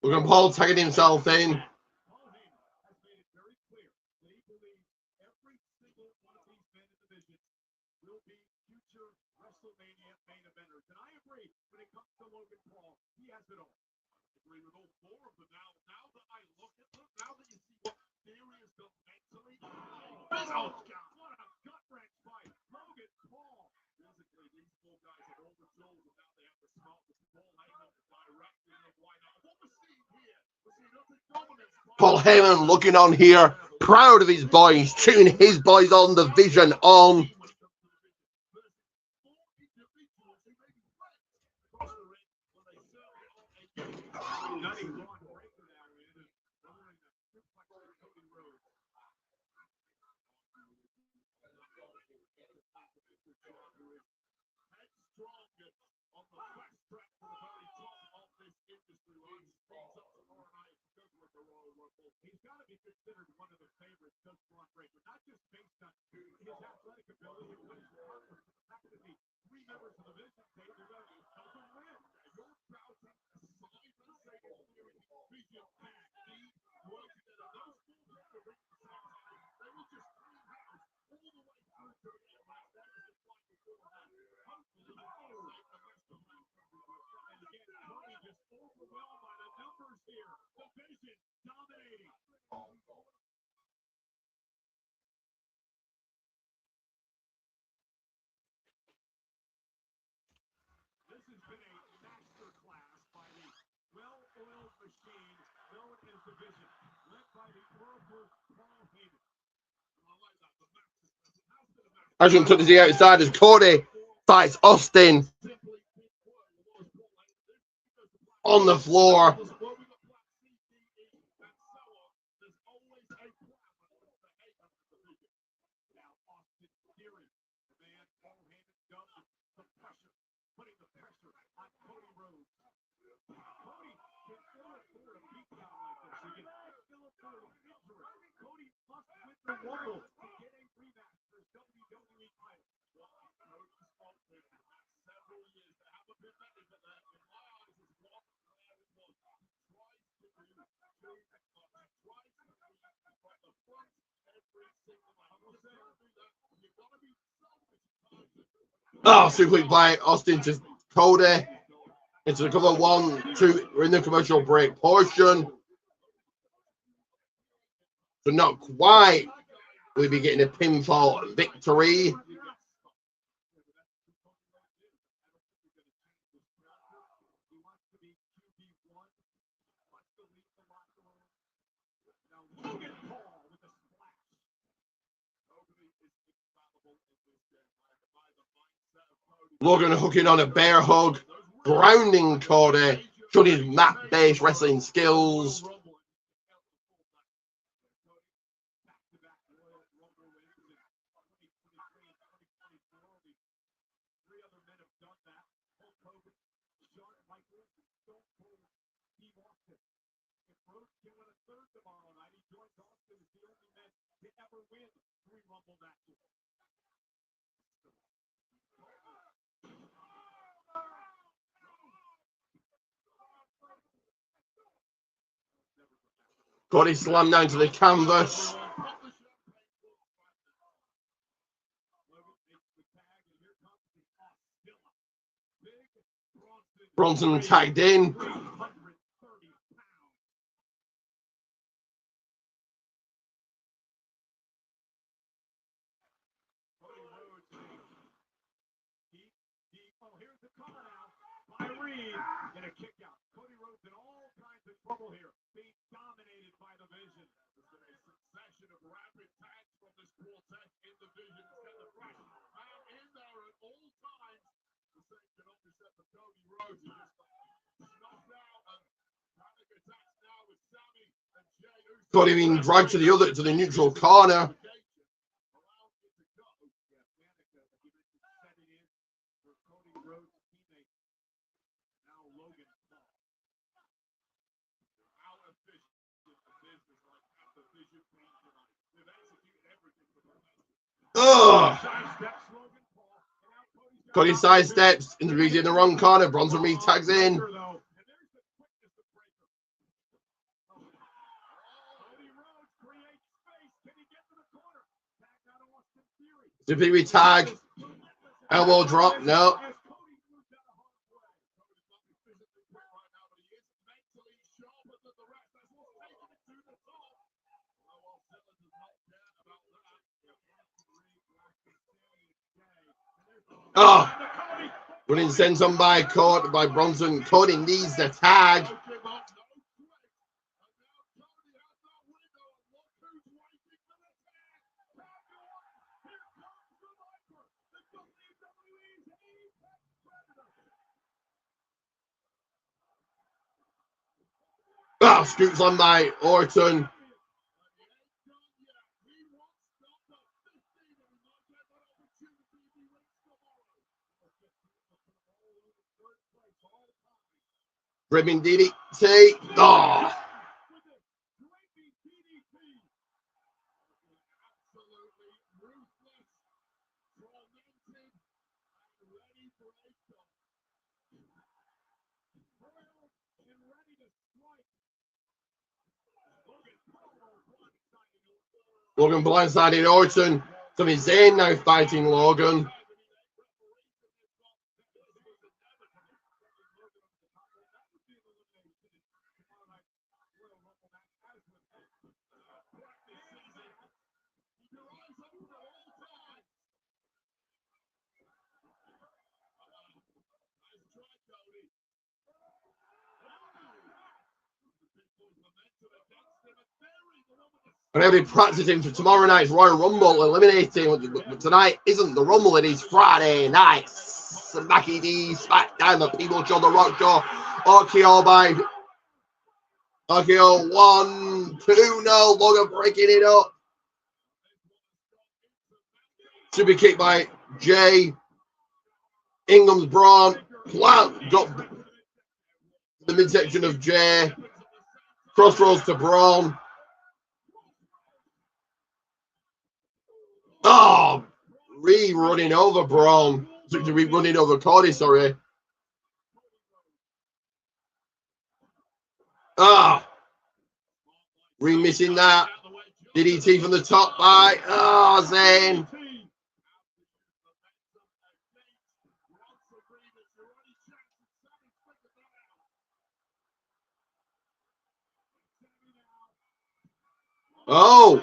Logan Paul tagging himself in. WrestleMania main eventers. And I agree when it comes to Logan Paul, he has it all. I agree with all four of them now. Now that I look at them, now that you see what Theory has done mentally, oh God, what a gut wrench by Logan Paul. Physically, these four guys have all the tools, and now they have to smart with Paul Heyman directing them. Why not? What we're seeing here, we're seeing nothing dominance. Paul Heyman looking on here, proud of his boys, cheering his boys on, the Vision on. He's got to be considered one of the favorites, just Braun Breaker, not just based on his athletic ability and what he's accomplished, but the fact that the three members of the Vision team are going to help him win. You're about to Simon Zayn Theory Vision tag team work together. Those four men are ring the same time. They will just clean house all the way through to the end. That is the point before that. Hopefully, they will save the rest of them. And again, Cody just overwhelmed by the numbers here. The Vision Ashton took to the outside as Cody fights Austin on the floor. Oh, super by Austin to Cody into the cover 1, 2. We're in the commercial break portion. So not quite. We'll be getting a pinfall victory. Logan hooking on a bear hug, grounding Cody, showing his mat-based wrestling skills. Cody slammed down to the canvas. Bronson tagged in. In a kick out. Cody Rhodes in all kinds of trouble here, being dominated by the Vision. There's been a succession of rapid tags from this quartet in the Vision. It's got the fresh man in there at all times. The same can only set the Cody Rhodes. He just knocked out and panic attacks now with Sami and Jey. Cody being dragged to the neutral corner. Ugh. Cody sidesteps, introduced in the wrong corner. Bronson Reed tags in. Superior tag. Elbow drop. No. Oh, running senton by Bronson. Cody needs the tag. Oh, scoops on by Orton. Ribbon DDT. Oh. Logan blindsided Orton. Sami Zayn now fighting Logan. And they'll be practicing for tomorrow night's Royal Rumble, eliminating. But tonight isn't the Rumble, it is Friday night. Smacky D, Smackdown, the People Show, the Rock Show. RKO by RKO 1-2. No, Logan breaking it up. Super kick by Jay. Ingham's Braun. Plant got the midsection of Jay. Crossroads to Braun. Oh, running over Braun. Running over Cody, sorry. Ah, missing that. DDT from the top by Zayn. Oh,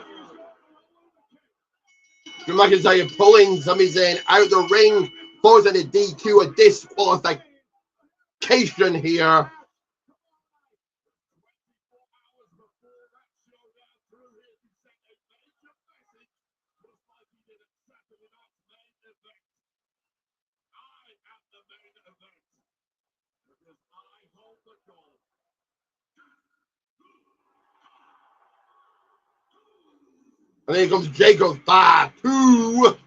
Mcintyre pulling Sami Zayn out the ring, forcing a DQ, a disqualification here. And here comes Jacob 5-2.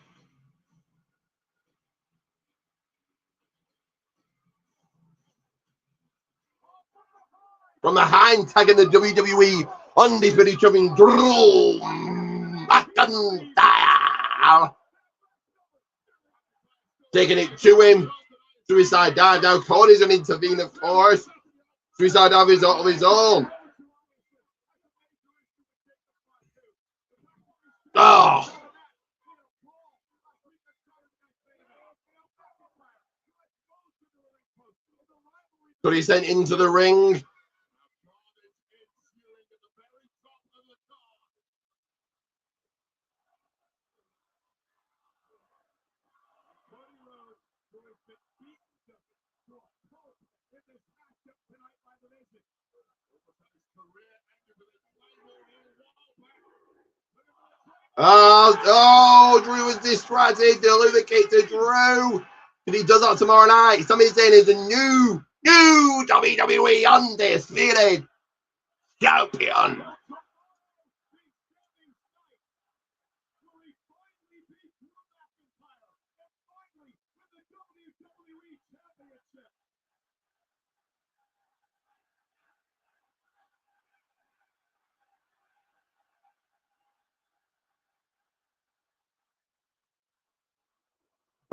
From behind, tagging the WWE Undisputed Champion Drew McIntyre. Taking it to him. Suicide dive. Now Cody's going to intervene, of course. Suicide dive is of his own. Oh. Cody sent into the ring. Drew was distracted. Deliver kick to Drew. And he does that tomorrow night. Sami Zayn is the new WWE Undisputed Champion.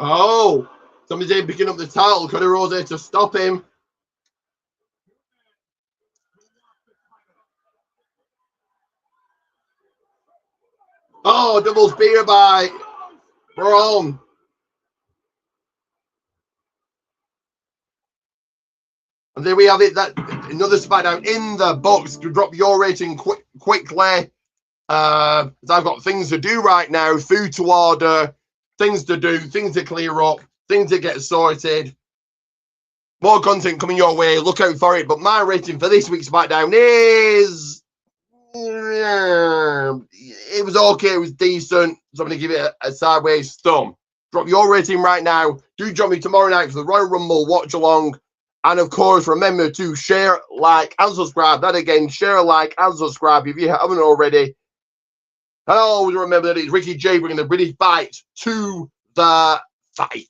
Oh, Sami Zayn picking up the title. Cody Rhodes there to stop him. Oh, double spear by Braun. And there we have it. That another SmackDown in the box. To drop your rating quickly. I've got things to do right now. Food to order. Things to do. Things to clear up. Things to get sorted. More content coming your way. Look out for it. But my rating for this week's SmackDown is... it was okay. It was decent. So I'm going to give it a sideways thumb. Drop your rating right now. Do join me tomorrow night for the Royal Rumble watch along. And of course, remember to share, like, and subscribe. That again, share, like, and subscribe if you haven't already. And always remember that it's Ricky J bringing the British fight to the fight.